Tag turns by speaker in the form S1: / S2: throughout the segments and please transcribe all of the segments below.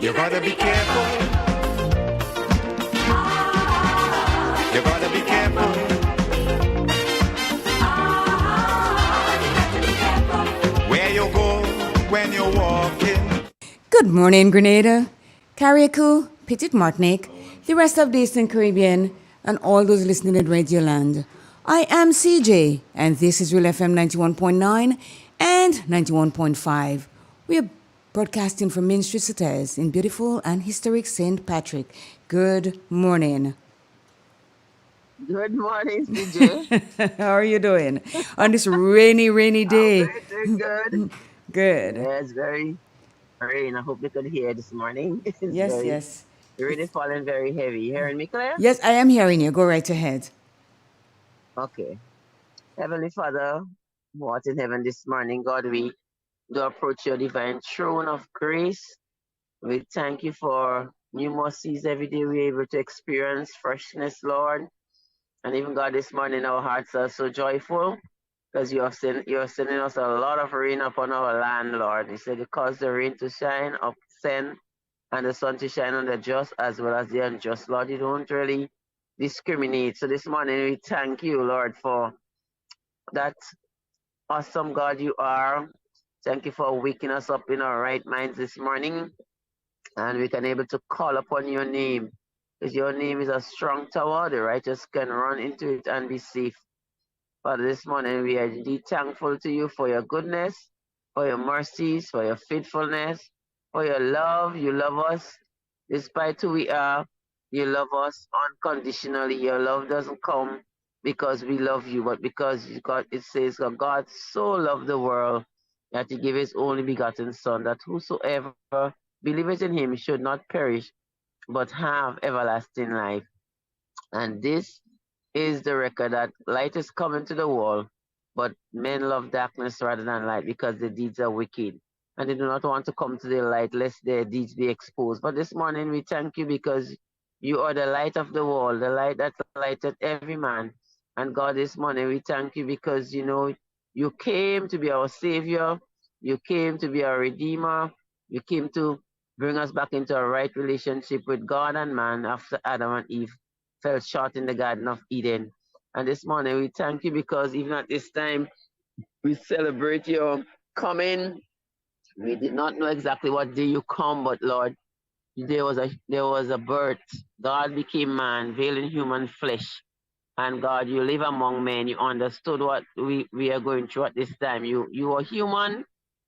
S1: You gotta be careful. You gotta be careful. Where you go when you're walking.
S2: Good morning, Grenada, Carriacou, Petite Martinique, the rest of the Eastern Caribbean, and all those listening at Radio Land. I am CJ, and this is Real FM 91.9 and 91.5. We are broadcasting from Main Street Citez in beautiful and historic St. Patrick. Good morning.
S3: Good morning, CJ.
S2: How are you doing on this rainy
S3: I'm
S2: day?
S3: very good.
S2: Good.
S3: Yeah, it's very rain. I hope you could hear this morning. It's
S2: Yes,
S3: very
S2: yes.
S3: really falling very heavy. You hearing me, Claire?
S2: Yes, I am hearing you. Go right ahead.
S3: Okay. Heavenly Father, who art in heaven this morning, God, we do approach your divine throne of grace. We thank you for new mercies every day we're able to experience freshness, Lord. And even God, this morning our hearts are so joyful because you're sending us a lot of rain upon our land, Lord. You said you cause the rain to shine up, send, and the sun to shine on the just as well as the unjust. Lord, you don't really discriminate. So this morning we thank you, Lord, for that awesome God you are. Thank you for waking us up in our right minds this morning, and we can able to call upon your name. Because your name is a strong tower, the righteous can run into it and be safe. Father, this morning we are indeed thankful to you for your goodness, for your mercies, for your faithfulness, for your love. You love us despite who we are. You love us unconditionally. Your love doesn't come because we love you, but because God, it says that God so loved the world that he gave his only begotten Son, that whosoever believeth in him should not perish, but have everlasting life. And this is the record that light is coming to the world, but men love darkness rather than light because their deeds are wicked. And they do not want to come to the light lest their deeds be exposed. But this morning we thank you because you are the light of the world, the light that lighted every man. And God, this morning we thank you because you came to be our savior, you came to be our redeemer, you came to bring us back into a right relationship with God and man after Adam and Eve fell short in the Garden of Eden. And this morning we thank you because even at this time we celebrate your coming. We did not know exactly what day you come, but Lord, there was a birth. God became man, veiled in human flesh. And God, you live among men. You understood what we are going through at this time. You are human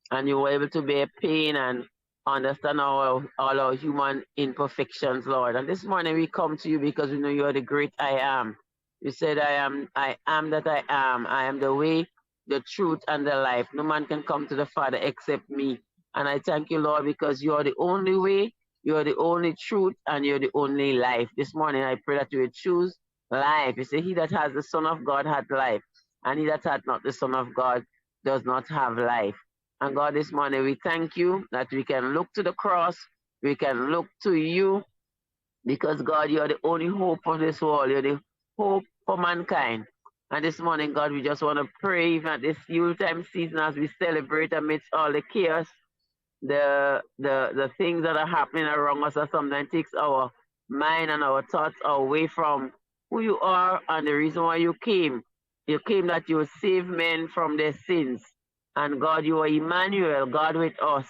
S3: and you were able to bear pain and understand all our human imperfections, Lord. And this morning we come to you because we know you are the great I am. You said, I am that I am. I am the way, the truth, and the life. No man can come to the Father except me. And I thank you, Lord, because you are the only way, you are the only truth, and you're the only life. This morning I pray that you will choose life. You say, he that has the Son of God hath life, and he that hath not the Son of God does not have life. And God, this morning we thank you that we can look to the cross, we can look to you, because God, you are the only hope for this world. You're the hope for mankind. And this morning, God, we just want to pray even at this Yuletime season as we celebrate amidst all the chaos, the things that are happening around us that sometimes takes our mind and our thoughts away from who you are and the reason why you came. You came that you would save men from their sins. And God, you are Emmanuel, God with us.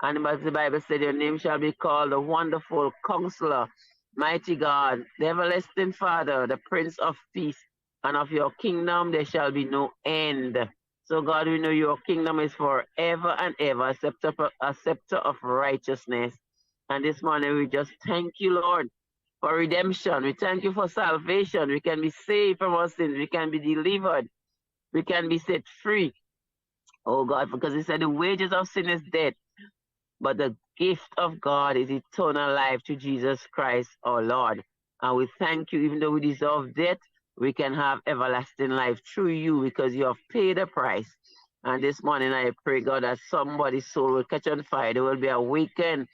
S3: And as the Bible said, your name shall be called the Wonderful Counselor, Mighty God, the Everlasting Father, the Prince of Peace. And of your kingdom there shall be no end. So God, we know your kingdom is forever and ever, a scepter of righteousness. And this morning we just thank you, Lord, for redemption. We thank you for salvation. We can be saved from our sins. We can be delivered. We can be set free. Oh God, because he said the wages of sin is death, but the gift of God is eternal life to Jesus Christ our Lord. And we thank you, even though we deserve death, we can have everlasting life through you because you have paid a price. And this morning I pray, God, that somebody's soul will catch on fire. They will be awakened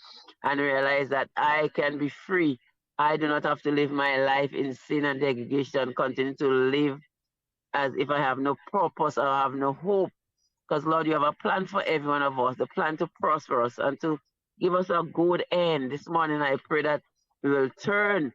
S3: and realize that I can be free. I do not have to live my life in sin and degradation, continue to live as if I have no purpose or have no hope. Because, Lord, you have a plan for every one of us, the plan to prosper us and to Give us a good end. This morning I pray that we will turn,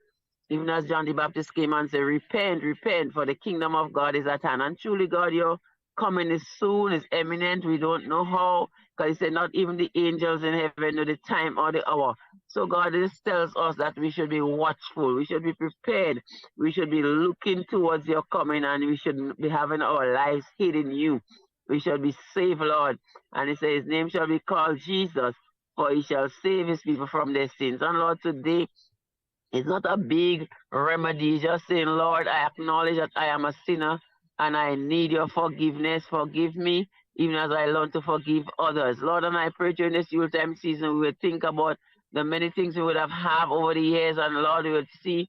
S3: even as John the Baptist came and said, repent, repent, for the kingdom of God is at hand. And truly, God, your coming is soon, is imminent. We don't know how, because he said not even the angels in heaven know the time or the hour. So God, this tells us that we should be watchful, we should be prepared, we should be looking towards your coming, and we should be having our lives hid in you. We shall be saved, Lord. And he says his name shall be called Jesus, for he shall save his people from their sins. And Lord, today it's not a big remedy, just saying, Lord, I acknowledge that I am a sinner and I need your forgiveness. Forgive me, even as I learn to forgive others. Lord, and I pray during this Yuletime season, we will think about the many things we would have over the years, and Lord, we will see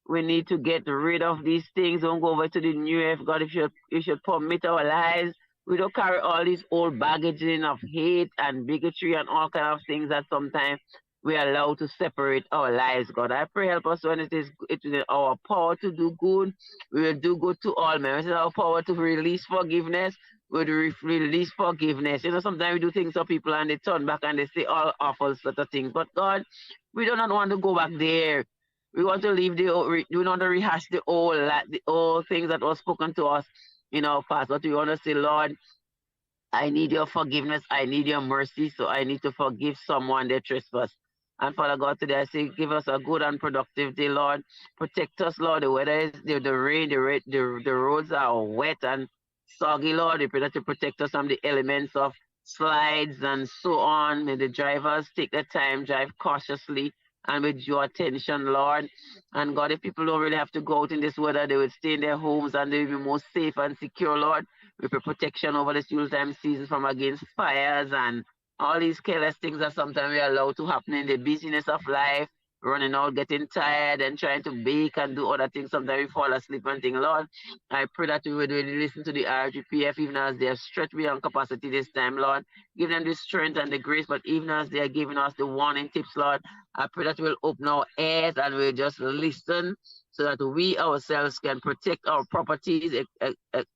S3: we need to get rid of these things. Don't go over to the new year. God, if you should permit our lives, we don't carry all these old baggage in of hate and bigotry and all kind of things that sometimes we are allowed to separate our lives, God. I pray help us when it is our power to do good. We will do good to all men. It is our power to release forgiveness. We will release forgiveness. You know, sometimes we do things to people and they turn back and they say all awful sort of things. But God, we do not want to go back there. We want to leave we want to rehash the old things that was spoken to us in our past. But we want to say, Lord, I need your forgiveness. I need your mercy. So I need to forgive someone their trespass. And Father God, today I say, give us a good and productive day, Lord. Protect us, Lord. The weather is the rain, the roads are wet and soggy, Lord. We pray that you protect us from the elements of slides and so on. May the drivers take their time, drive cautiously and with your attention, Lord. And God, if people don't really have to go out in this weather, they will stay in their homes and they will be more safe and secure, Lord. We pray protection over this Yuletime season from against fires and all these careless things that sometimes we allow to happen in the busyness of life, running out, getting tired, and trying to bake and do other things. Sometimes we fall asleep and think, Lord, I pray that we would really listen to the RGPF, even as they are stretched beyond capacity this time, Lord. Give them the strength and the grace, but even as they are giving us the warning tips, Lord, I pray that we'll open our ears and we'll just listen so that we ourselves can protect our properties,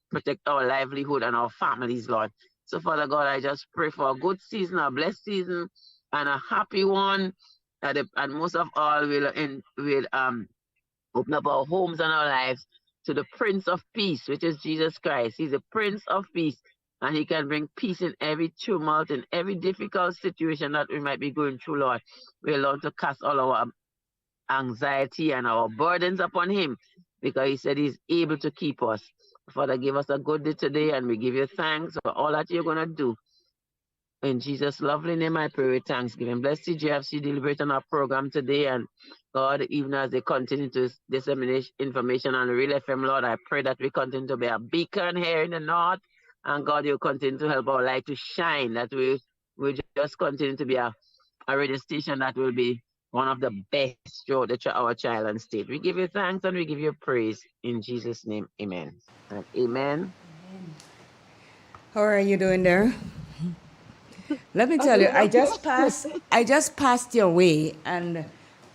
S3: protect our livelihood and our families, Lord. So, Father God, I just pray for a good season, a blessed season, and a happy one. And most of all, we'll open up our homes and our lives to the Prince of Peace, which is Jesus Christ. He's the Prince of Peace, and he can bring peace in every tumult, in every difficult situation that we might be going through, Lord. We'll learn to cast all our anxiety and our burdens upon him, because he said he's able to keep us. Father, give us a good day today, and we give you thanks for all that you're going to do. In Jesus' lovely name, I pray with thanksgiving. Bless CJFC Deliberate on our program today. And God, even as they continue to disseminate information on Real FM, Lord, I pray that we continue to be a beacon here in the north. And God, you continue to help our light to shine, that we just continue to be a radio station that will be one of the best throughout our child and state. We give you thanks and we give you praise. In Jesus' name, amen. And amen.
S2: How are you doing there? Let me tell you, I just passed your way, and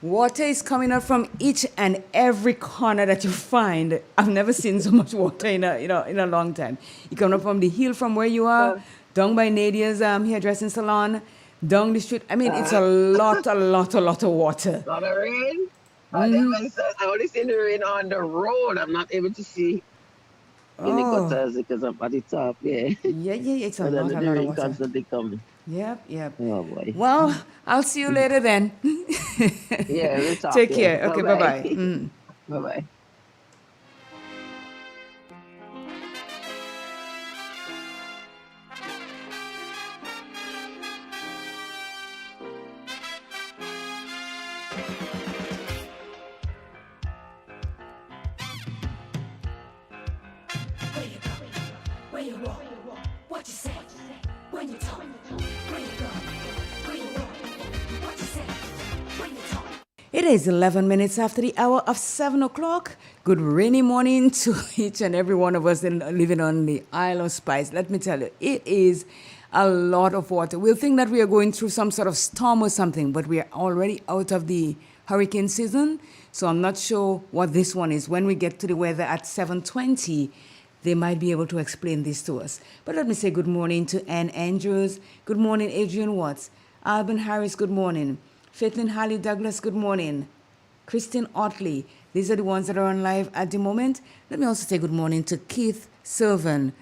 S2: water is coming out from each and every corner that you find. I've never seen so much water in a long time. You come up from the hill from where you are, down by Nadia's hairdressing salon, down the street. I mean, it's a lot of water.
S3: Lot of rain. I only see the rain on the road. I'm not able to see in the
S2: Oh,
S3: gutters because I'm at the top. Yeah,
S2: yeah, it's a
S3: but then
S2: lot,
S3: the
S2: a lot of
S3: rain
S2: water.
S3: constantly coming.
S2: Yep.
S3: Oh boy.
S2: Well, I'll see you later then.
S3: Yeah, we'll talk.
S2: Take
S3: Yeah.
S2: care.
S3: Bye
S2: Okay,
S3: bye.
S2: bye-bye.
S3: Bye bye.
S4: Where you go? Where you walk? What you say? When you talk? Where you go? Where you walk? What you say? When you talk?
S2: It is 11 minutes after the hour of 7 o'clock. Good rainy morning to each and every one of us living on the Isle of Spice. Let me tell you, it is a lot of water. We'll think that we are going through some sort of storm or something, but we are already out of the hurricane season. So I'm not sure what this one is. When we get to the weather at 7:20, they might be able to explain this to us. But let me say good morning to Ann Andrews. Good morning, Adrian Watts. Alban Harris, good morning. Faitlin Harley Douglas, good morning. Christine Otley, these are the ones that are on live at the moment. Let me also say good morning to Keith Sylvan.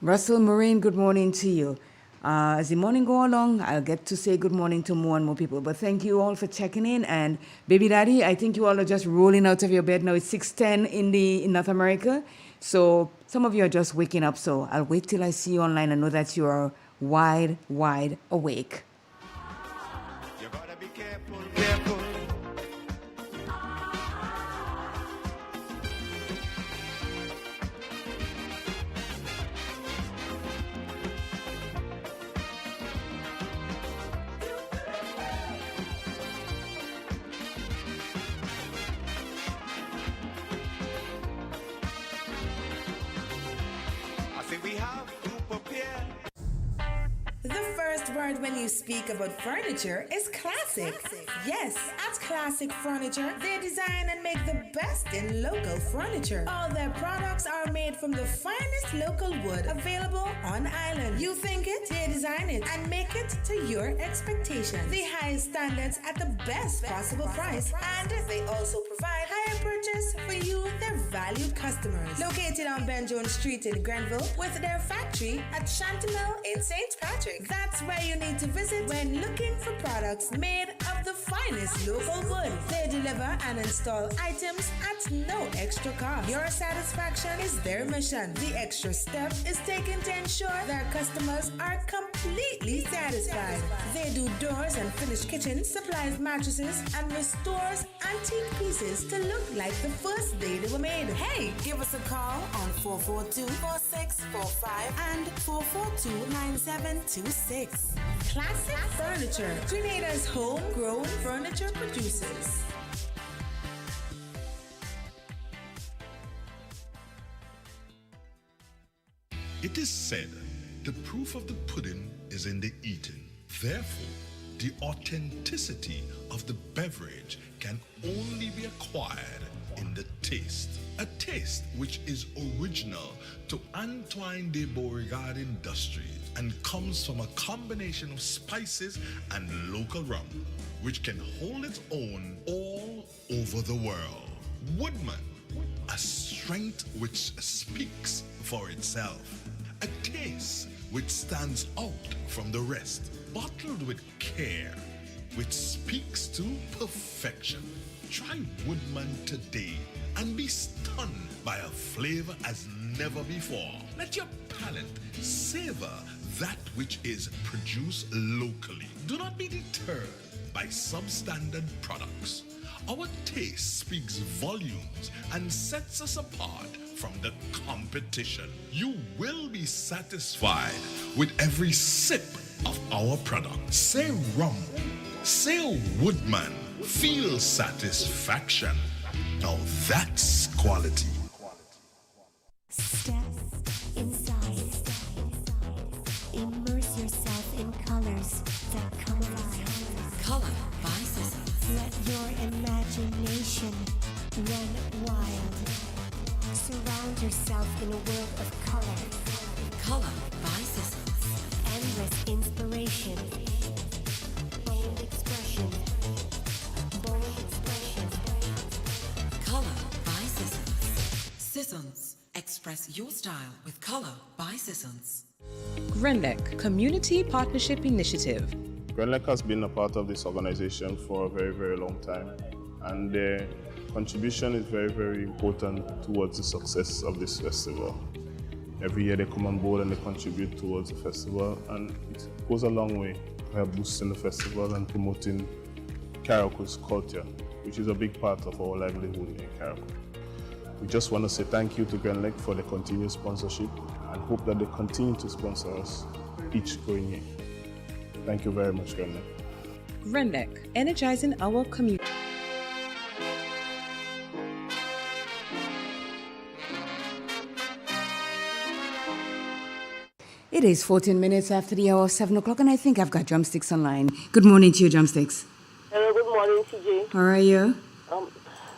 S2: Russell Marine, good morning to you. As the morning go along, I'll get to say good morning to more and more people. But thank you all for checking in. And baby daddy, I think you all are just rolling out of your bed now. It's 6:10 in North America. So some of you are just waking up. So I'll wait till I see you online and know that you are wide awake.
S1: You gotta be careful, careful. I say we have to prepare.
S5: The first word when you speak about furniture is classic. Yes, at Classic Furniture, they design and make the best in local furniture. All their products are made from the finest local wood available on island. You think it, they design it and make it to your expectations. The highest standards at the best possible price, and they also provide higher purchase for you, their valued customers. Located on Ben Jones Street in Grenville, with their factory at Chantemelle in St. Patrick. That's where you need to visit when looking for products made of the finest local wood. They deliver and install items at no extra cost. Your satisfaction is their mission. The extra step is taken to ensure their customers are completely satisfied. They do doors and finished kitchens, supplies mattresses, and restores antique pieces to look like the first day they were made. Hey, give us a call on 442-4645 and 442-9726. Classic Furniture, Grenada's homegrown furniture producers.
S6: It is said, the proof of the pudding is in the eating. Therefore, the authenticity of the beverage can only be acquired in the taste. A taste which is original to Antoine de Beauregard Industries and comes from a combination of spices and local rum, which can hold its own all over the world. Woodman, a strength which speaks for itself. A taste which stands out from the rest, bottled with care, which speaks to perfection. Try Woodman today and be stunned by a flavor as never before. Let your palate savor that which is produced locally. Do not be deterred by substandard products. Our taste speaks volumes and sets us apart from the competition. You will be satisfied with every sip of our product. Say rum, say Woodman, feel satisfaction. Now that's quality.
S7: Step inside. Immerse yourself in colors that come alive.
S4: Color by Sissons.
S7: Let your imagination run wild. Surround yourself in a world of color.
S4: Color by Sissons.
S7: Endless inspiration. Bold expression. Bold expression.
S4: Color by Sissons. Sissons. Express your style with Color by Sissons.
S8: GRENLEC Community Partnership Initiative.
S9: GRENLEC has been a part of this organization for a very, very long time, and their contribution is very, very important towards the success of this festival. Every year they come on board and they contribute towards the festival, and it goes a long way to help boosting the festival and promoting Carriacou's culture, which is a big part of our livelihood in Carriacou. We just want to say thank you to GRENLEC for the continued sponsorship and hope that they continue to sponsor us each going year. Thank you very much, GRENLEC.
S8: GRENLEC, energizing our community.
S2: It is 14 minutes after the hour of 7 o'clock, and I think I've got Drumsticks online. Good morning to you, Drumsticks.
S10: Hello, good morning, CJ.
S2: How are you?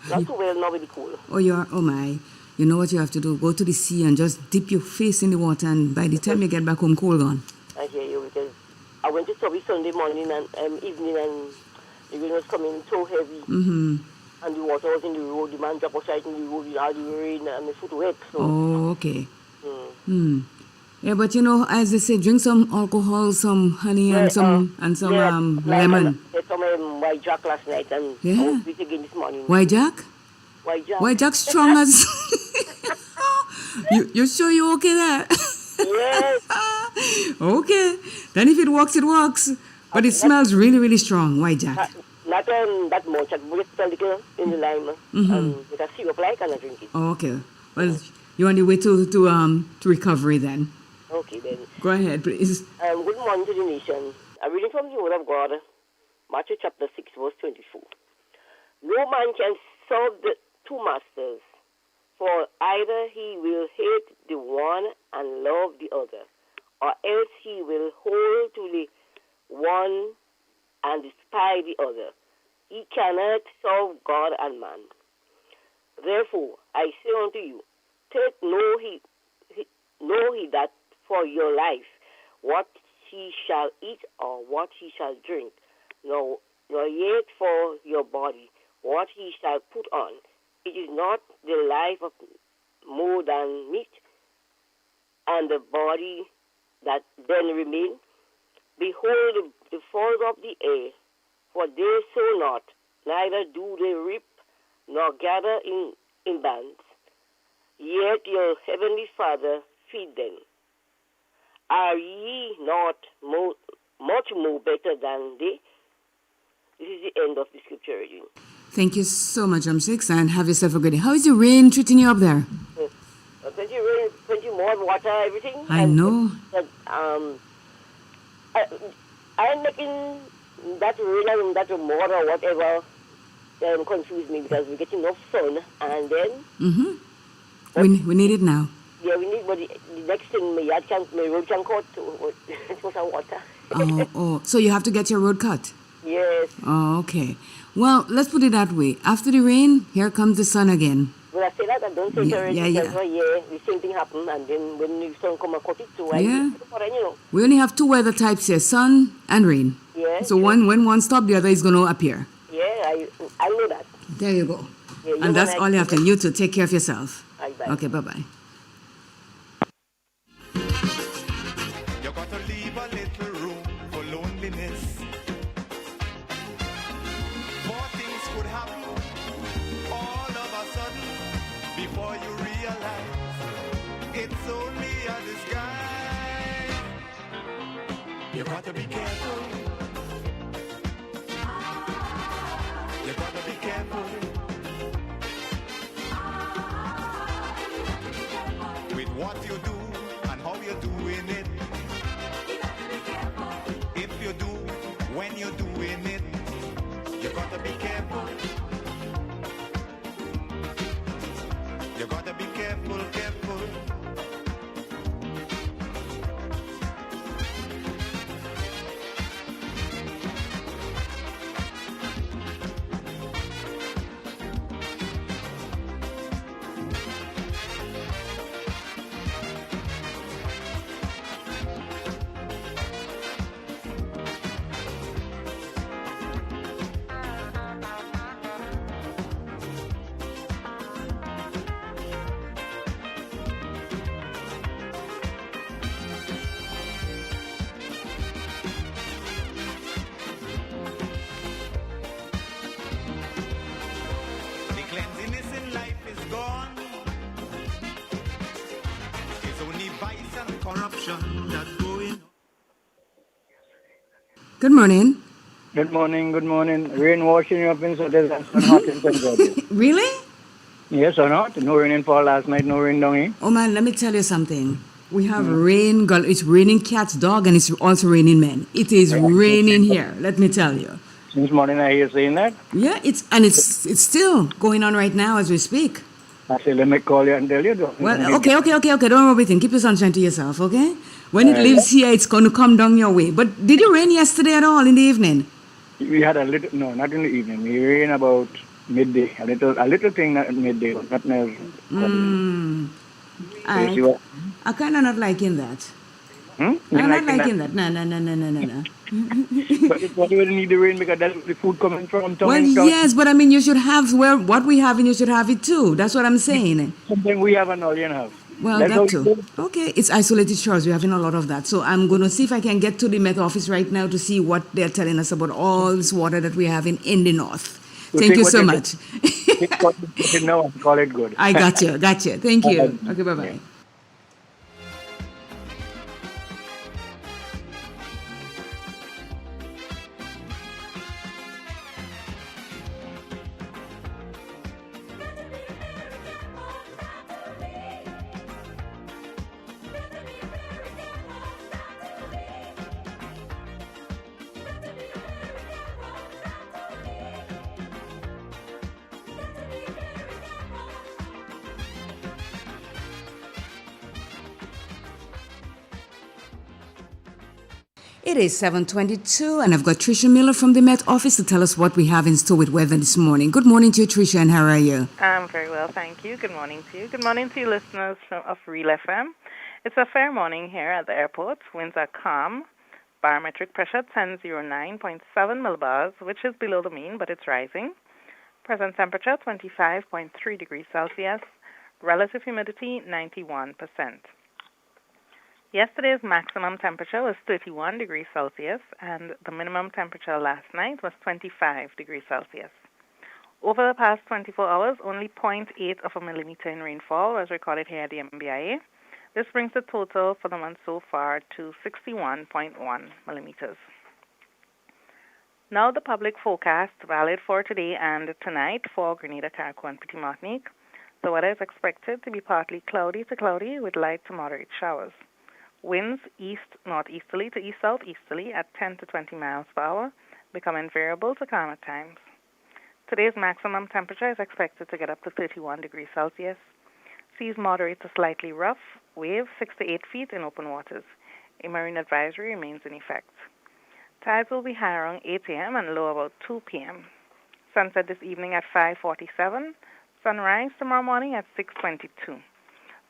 S10: Not too well, not really cool.
S2: Oh, you are? Oh, my. You know what you have to do? Go to the sea and just dip your face in the water, and by the time you get back home, cold gone.
S10: I hear you, because I went to service Sunday morning and evening, and the rain was coming so heavy.
S2: Mm-hmm.
S10: And the water was in the road. The man dropped outside in the road. You had the rain and my foot wet. So.
S2: Oh, okay. Yeah, but you know, as they say, drink some alcohol, some honey, and some lemon.
S10: I had some white jack last night, and I was sweet again this morning.
S2: White jack?
S10: White jack.
S2: White jack strong as. You sure you okay there?
S10: Yes.
S2: Okay. Then if it works, it works. But it smells really, really strong, white jack.
S10: Not that much. I put a little in the lime with a syrup like, and I drink it.
S2: Oh, okay. Well, you're on your way to recovery then.
S10: Okay, then.
S2: Go ahead, please.
S10: Good morning to the nation. I'm reading from the Word of God, Matthew chapter 6, verse 24. No man can serve the two masters, for either he will hate the one and love the other, or else he will hold to the one and despise the other. He cannot serve God and man. Therefore, I say unto you, take know he that for your life what he shall eat or what he shall drink, nor yet for your body what he shall put on. It is not the life of more than meat, and the body that then remain. Behold the fowls of the air, for they sow not, neither do they reap, nor gather in bands. Yet your heavenly Father feed them. Are ye not much more better than they? This is the end of the scripture reading.
S2: Thank you so much, M6, and have yourself a good day. How is the rain treating you up there?
S10: Plenty rain, plenty more water, everything.
S2: I know.
S10: I'm making that rain and that water or whatever confuse me, because we get enough sun, and then...
S2: We need it now.
S10: Yeah, we need, but the next thing, my road can cut for some water.
S2: So you have to get your road cut?
S10: Yes.
S2: Oh, okay. Well, let's put it that way. After the rain, here comes the sun again.
S10: When I say that, I don't say it already, because the same thing happened, and then when the sun come and cut it, so
S2: We only have two weather types here, sun and rain.
S10: Yeah.
S2: So when one stops, the other is going to appear.
S10: Yeah, I know that.
S2: There you go.
S10: Yeah,
S2: and that's all you have to do. You too. Take care of yourself.
S10: Bye-bye.
S2: Okay, bye-bye.
S1: You got to leave a little room for loneliness. More things could happen all of a sudden before you realize it's only a disguise. You got to be careful. You got to be careful. With what you do and how you're doing it. If you do, when you're doing it, you gotta be careful. You gotta be careful, careful.
S2: Good morning.
S11: Good morning, good morning. Rain washing you up in Saturday and sun hot in St. George.
S2: Really?
S11: Yes or not? No rain in fall last night, no rain down here.
S2: Oh man, let me tell you something. We have rain, it's raining cats, dog, and it's also raining men. It is raining here, let me tell you.
S11: Since morning I hear saying that?
S2: Yeah, it's still going on right now as we speak.
S11: I say, let me call you and tell you.
S2: Well, okay, don't worry about it. Keep your sunshine to yourself, okay? When it leaves here, it's going to come down your way. But did it rain yesterday at all in the evening?
S11: We had a little, no, not in the evening. We rain about midday. A little thing at midday, but not near.
S2: I kind of not liking that.
S11: Hmm? You
S2: I'm not
S11: liking
S2: liking that. No.
S11: But you will need the rain because that's where the food coming from.
S2: Well,
S11: Tongue
S2: yes, but I mean, you should have what we have, and you should have it too. That's what I'm saying.
S11: something we have and all you have.
S2: Well,
S11: That's how
S2: that
S11: we
S2: too.
S11: do it.
S2: Okay, it's isolated shores. We're having a lot of that. So I'm going to see if I can get to the Met Office right now to see what they're telling us about all this water that we have in the north.
S11: So
S2: Thank
S11: take
S2: you
S11: what
S2: so
S11: you
S2: much.
S11: take what you get now and call it good.
S2: I got you. Thank you. Okay, bye-bye.
S11: Yeah.
S2: It is 7:22, and I've got Tricia Miller from the Met Office to tell us what we have in store with weather this morning. Good morning to you, Tricia, and how are you?
S12: I'm very well, thank you. Good morning to you. Good morning to you listeners of Real FM. It's a fair morning here at the airport. Winds are calm. Barometric pressure 1009.7 millibars, which is below the mean, but it's rising. Present temperature 25.3 degrees Celsius. Relative humidity 91%. Yesterday's maximum temperature was 31 degrees Celsius, and the minimum temperature last night was 25 degrees Celsius. Over the past 24 hours, only 0.8 of a millimeter in rainfall was recorded here at the MBIA. This brings the total for the month so far to 61.1 millimeters. Now the public forecast valid for today and tonight for Grenada, Carriacou, and Petit Martinique. The weather is expected to be partly cloudy to cloudy with light to moderate showers. Winds east-northeasterly to east-southeasterly at 10 to 20 miles per hour, becoming variable to calm at times. Today's maximum temperature is expected to get up to 31 degrees Celsius. Seas moderate to slightly rough, waves 6 to 8 feet in open waters. A marine advisory remains in effect. Tides will be high around 8 a.m. and low about 2 p.m. Sunset this evening at 5:47. Sunrise tomorrow morning at 6:22.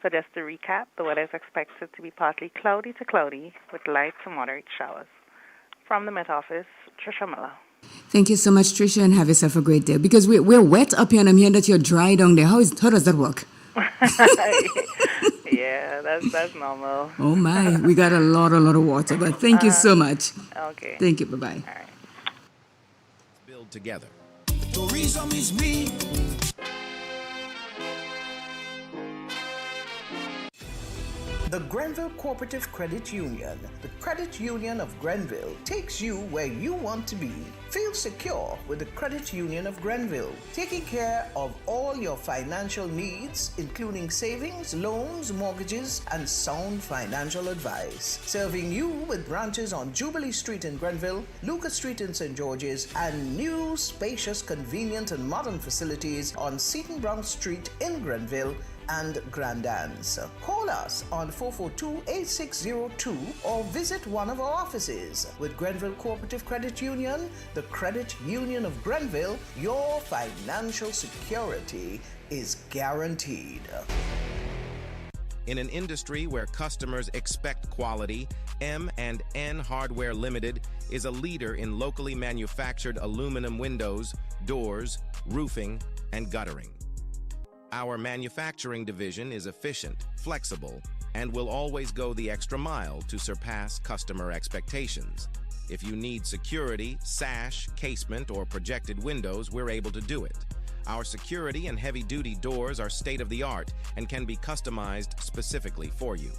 S12: So just to recap, the weather is expected to be partly cloudy to cloudy with light to moderate showers. From the Met Office, Tricia Miller.
S2: Thank you so much, Tricia, and have yourself a great day. Because we're wet up here, and I'm hearing that you're dry down there. How does that work?
S12: Yeah, that's normal.
S2: Oh my, we got a lot of water. But thank you so much.
S12: Okay.
S2: Thank you. Bye-bye.
S12: All right.
S13: Build together.
S1: Tourism is me.
S14: The Grenville Cooperative Credit Union, the credit union of Grenville, takes you where you want to be. Feel secure with the Credit Union of Grenville, taking care of all your financial needs, including savings, loans, mortgages, and sound financial advice. Serving you with branches on Jubilee Street in Grenville, Lucas Street in St. George's, and new, spacious, convenient, and modern facilities on Seton Brown Street in Grenville and Grand Anse. Call us on 442-8602 or visit one of our offices. With Grenville Cooperative Credit Union, the Credit Union of Grenville, your financial security is guaranteed.
S13: In an industry where customers expect quality, M&N Hardware Limited is a leader in locally manufactured aluminum windows, doors, roofing, and guttering. Our manufacturing division is efficient, flexible, and will always go the extra mile to surpass customer expectations. If you need security, sash, casement, or projected windows, we're able to do it. Our security and heavy-duty doors are state-of-the-art and can be customized specifically for you.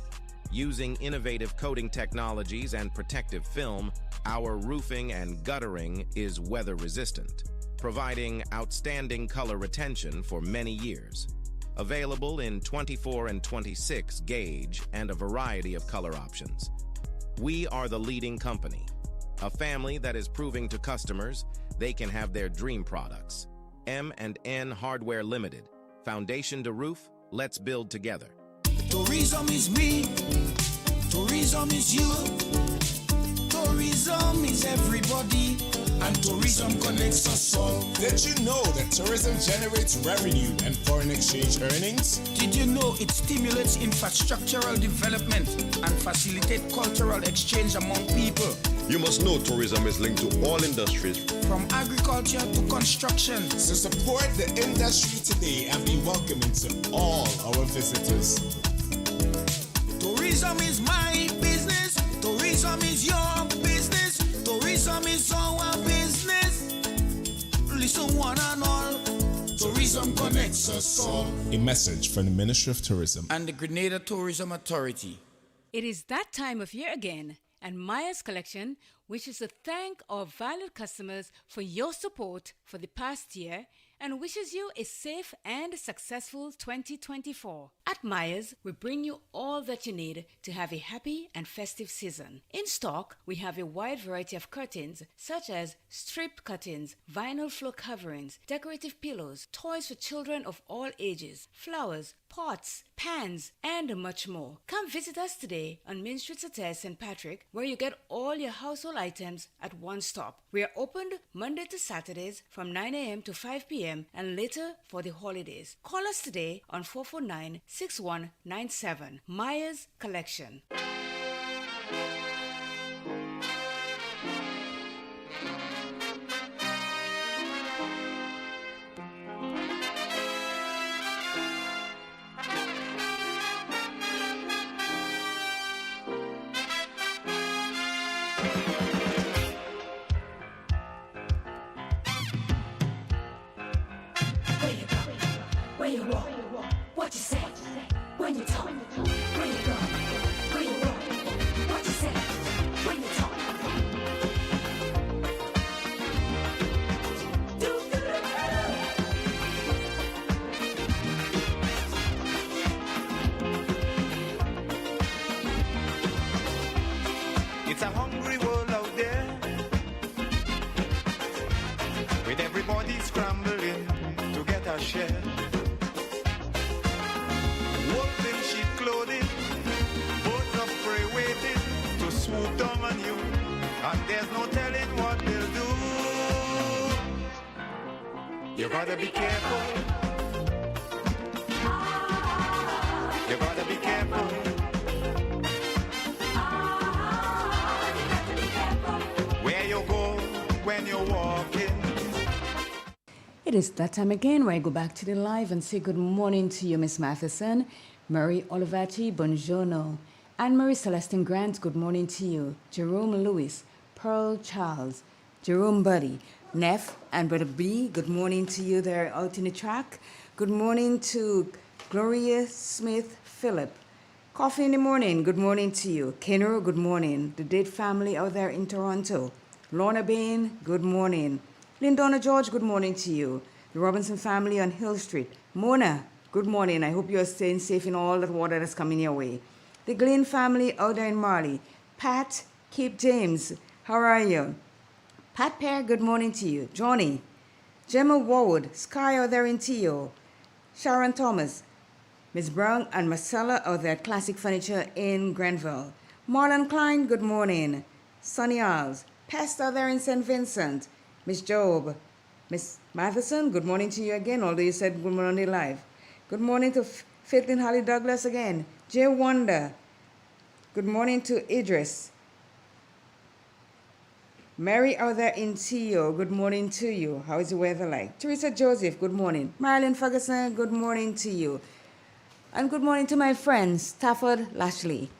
S13: Using innovative coating technologies and protective film, our roofing and guttering is weather-resistant, providing outstanding color retention for many years. Available in 24 and 26 gauge and a variety of color options. We are the leading company, a family that is proving to customers they can have their dream products. M&N Hardware Limited. Foundation to roof, let's build together.
S1: Tourism is me. Tourism is you. Tourism is everybody.
S15: and tourism connects us all.
S16: Did you know that tourism generates revenue and foreign exchange earnings?
S15: Did you know it stimulates infrastructural development and facilitates cultural exchange among people?
S17: You must know tourism is linked to all industries,
S15: from agriculture to construction.
S16: So support the industry today and be welcoming to all our visitors.
S15: Tourism is my business. Tourism is your business. Tourism is our business. Listen one and all. Tourism connects us all.
S16: A message from the Ministry of Tourism
S15: and the Grenada Tourism Authority.
S2: It is that time of year again, and Maya's Collection wishes to thank our valued customers for your support for the past year and wishes you a safe and successful 2024. At Maya's, we bring you all that you need to have a happy and festive season. In stock, we have a wide variety of curtains such as strip curtains, vinyl floor coverings, decorative pillows, toys for children of all ages, flowers, pots, pans, and much more. Come visit us today on Main Street Saturday, St. Patrick, where you get all your household items at one stop. We are opened Monday to Saturdays from 9 a.m. to 5 p.m. and later for the holidays. Call us today on 449-6197. Maya's Collection.
S4: Where you walk, what you say, when you talk, where you go, where you walk, what you say, when you talk.
S1: It's a hungry world out there, with everybody scrambling to get a share. Wolves in sheep clothing, birds of prey waiting to swoop down on you, and there's no telling what they'll do. You gotta be careful. You gotta be careful. Where you go when you're walking.
S2: It is that time again where I go back to the live and say good morning to you, Miss Matheson, Mary Olivati, buongiorno, Anne-Marie Celestine Grant, good morning to you, Jerome Lewis, Pearl Charles, Jerome Buddy, Neff and Brother B, good morning to you there out in the track. Good morning to Gloria Smith Phillip. Coffee in the morning, good morning to you. Kenro, good morning. The Dade family out there in Toronto. Lorna Bain, good morning. Lindona George, good morning to you. The Robinson family on Hill Street. Mona, good morning. I hope you are staying safe in all that water that's coming your way. The Glenn family out there in Marley. Pat, Cape James, how are you? Pat Pear, good morning to you. Johnny, Gemma Warwood, Sky out there in Tio. Sharon Thomas, Miss Brown and Marcella out there at Classic Furniture in Grenville. Marlon Klein, good morning. Sonny Isles, Pest out there in St. Vincent. Miss Job, Miss Matheson, good morning to you again, although you said good morning live. Good morning to Fitlin Holly Douglas again. Jay Wonder, good morning to Idris. Mary out there in Tio, good morning to you. How is the weather like? Teresa Joseph, good morning. Marilyn Ferguson, good morning to you. And good morning to my friend, Stafford Lashley.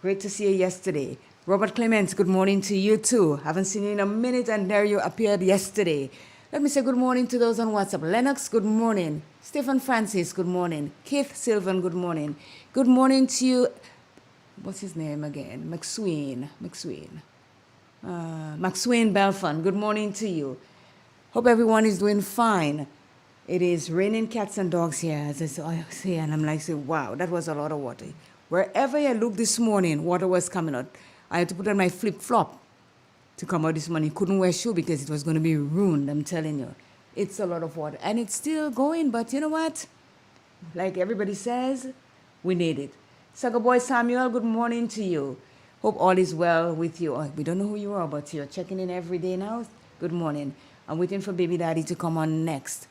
S2: Great to see you yesterday. Robert Clements, good morning to you too. Haven't seen you in a minute and there you appeared yesterday. Let me say good morning to those on WhatsApp. Lennox, good morning. Stephen Francis, good morning. Keith Sylvan, good morning. Good morning to you. What's his name again? McSween Belfon, good morning to you. Hope everyone is doing fine. It is raining cats and dogs here, as I say, and I'm like, wow, that was a lot of water. Wherever I looked this morning, water was coming out. I had to put on my flip-flop to come out this morning. Couldn't wear shoe because it was going to be ruined, I'm telling you. It's a lot of water. And it's still going, but you know what? Like everybody says, we need it. Saga Boy Samuel, good morning to you. Hope all is well with you. We don't know who you are, but you're checking in every day now. Good morning. I'm waiting for Baby Daddy to come on next.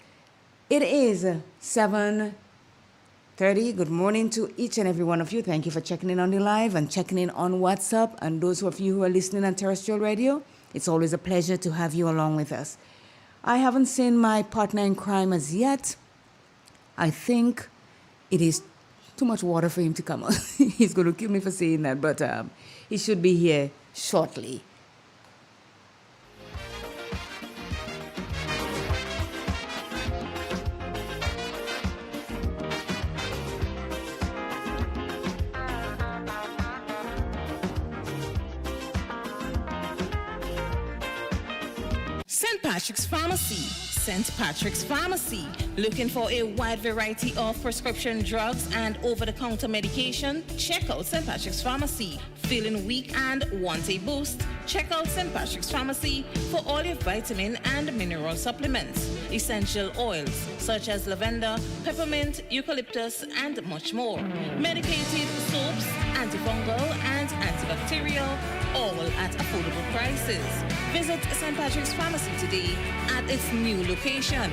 S2: It is 7:30. Good morning to each and every one of you. Thank you for checking in on the live and checking in on WhatsApp. And those of you who are listening on terrestrial radio, it's always a pleasure to have you along with us. I haven't seen my partner in crime as yet. I think it is too much water for him to come on. He's going to kill me for saying that, but he should be here shortly.
S5: St. Patrick's Pharmacy. St. Patrick's Pharmacy. Looking for a wide variety of prescription drugs and over-the-counter medication? Check out St. Patrick's Pharmacy. Feeling weak and want a boost? Check out St. Patrick's Pharmacy for all your vitamin and mineral supplements, essential oils such as lavender, peppermint, eucalyptus, and much more. Medicated soaps, antifungal and antibacterial, all at affordable prices. Visit St. Patrick's Pharmacy today at its new location.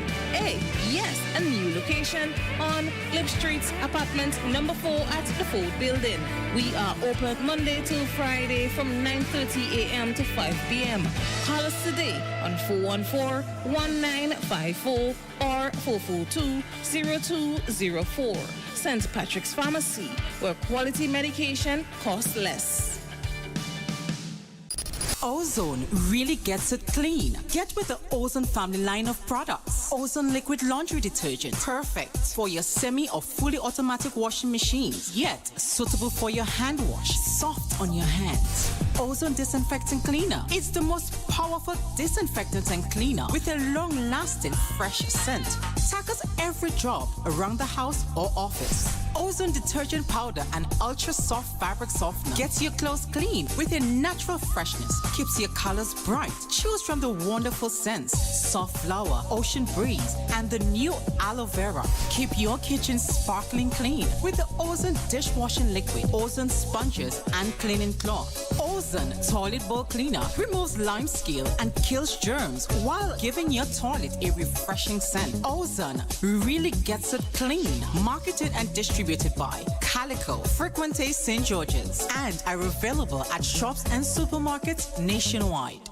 S5: Yes, a new location on Lip Street, apartment number 4 at the Ford Building. We are open Monday to Friday from 9:30 a.m. to 5 p.m. Call us today on 414-1954 or 442-0204. St. Patrick's Pharmacy, where quality medication costs less.
S18: Ozone really gets it clean. Get with the Ozone family line of products. Ozone liquid laundry detergent. Perfect for your semi or fully automatic washing machines. Yet suitable for your hand wash. Soft on your hands. Ozone disinfectant cleaner. It's the most powerful disinfectant and cleaner with a long-lasting fresh scent. Tackles every job around the house or office. Ozone detergent powder and ultra soft fabric softener gets your clothes clean with a natural freshness. Keeps your colors bright. Choose from the wonderful scents: soft flower, ocean breeze, and the new aloe vera. Keep your kitchen sparkling clean with the Ozone dishwashing liquid, Ozone sponges, and cleaning cloth. Ozone toilet bowl cleaner removes lime scale and kills germs while giving your toilet a refreshing scent. Ozone really gets it clean. Marketed and distributed by Calico, Frequente St. George's, and are available at shops and supermarkets nationwide.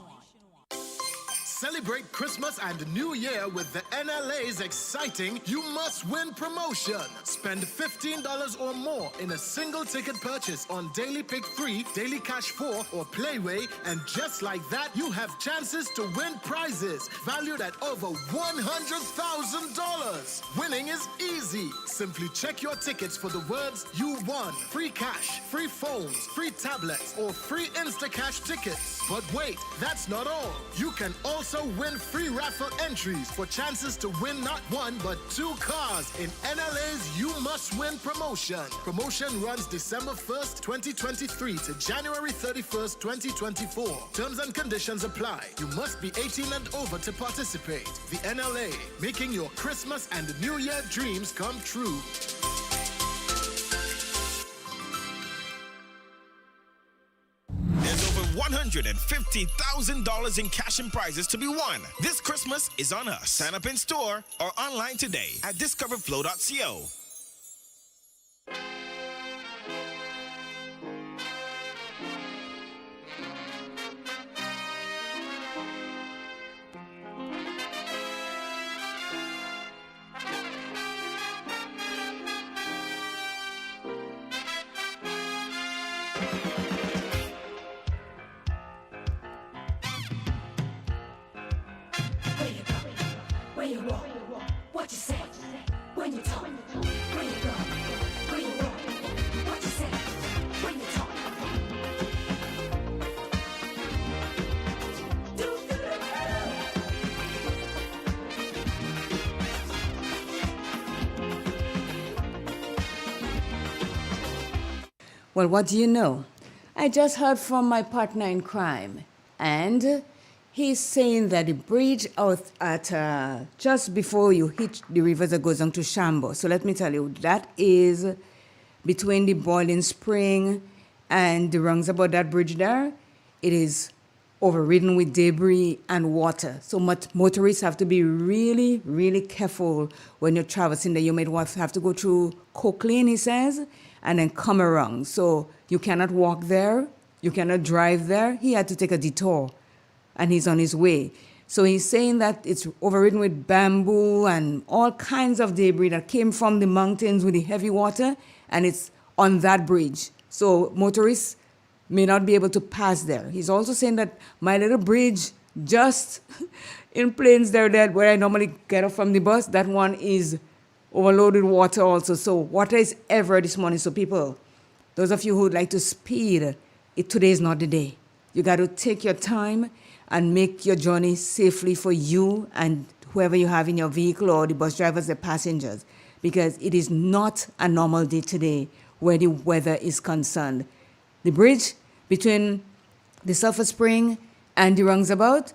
S19: Celebrate Christmas and New Year with the NLA's exciting You Must Win promotion. Spend $15 or more in a single ticket purchase on Daily Pick 3, Daily Cash 4, or Playway, and just like that, you have chances to win prizes valued at over $100,000. Winning is easy. Simply check your tickets for the words you won. Free cash, free phones, free tablets, or free Instacash tickets. But wait, that's not all. You can also win free raffle entries for chances to win not one but 2 cars in NLA's You Must Win promotion. Promotion runs December 1st, 2023 to January 31st, 2024. Terms and conditions apply. You must be 18 and over to participate. The NLA, making your Christmas and New Year dreams come true.
S20: There's over $150,000 in cash and prizes to be won. This Christmas is on us. Sign up in store or online today at discoverflow.co.
S4: Where you walk, what you say, when you talk, where you go, where you walk, what you say, when you talk.
S2: Well, what do you know? I just heard from my partner in crime, and he's saying that the bridge out at just before you hit the river that goes on to Shambo. So let me tell you, that is between the Boiling Spring and the rungs about that bridge there. It is overridden with debris and water. So motorists have to be really, really careful when you're traversing there. You might have to go through Coke Lane, he says, and then come around. So you cannot walk there. You cannot drive there. He had to take a detour, and he's on his way. So he's saying that it's overridden with bamboo and all kinds of debris that came from the mountains with the heavy water, and it's on that bridge. So motorists may not be able to pass there. He's also saying that my little bridge just in Plains there, where I normally get off from the bus, that one is overloaded with water also. So water is ever this morning. So people, those of you who would like to speed, today is not the day. You got to take your time and make your journey safely for you and whoever you have in your vehicle or the bus drivers, the passengers, because it is not a normal day today where the weather is concerned. The bridge between the Sulphur Spring and the roundabout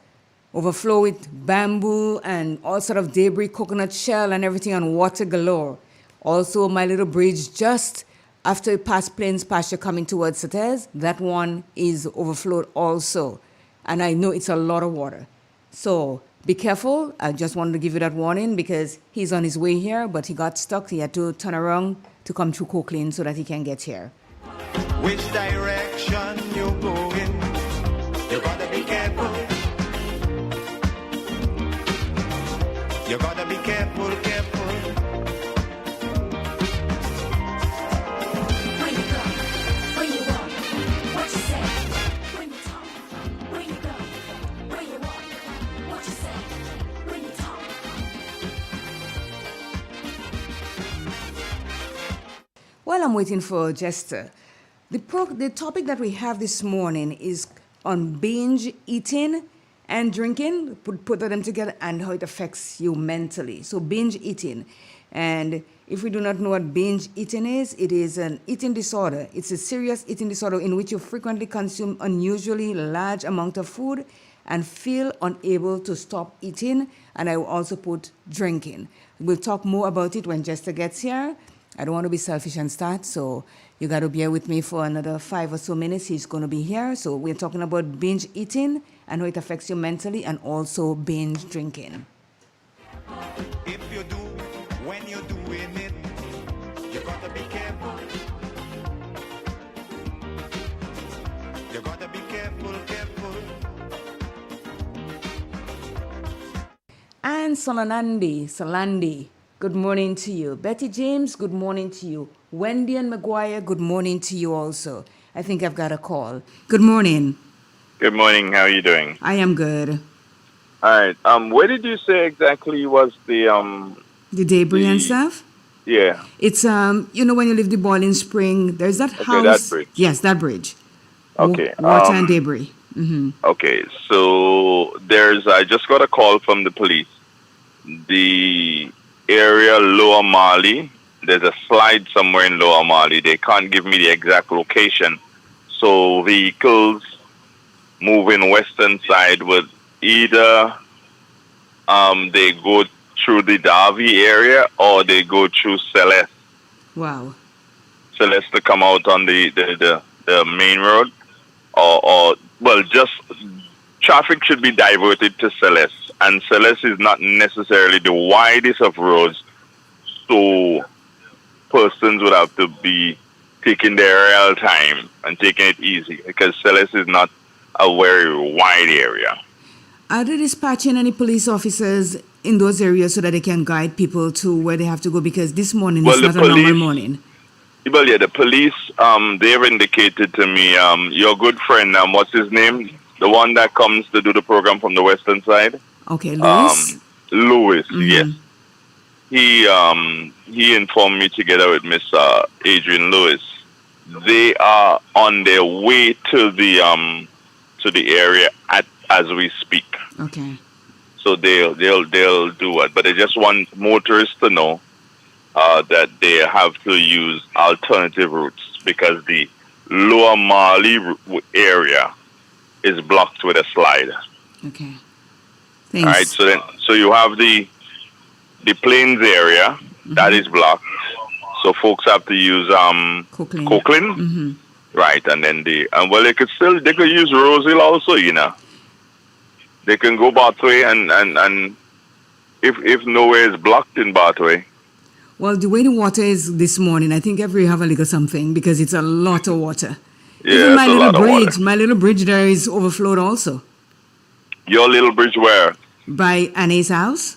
S2: overflow with bamboo and all sort of debris, coconut shell and everything, and water galore. Also, my little bridge just after you pass Plains Pasture coming towards Sates, that one is overflowed also. And I know it's a lot of water. So be careful. I just wanted to give you that warning because he's on his way here, but he got stuck. He had to turn around to come through Coke Lane so that he can get here.
S1: Which direction you going? You gotta be careful. You gotta be careful, careful.
S4: Where you go, where you walk, what you say, when you talk. Where you go, where you walk, what you say, when you talk.
S2: While I'm waiting for Jester, the topic that we have this morning is on binge eating and drinking, put them together, and how it affects you mentally. So binge eating. And if we do not know what binge eating is, it is an eating disorder. It's a serious eating disorder in which you frequently consume unusually large amount of food and feel unable to stop eating. And I will also put drinking. We'll talk more about it when Jester gets here. I don't want to be selfish and start, so you got to bear with me for another 5 or so minutes. He's going to be here. So we're talking about binge eating and how it affects you mentally, and also binge drinking.
S1: If you do, when you're doing it, you gotta be careful. You gotta be careful, careful.
S2: And Solandi, good morning to you. Betty James, good morning to you. Wendy and Maguire, good morning to you also. I think I've got a call. Good morning.
S21: Good morning. How are you doing?
S2: I am good.
S21: All right. Where did you say exactly was the
S2: debris and stuff?
S21: Yeah.
S2: It's when you leave the Boiling Spring, there's that house.
S21: That bridge.
S2: Yes, that bridge.
S21: Okay.
S2: Water and debris. Mm-hmm.
S21: Okay. So I just got a call from the police. The area Lower Mali, there's a slide somewhere in Lower Mali. They can't give me the exact location. So vehicles moving western side would either they go through the Darby area or they go through Celeste.
S2: Wow.
S21: Celeste to come out on the main road, or just traffic should be diverted to Celeste. And Celeste is not necessarily the widest of roads, so persons would have to be taking their real time and taking it easy because Celeste is not a very wide area.
S2: Are they dispatching any police officers in those areas so that they can guide people to where they have to go? Because this morning is not a normal morning.
S21: Well, yeah, the police, they have indicated to me, your good friend, what's his name? The one that comes to do the program from the western side?
S2: Okay, Lewis?
S21: Lewis, yes. He informed me together with Miss Adrian Lewis. They are on their way to the area as we speak.
S2: Okay.
S21: So they'll do it, but they just want motorists to know that they have to use alternative routes because the Lower Mali area is blocked with a slide.
S2: Okay.
S21: Thanks. All right. So you have the Plains area that is blocked. So folks have to use Coquelin. Right, and then they could use Roseville also, They can go Bathway and if nowhere is blocked in Bathway.
S2: Well, the way the water is this morning, I think every have a leak or something because it's a lot of water.
S21: Yeah,
S2: Even my
S21: it's a
S2: little
S21: lot of
S2: bridge,
S21: water.
S2: my little bridge there is overflowed also.
S21: Your little bridge where?
S2: By Annie's house.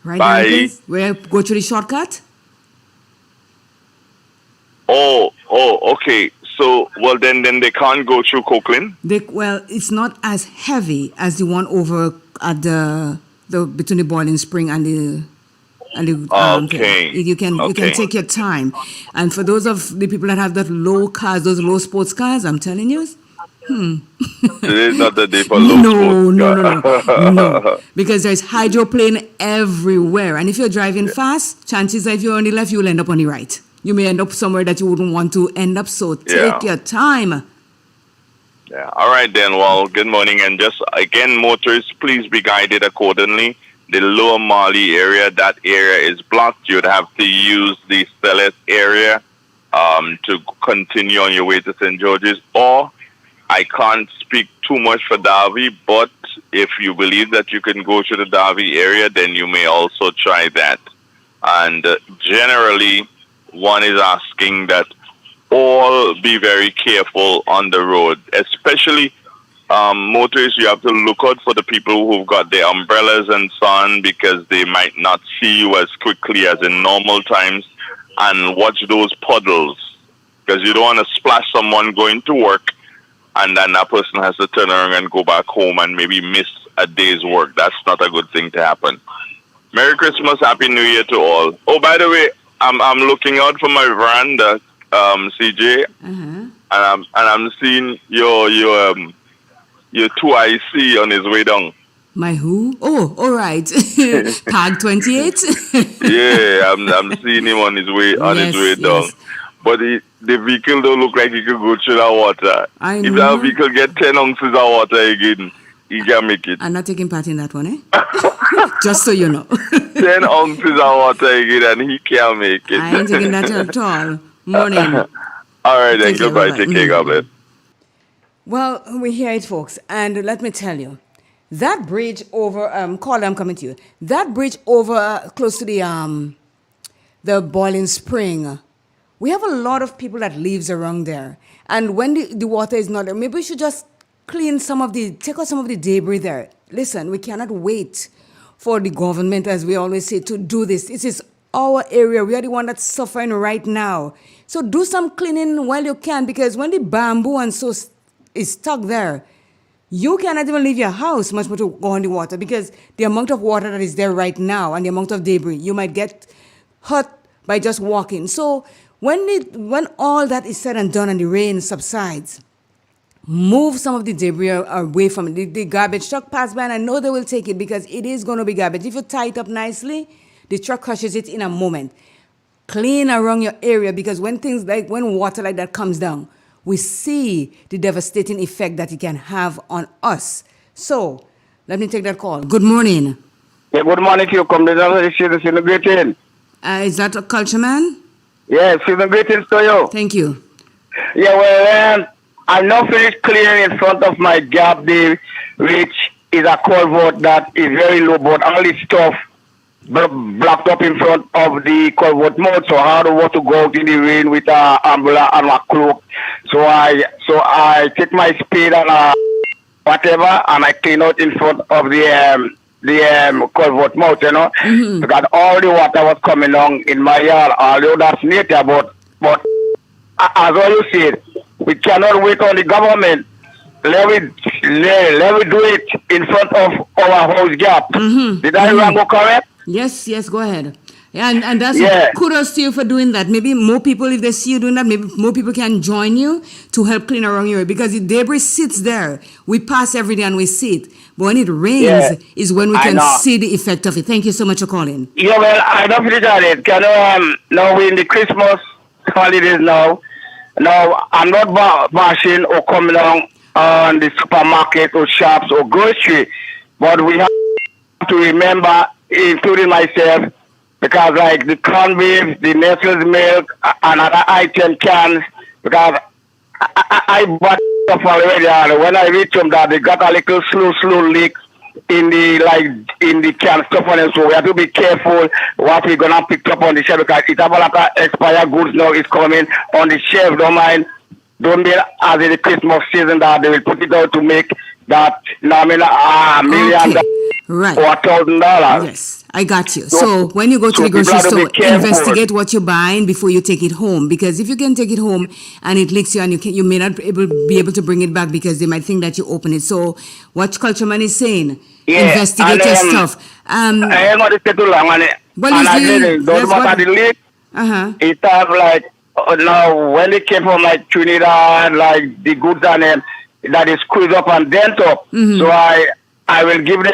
S2: Right,
S21: By-
S2: Annie's? Where I go through the shortcut?
S21: Oh, okay. So, well, then they can't go through Copeland?
S2: Well, it's not as heavy as the one over at the between the Boiling Spring and the
S21: Okay.
S2: thing. You can take your time. And for those of the people that have that low cars, those low sports cars, I'm telling you,
S21: It is not the day for low
S2: no, because there's hydroplane everywhere. And if you're driving fast, chances are if you're on the left, you'll end up on the right. You may end up somewhere that you wouldn't want to end up, so take your time.
S21: Yeah. All right, then. Well, good morning. And just, again, motorists, please be guided accordingly. The Lower Mali area, that area is blocked. You'd have to use the Stellet area to continue on your way to St. George's. Or, I can't speak too much for Darby, but if you believe that you can go to the Darby area, then you may also try that. And generally, one is asking that all be very careful on the road, especially motorists. You have to look out for the people who've got their umbrellas and so on, because they might not see you as quickly as in normal times. And watch those puddles, because you don't want to splash someone going to work and then that person has to turn around and go back home and maybe miss a day's work. That's not a good thing to happen. Merry Christmas, Happy New Year to all. Oh, by the way, I'm looking out for my veranda, CJ, and I'm seeing your 2IC on his way down.
S2: My who? Oh, all right. Tag 28.
S21: Yeah, I'm seeing him on his way down.
S2: Yes.
S21: But the vehicle don't look like he could go through that water.
S2: I
S21: If
S2: know.
S21: that vehicle get 10 ounces of water again, he can make it.
S2: I'm not taking part in that one, eh? Just so you know.
S21: 10 ounces of water again and he can't make it.
S2: I ain't taking that at all. Morning.
S21: All right, then. Goodbye. Take care. God bless.
S2: Well, we hear it, folks. And let me tell you, that bridge over, Carl, I'm coming to you. That bridge over close to the Boiling Spring, we have a lot of people that lives around there. And when the water is not there, maybe we should just take out some of the debris there. Listen, we cannot wait for the government, as we always say, to do this. This is our area. We are the one that's suffering right now. So do some cleaning while you can, because when the bamboo and so is stuck there, you cannot even leave your house, much more to go on the water, because the amount of water that is there right now and the amount of debris, you might get hurt by just walking. So when all that is said and done and the rain subsides, move some of the debris away from it. The garbage truck pass by, and I know they will take it because it is going to be garbage. If you tie it up nicely, the truck crushes it in a moment. Clean around your area, because when water like that comes down, we see the devastating effect that it can have on us. So, let me take that call. Good morning.
S11: Yeah, good morning to you. Come to the season greeting.
S2: Is that a culture man?
S11: Yes, season greetings to you.
S2: Thank you.
S11: Yeah, well, I now finished clearing in front of my gap there, which is a culvert that is very low, but all this stuff blocked up in front of the culvert mouth, so I don't want to go out in the rain with an umbrella and a cloak. So I take my spade and whatever, and I clean out in front of the culvert mouth, you know, because all the water was coming down in my yard. Although that's nature, but as all you said, we cannot wait on the government. Let me do it in front of our house gap. Did I go correct?
S2: Yes, go ahead. And that's kudos to you for doing that. Maybe more people, if they see you doing that, maybe more people can join you to help clean around your area, because the debris sits there. We pass every day and we see it. But when it rains is when we can see the effect of it. Thank you so much for calling.
S11: Yeah, well, I don't finish on it. Can now we're in the Christmas holidays now. Now, I'm not bashing or coming down on the supermarket or shops or grocery, but we have to remember, including myself, because like the corned beef, the Nestle's milk, and other item cans, because I bought stuff already. And when I reach them, that they got a little slow leak in the can stuff on them. So we have to be careful what we're gonna pick up on the shelf because it have a lot of expired goods now is coming on the shelf. Don't be as in the Christmas season that they will put it out to make that $1 million
S2: right.
S11: or $1,000.
S2: Yes, I got you. So when you go to the grocery store, investigate what you're buying before you take it home. Because if you can take it home and it leaks you and you may not be able to bring it back because they might think that you open it. So what Cultureman is saying, investigate your stuff.
S11: I ain't going to stay too long on it.
S2: Well,
S11: don't matter the leak. It have like, now when they came from like Trinidad, like the goods on them, that is squeezed up and dent up. So I will give them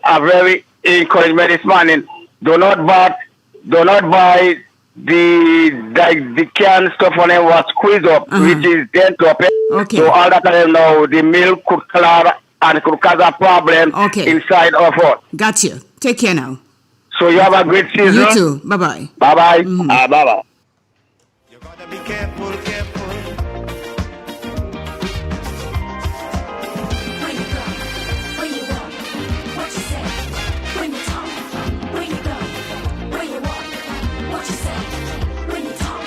S11: a very encouragement this morning. Do not buy the canned stuff on them was squeezed up, which is dent up.
S2: Okay.
S11: So all that time now the milk could clot and could cause a problem inside of us.
S2: Got you. Take care now.
S11: So you have a great season.
S2: You too. Bye bye.
S11: Bye bye. Bye bye.
S1: Be careful, careful.
S4: When you go, when you walk, what you say, when you talk, when you go, when you walk, what you say, when you talk.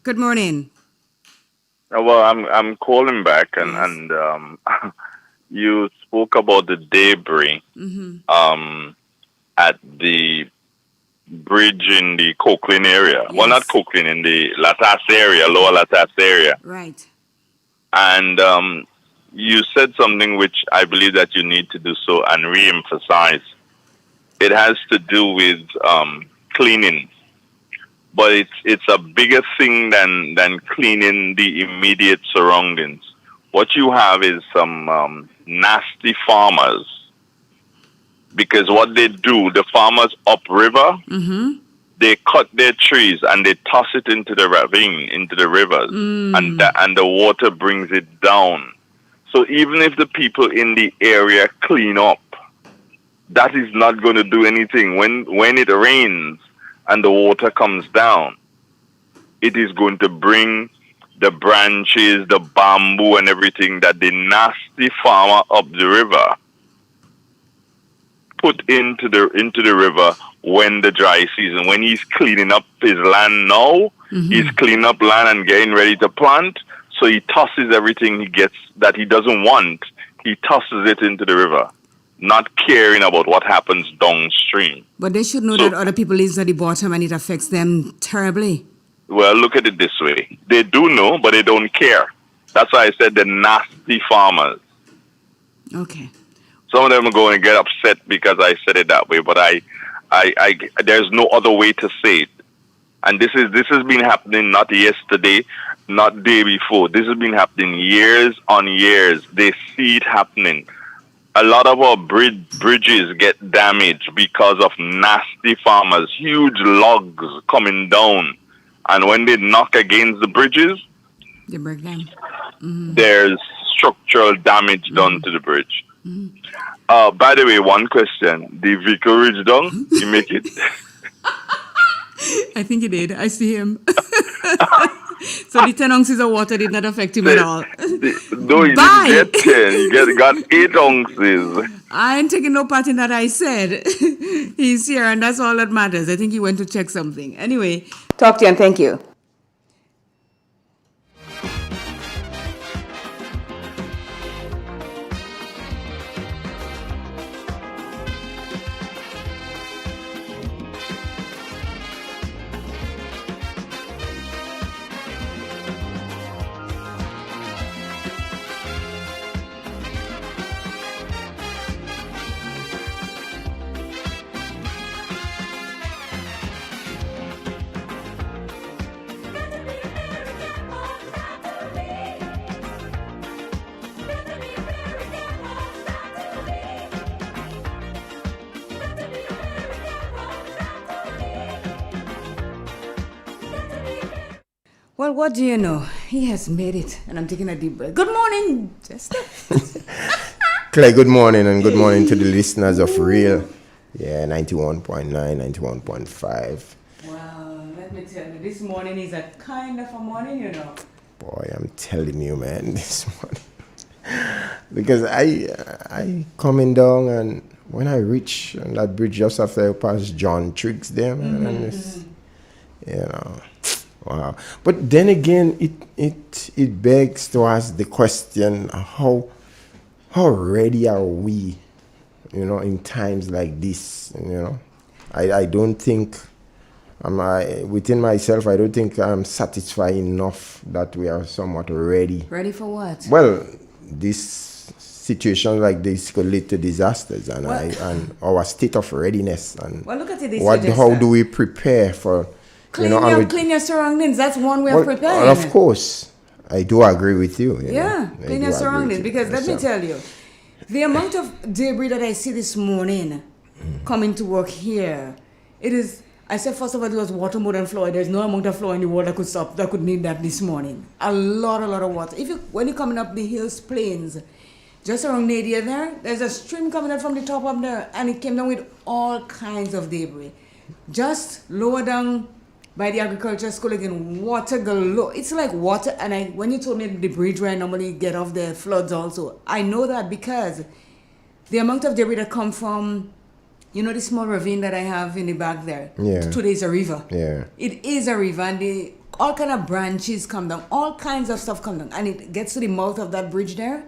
S2: Good morning.
S21: Well, I'm calling back and you spoke about the debris at the bridge in the Coquelin area. Yes. Well, not Coquelin, in the Latas area, Lower Latas area.
S2: Right.
S21: And you said something which I believe that you need to do so and re-emphasize. It has to do with cleaning. But it's a bigger thing than cleaning the immediate surroundings. What you have is some nasty farmers, because what they do, the farmers upriver, they cut their trees and they toss it into the ravine, into the rivers, and the water brings it down. So even if the people in the area clean up, that is not going to do anything. When it rains and the water comes down, it is going to bring the branches, the bamboo and everything that the nasty farmer up the river put into the river when the dry season, when he's cleaning up his land now, he's cleaning up land and getting ready to plant, so he tosses everything he gets that he doesn't want, he tosses it into the river, not caring about what happens downstream.
S2: But they should know that other people live at the bottom and it affects them terribly.
S21: Well, look at it this way. They do know, but they don't care. That's why I said the nasty farmers.
S2: Okay.
S21: Some of them are going to get upset because I said it that way, but I there's no other way to say it. And this has been happening not yesterday, not day before. This has been happening years on years. They see it happening. A lot of our bridges get damaged because of nasty farmers, huge logs coming down. And when they knock against the bridges,
S2: they break them.
S21: There's structural damage done to the bridge. By the way, one question. The vicarage done? You make it?
S2: I think he did. I see him. So the 10 ounces of water did not affect him at all.
S21: No, you didn't get 10. You got 8 ounces.
S2: I ain't taking no part in that, I said. He's here and that's all that matters. I think he went to check something. Anyway, talk to you and thank you. Well, what do you know? He has made it, and I'm taking a deep breath. Good morning, Jester.
S3: Clay, good morning, and good morning to the listeners of Real Yeah, 91.9, 91.5.
S2: Wow, let me tell you, this morning is a kind of a morning, you know.
S3: Boy, I'm telling you, man, this morning. Because I coming down, and when I reach on that bridge just after I pass John Triggs there, man, and it's, you know, wow. But then again, it begs to ask the question, how ready are we, you know, in times like this, you know? I don't think, within myself, I don't think I'm satisfied enough that we are somewhat ready.
S2: Ready for what?
S3: Well, this situation like this could lead to disasters, and and our state of readiness, and
S2: well, look at it this way,
S3: how do we prepare for,
S2: clean
S3: you know,
S2: clean your surroundings. That's one way of preparing.
S3: And of course, I do agree with you.
S2: Yeah, clean your surroundings, because let me tell you, the amount of debris that I see this morning coming to work here, it is. I said, first of all, it was water more than floor. There's no amount of floor in the world that could stop, that could need that this morning. A lot of water. When you're coming up the hills, plains, just around Nadia there's a stream coming up from the top up there, and it came down with all kinds of debris. Just lower down by the agriculture school again, water galore. It's like water, and when you told me the bridge where I normally get off the floods also, I know that because the amount of debris that come from, you know, the small ravine that I have in the back there.
S3: Yeah.
S2: Today is a river.
S3: Yeah.
S2: It is a river, and all kind of branches come down, all kinds of stuff come down, and it gets to the mouth of that bridge there,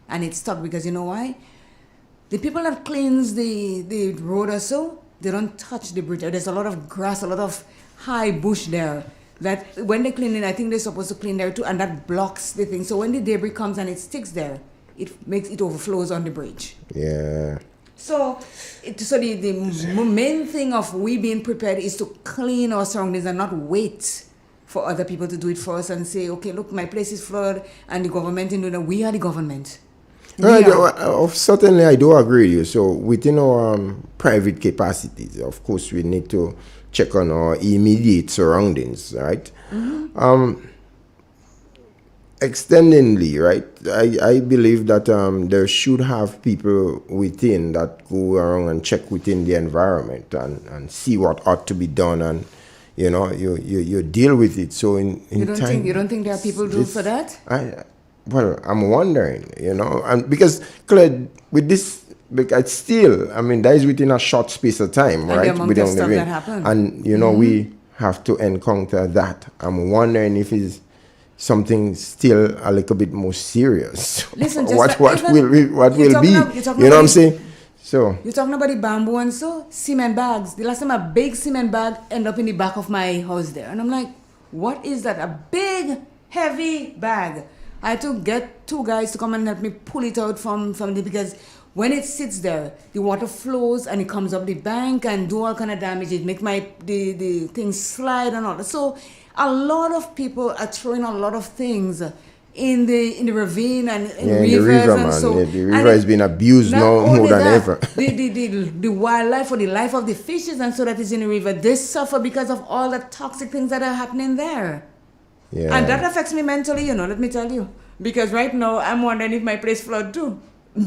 S2: and it's stuck because you know why? The people that cleans the road or so, they don't touch the bridge. There's a lot of grass, a lot of high bush there. That when they clean it, I think they're supposed to clean there too, and that blocks the thing. So when the debris comes and it sticks there, it overflows on the bridge.
S3: Yeah.
S2: So the main thing of we being prepared is to clean our surroundings and not wait for other people to do it for us and say, okay, look, my place is flooded and the government is doing it. We are the government.
S3: Certainly, I do agree with you. So within our private capacities, of course, we need to check on our immediate surroundings, right?
S2: Mm-hmm.
S3: Extendingly, right? I believe that there should have people within that go around and check within the environment and see what ought to be done, and you know, you deal with it. So in
S2: you don't
S3: time,
S2: you don't think there are people doing for that?
S3: Well, I'm wondering, you know, and because Claire, with this, because still, I mean, that is within a short space of time,
S2: and
S3: right?
S2: The amount of stuff that happened.
S3: And you know, we have to encounter that. I'm wondering if it's something still a little bit more serious.
S2: Listen,
S3: what will be? You know what I'm saying? So
S2: you're talking about the bamboo and so cement bags. The last time a big cement bag ended up in the back of my house there, and I'm like, what is that? A big heavy bag. I had to get two guys to come and help me pull it out from the, because when it sits there, the water flows and it comes up the bank and do all kind of damage. It make the things slide and all that. So a lot of people are throwing a lot of things in the ravine and in rivers,
S3: the river,
S2: and
S3: man.
S2: so
S3: The river has been abused now more than ever.
S2: The wildlife or the life of the fishes and so that is in the river, they suffer because of all the toxic things that are happening there.
S3: Yeah.
S2: And that affects me mentally, you know, let me tell you. Because right now, I'm wondering if my place flood too.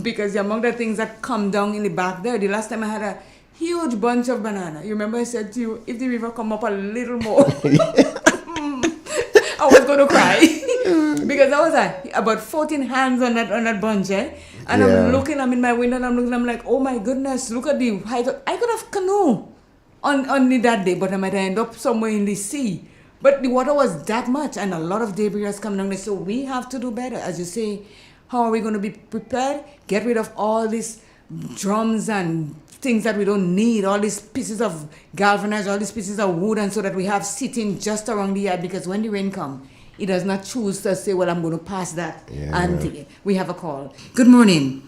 S2: Because the amount of things that come down in the back there, the last time I had a huge bunch of banana. You remember I said to you, if the river come up a little more, I was going to cry. Because I was about 14 hands on that bunch, eh? And I'm in my window and I'm like, oh my goodness, look at the height. I could have canoe on that day, but I might end up somewhere in the sea. But the water was that much, and a lot of debris has come down there. So we have to do better. As you say, how are we going to be prepared? Get rid of all these drums and things that we don't need, all these pieces of galvanized, all these pieces of wood, and so that we have sitting just around the yard. Because when the rain comes, it does not choose to say, well, I'm going to pass that.
S3: Yeah.
S2: And we have a call. Good morning.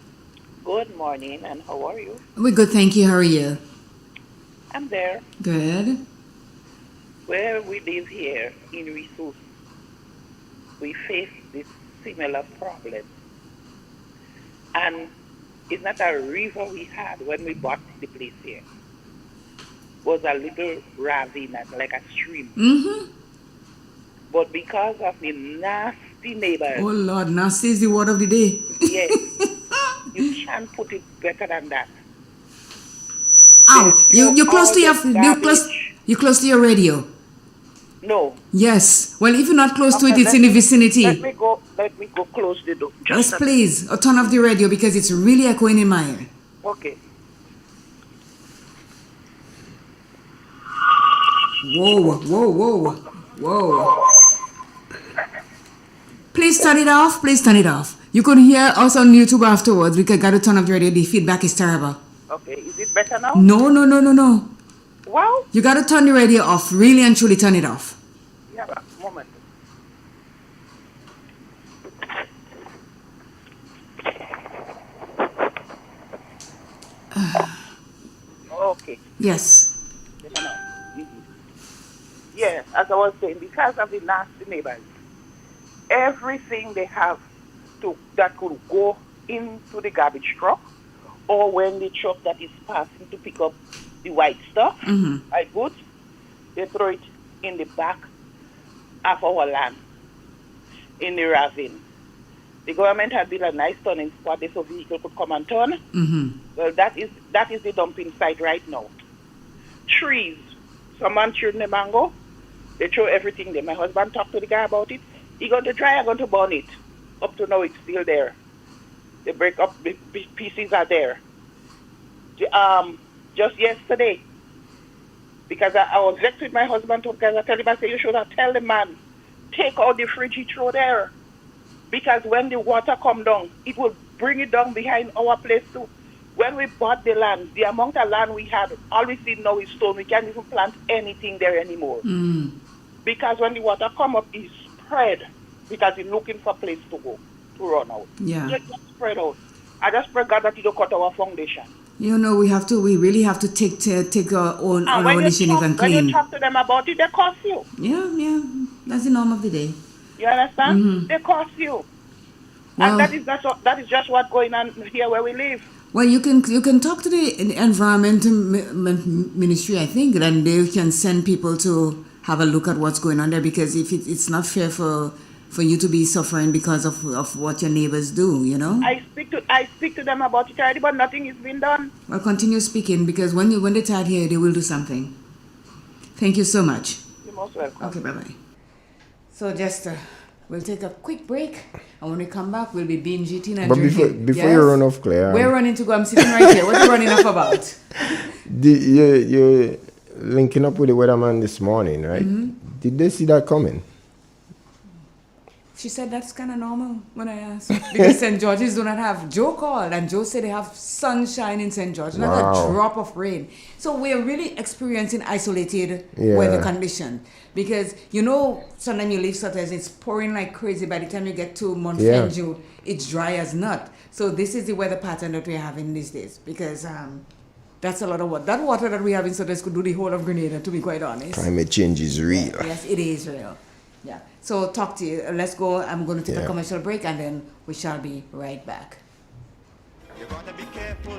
S22: Good morning, and how are you?
S2: We're good, thank you. How are you?
S22: I'm there.
S2: Good.
S22: Where we live here in Ressource, we face this similar problem. And it's not a river we had when we bought the place here. It was a little ravine, like a stream.
S2: Mm-hmm.
S22: But because of the nasty neighbors...
S2: Oh, Lord, nasty is the word of the day.
S22: Yes. You can't put it better than that.
S2: now. You close to your you close to your radio.
S22: No.
S2: Yes. Well, if you're not close to it,
S22: Okay,
S2: it's in the vicinity.
S22: Let me go close the door.
S2: Yes, please. Or turn off the radio because it's really echoing in my ear.
S22: Okay.
S2: Whoa. Please turn it off. You could hear us on YouTube afterwards. We got to turn off the radio. The feedback is terrible.
S22: Okay, is it better now?
S2: No.
S22: Well,
S2: You got to turn the radio off. Really and truly turn it off.
S22: yeah, but moment. Okay.
S2: Yes.
S22: Better now. Yeah, as I was saying, because of the nasty neighbors, everything they have that could go into the garbage truck, or when the truck that is passing to pick up the white stuff, white goods, they throw it in the back of our land, in the ravine. The government had built a nice turning spot there so vehicles could come and turn. Well, that is the dumping site right now. Trees, someone chewed the mango, they throw everything there. My husband talked to the guy about it. He going to try, I'm going to burn it. Up to now, it's still there. They break up, the pieces are there. Just yesterday, because I was vexed with my husband, because I tell him, I said, you should have tell the man, take out the fridge he throw there. Because when the water come down, it will bring it down behind our place too. When we bought the land, the amount of land we had, all we see now is stone. We can't even plant anything there anymore. Because when the water come up, it spread. Because it's looking for a place to go, to run out.
S2: Yeah.
S22: So it just spread out. I just pray God that you don't cut our foundation.
S2: We really have to take our own initiative and clean.
S22: When you talk to them about it, they curse you.
S2: Yeah. That's the norm of the day.
S22: You understand? They curse you.
S2: Well,
S22: And that is just what's going on here where we live.
S2: Well, you can talk to the Environment Ministry, I think, and they can send people to have a look at what's going on there, because if it's not fair for you to be suffering because of what your neighbors do, you know?
S22: I speak to them about it already, but nothing is being done.
S2: Well, continue speaking, because when they start here, they will do something. Thank you so much.
S22: You're most welcome.
S2: Okay, bye-bye. So just we'll take a quick break, and when we come back, we'll be binge eating and drinking.
S3: Before you run off, Claire,
S2: we're running to go. I'm sitting right here. What are you running off about?
S3: You're linking up with the weatherman this morning, right? Did they see that coming?
S2: She said that's kind of normal when I asked. Because St. George's do not have, Joe called and Joe said they have sunshine in St. George, not a drop of rain. So we're really experiencing isolated weather condition. Because, sometimes you leave Sutter's, it's pouring like crazy. By the time you get to Montfenju, it's dry as nut. So this is the weather pattern that we're having these days. Because that's a lot of water. That water that we have in Sutter's could do the whole of Grenada, to be quite honest.
S3: Climate change is real.
S2: Yes, it is real. Yeah. So talk to you. Let's go. I'm going to take a commercial break and then we shall be right back.
S1: You gotta be careful.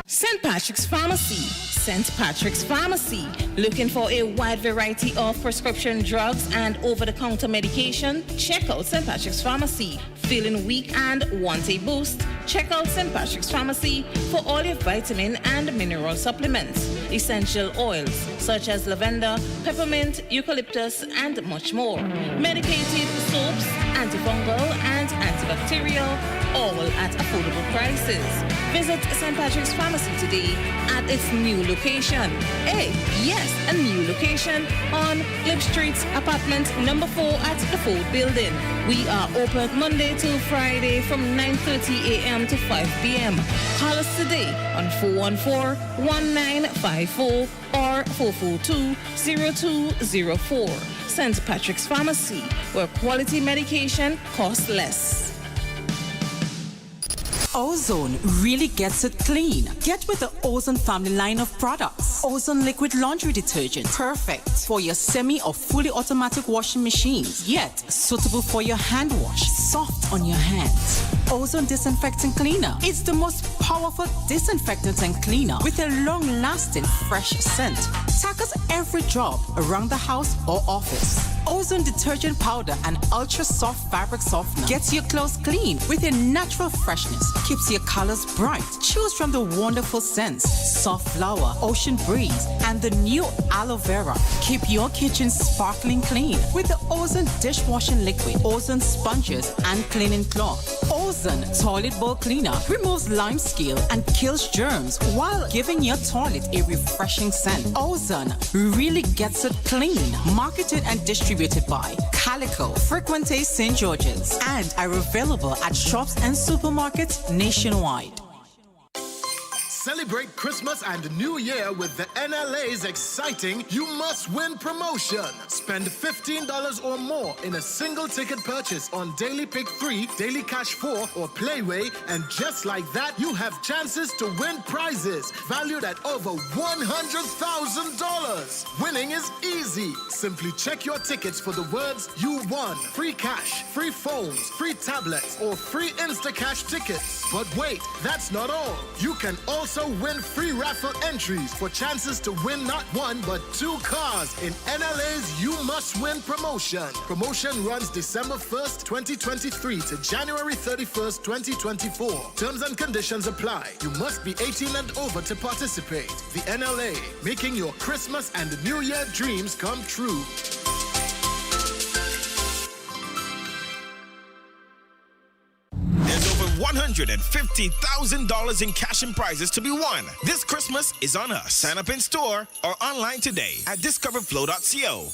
S6: St. Patrick's Pharmacy. St. Patrick's Pharmacy. Looking for a wide variety of prescription drugs and over-the-counter medication? Check out St. Patrick's Pharmacy. Feeling weak and want a boost? Check out St. Patrick's Pharmacy for all your vitamin and mineral supplements, essential oils such as lavender, peppermint, eucalyptus, and much more. Medicated soaps, antifungal and antibacterial, all at affordable prices. Visit St. Patrick's Pharmacy today at its new location. Yes, a new location on Lip Street, apartment number 4 at the Ford Building. We are open Monday to Friday from 9:30 a.m. to 5 p.m. Call us today on 414-1954 or 442-0204. St. Patrick's Pharmacy, where quality medication costs less.
S18: Ozone really gets it clean. Get with the Ozone family line of products. Ozone liquid laundry detergent. Perfect for your semi or fully automatic washing machines. Yet suitable for your hand wash. Soft on your hands. Ozone disinfectant cleaner. It's the most powerful disinfectant and cleaner with a long-lasting fresh scent. Tackles every job around the house or office. Ozone detergent powder and ultra soft fabric softener gets your clothes clean with a natural freshness. Keeps your colors bright. Choose from the wonderful scents: soft flower, ocean breeze, and the new aloe vera. Keep your kitchen sparkling clean with the Ozone dishwashing liquid, Ozone sponges, and cleaning cloth. Ozone toilet bowl cleaner removes lime scale and kills germs while giving your toilet a refreshing scent. Ozone really gets it clean. Marketed and distributed by Calico, Frequente St. George's, and are available at shops and supermarkets nationwide.
S19: Celebrate Christmas and New Year with the NLA's exciting You Must Win promotion. Spend $15 or more in a single ticket purchase on Daily Pick 3, Daily Cash 4, or Playway, and just like that, you have chances to win prizes valued at over $100,000. Winning is easy. Simply check your tickets for the words you won. Free cash, free phones, free tablets, or free Instacash tickets. But wait, that's not all. You can also win free raffle entries for chances to win not one but 2 cars in NLA's You Must Win promotion. Promotion runs December 1st, 2023 to January 31st, 2024. Terms and conditions apply. You must be 18 and over to participate. The NLA, making your Christmas and New Year dreams come true.
S20: $150,000 in cash and prizes to be won. This Christmas is on us. Sign up in store or online today at discoverflow.co.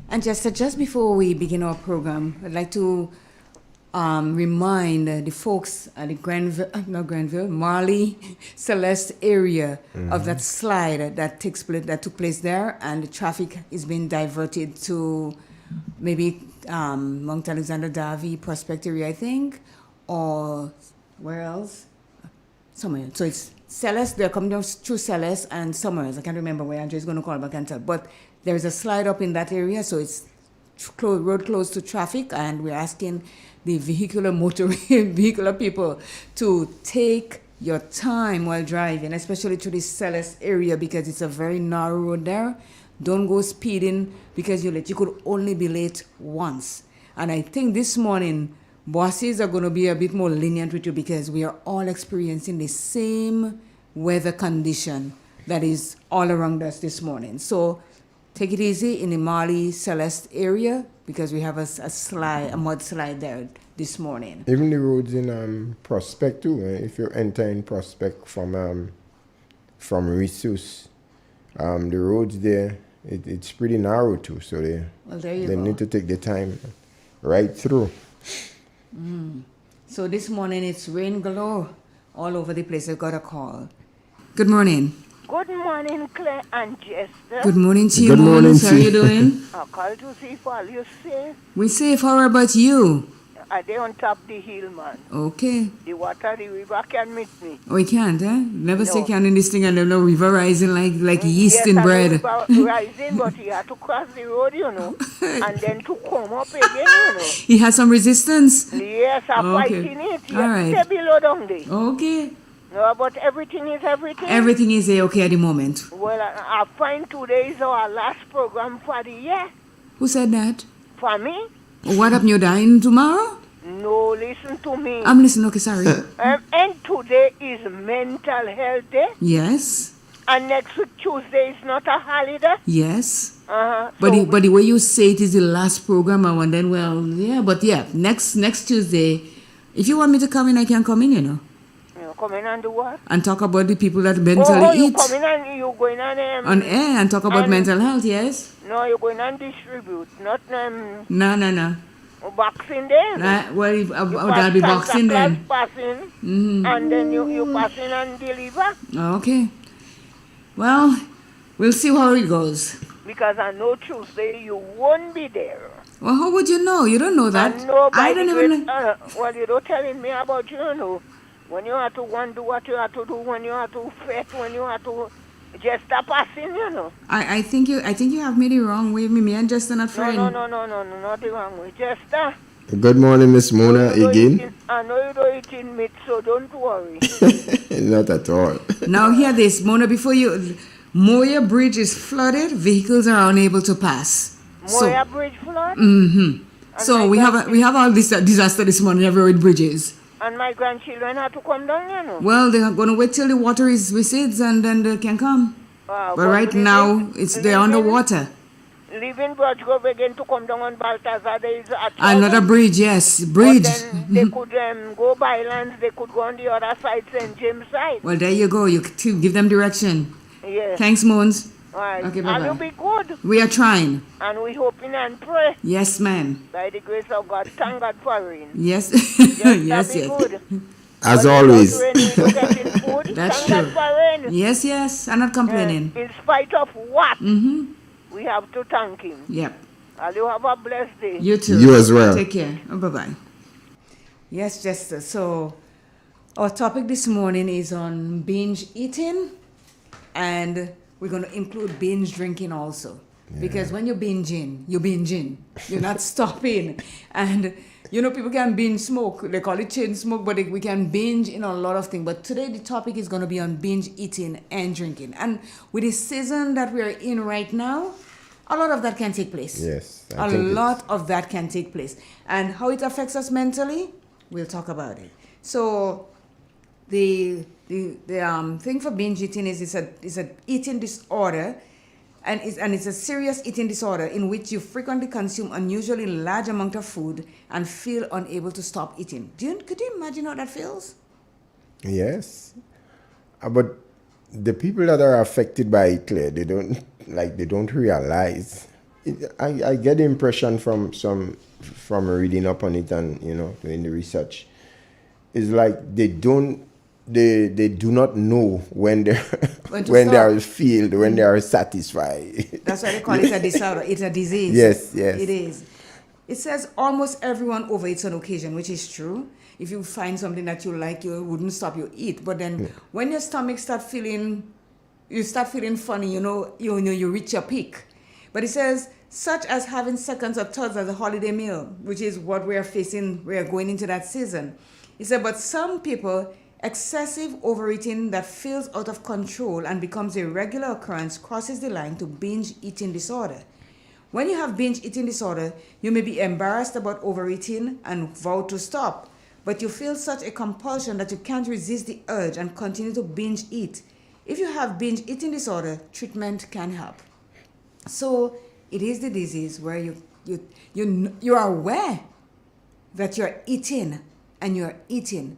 S2: And just before we begin our program, I'd like to remind the folks at the Marley Celeste area of that slide that took place there, and the traffic is being diverted to maybe Mount Alexander Davy, Prospect area, I think, or where else? Somewhere. So it's Celeste. They're coming down through Celeste and somewhere else. I can't remember where. Andre's going to call back and tell. But there's a slide up in that area, so it's road closed to traffic, and we're asking the vehicular people to take your time while driving, especially to this Celeste area, because it's a very narrow road there. Don't go speeding because you could only be late once. And I think this morning, bosses are going to be a bit more lenient with you because we are all experiencing the same weather condition that is all around us this morning. So take it easy in the Marley Celeste area because we have a mud slide there this morning.
S3: Even the roads in Prospect too. If you're entering Prospect from Ressus, the roads there, it's pretty narrow too. So they need to take their time right through.
S2: So this morning it's rain galore all over the place. I got a call. Good morning.
S7: Good morning, Claire and Jester.
S2: Good morning to you.
S3: Good morning.
S2: How are you doing?
S7: I called to see if all you safe.
S2: We safe. How about you?
S7: Are they on top the hill, man?
S2: Okay.
S7: The water, the river can meet me.
S2: Oh, we can't, eh? Never say can in this thing and there's no river rising like yeast in
S7: yes,
S2: bread.
S7: River rising, but he had to cross the road, and then to come up again,
S2: He has some resistance?
S7: Yes, I'm fighting it. He
S2: All right.
S7: stay below down there.
S2: Okay.
S7: No, but everything is everything.
S2: Everything is okay at the moment.
S7: Well, I find today is our last program for the year.
S2: Who said that?
S7: For me?
S2: What happened? You dying tomorrow?
S7: No, listen to me.
S2: I'm listening. Okay, sorry.
S7: And today is Mental Health Day.
S2: Yes.
S7: And next week, Tuesday, is not a holiday.
S2: Yes.
S7: Uh-huh.
S2: But the way you say it is the last program, and then next Tuesday, if you want me to come in, I can come in,
S7: You come in and do what?
S2: and talk about the people that mentally
S7: you
S2: eat
S7: come in and you going on
S2: on air and talk about mental health. Yes.
S7: No, you're going and distribute, not
S2: No.
S7: Boxing Day.
S2: That'll be Boxing then.
S7: Passing,
S2: Mm-hmm.
S7: and then you pass in and deliver.
S2: Okay. Well, we'll see how it goes.
S7: Because I know Tuesday you won't be there.
S2: Well, how would you know? You don't know that.
S7: And nobody
S2: I don't even.
S7: well, you don't telling me about when you have to go and do what you have to do, when you have to fret, when you have to just stop passing,
S2: I think you have made it wrong way. Me and Justin not friend.
S7: No, not the wrong way. Just
S3: Good morning, Miss Mona again.
S7: I know you don't eat in meat, so don't worry.
S3: Not at all.
S2: Now hear this, Mona. Moya Bridge is flooded. Vehicles are unable to pass.
S7: Moya Bridge flood.
S2: Mm-hmm. So we have all this disaster this morning everywhere with bridges.
S7: And my grandchildren have to come down,
S2: Well, they are going to wait till the water recedes and then they can come. But right now, they're underwater.
S7: Leaving Birch Grove again to come down on Balthazar, there is
S2: another bridge, yes, bridge.
S7: But then they could go by land, they could go on the other side, St. James side.
S2: Well, there you go. You give them direction.
S7: Yes.
S2: Thanks, Mons.
S7: All right.
S2: Okay, bye-bye.
S7: And you'll be good.
S2: We are trying.
S7: And we hoping and pray.
S2: Yes, ma'am.
S7: By the grace of God, thank God for rain.
S2: Yes.
S7: Yes.
S2: Good.
S3: As always.
S2: That's
S7: thank
S2: true.
S7: God for rain.
S2: Yes. I'm not complaining.
S7: In spite of what,
S2: Mm-hmm.
S7: we have to thank Him.
S2: Yep.
S7: And you have a blessed day.
S2: You too.
S3: You as well.
S2: Take care. Bye-bye. Yes, Jester. So, our topic this morning is on binge eating, and we're going to include binge drinking also. Yeah. Because when you're binging. You're not stopping. And, people can binge smoke. They call it chain smoke, but we can binge in a lot of things. But today the topic is going to be on binge eating and drinking. And with the season that we are in right now, a lot of that can take place.
S3: Yes.
S2: A lot of that can take place. And how it affects us mentally, we'll talk about it. So the thing for binge eating is it's a eating disorder, and it's a serious eating disorder in which you frequently consume unusually large amount of food and feel unable to stop eating. Could you imagine how that feels?
S3: Yes. But the people that are affected by it, Claire, they don't realize. I get the impression from reading up on it and doing the research. It's like they do not know when they are filled, when they are satisfied.
S2: That's why they call it a disorder. It's a disease.
S3: Yes.
S2: It is. It says almost everyone overeats on occasion, which is true. If you find something that you like, you wouldn't stop, you eat. But then when your stomach start feeling funny, you reach your peak. But it says, such as having seconds or thirds as a holiday meal, which is what we are facing, we are going into that season. It said, but some people, excessive overeating that feels out of control and becomes a regular occurrence crosses the line to binge eating disorder. When you have binge eating disorder, you may be embarrassed about overeating and vow to stop, but you feel such a compulsion that you can't resist the urge and continue to binge eat. If you have binge eating disorder, treatment can help. So it is the disease where you are aware that you're eating and you're eating.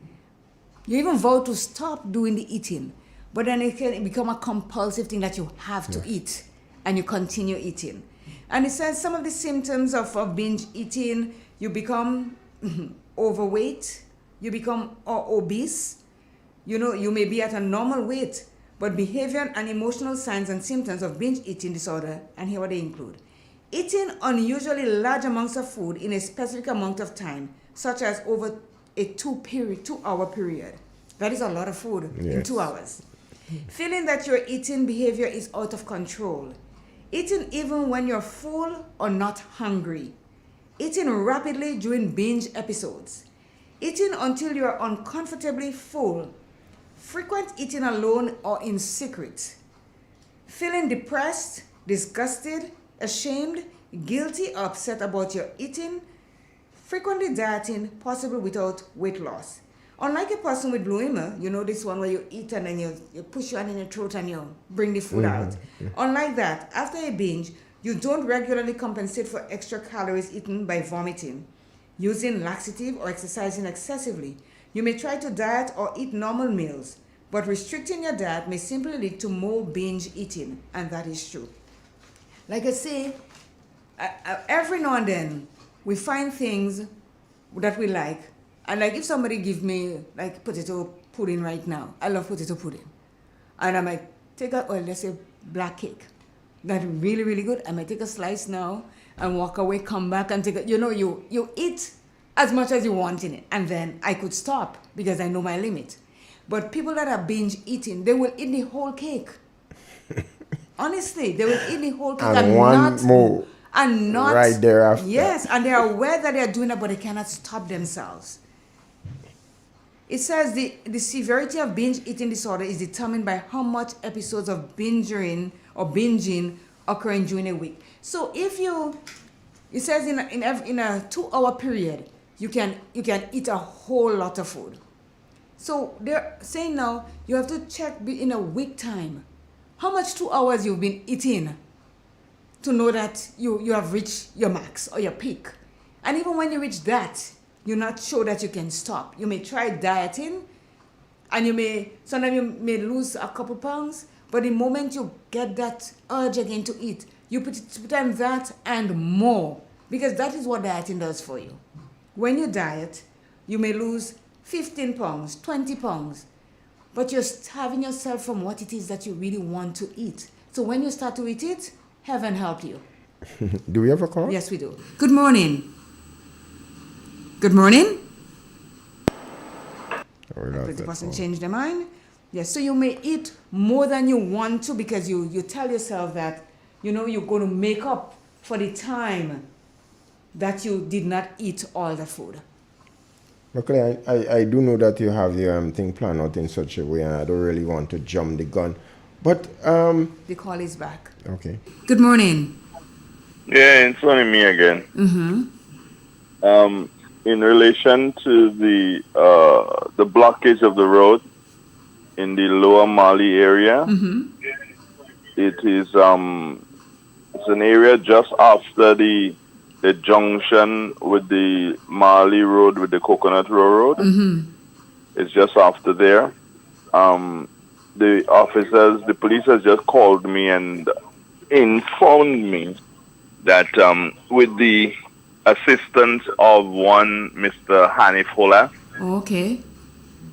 S2: You even vow to stop doing the eating, but then it can become a compulsive thing that you have to eat, and you continue eating. And it says some of the symptoms of binge eating: you become overweight, you become obese, you may be at a normal weight, but behavior and emotional signs and symptoms of binge eating disorder, and here what they include: eating unusually large amounts of food in a specific amount of time, such as over a 2-hour period. That is a lot of food in 2 hours. Feeling that your eating behavior is out of control. Eating even when you're full or not hungry. Eating rapidly during binge episodes. Eating until you're uncomfortably full. Frequent eating alone or in secret. Feeling depressed, disgusted, ashamed, guilty, upset about your eating, frequently dieting, possibly without weight loss. Unlike a person with bulimia, you know this one where you eat and then you push your hand in your throat and you bring the food out. Unlike that, after a binge, you don't regularly compensate for extra calories eaten by vomiting, using laxative or exercising excessively. You may try to diet or eat normal meals, but restricting your diet may simply lead to more binge eating, and that is true. Like I say, every now and then we find things that we like, and like if somebody give me like potato pudding right now, I love potato pudding, and I might take a, or let's say black cake, that's really really good. I might take a slice now and walk away, come back and take a, you eat as much as you want in it, and then I could stop because I know my limit. But people that are binge eating, they will eat the whole cake. Honestly, they will eat the whole cake
S3: and one
S2: not
S3: more
S2: and not
S3: right thereafter.
S2: Yes, and they are aware that they are doing it, but they cannot stop themselves. It says the severity of binge eating disorder is determined by how much episodes of binging occurring during a week. So if it says in a 2-hour period, you can eat a whole lot of food. So they're saying now you have to check in a week time how much 2 hours you've been eating to know that you have reached your max or your peak. And even when you reach that, you're not sure that you can stop. You may try dieting, and sometimes you may lose a couple pounds, but the moment you get that urge again to eat, you put on that and more, because that is what dieting does for you. When you diet, you may lose 15 pounds, 20 pounds, but you're starving yourself from what it is that you really want to eat. So when you start to eat it, heaven help you.
S3: Do we have a call?
S2: Yes, we do. Good morning. Good morning. Did the person change their mind? Yes, so you may eat more than you want to because you tell yourself that, you're going to make up for the time that you did not eat all the food.
S3: Luckily, I do know that you have your thing planned out in such a way, and I don't really want to jump the gun. But
S2: the call is back.
S3: Okay.
S2: Good morning.
S21: Yeah, it's only me again.
S2: Mm-hmm.
S21: In relation to the blockage of the road in the Lower Mali area, it is it's an area just after the junction with the Mali Road with the Coconut Road. It's just after there. The police has just called me and informed me that with the assistance of one Mr. Hanif Hola,
S2: okay,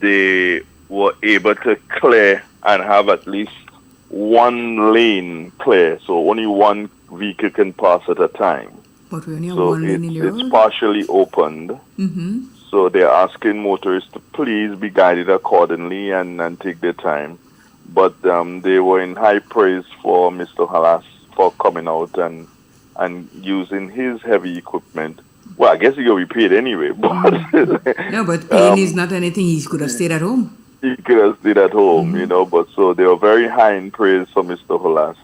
S21: they were able to clear and have at least one lane clear, so only one vehicle can pass at a time.
S2: But we only have
S21: So
S2: one lane in the road?
S21: it's partially opened. So they're asking motorists to please be guided accordingly and take their time. But they were in high praise for Mr. Halas for coming out and using his heavy equipment. Well, I guess he will be paid anyway. But
S2: no, but paying is not anything. He could have stayed at home.
S21: He could have stayed at home, But so they were very high in praise for Mr. Halas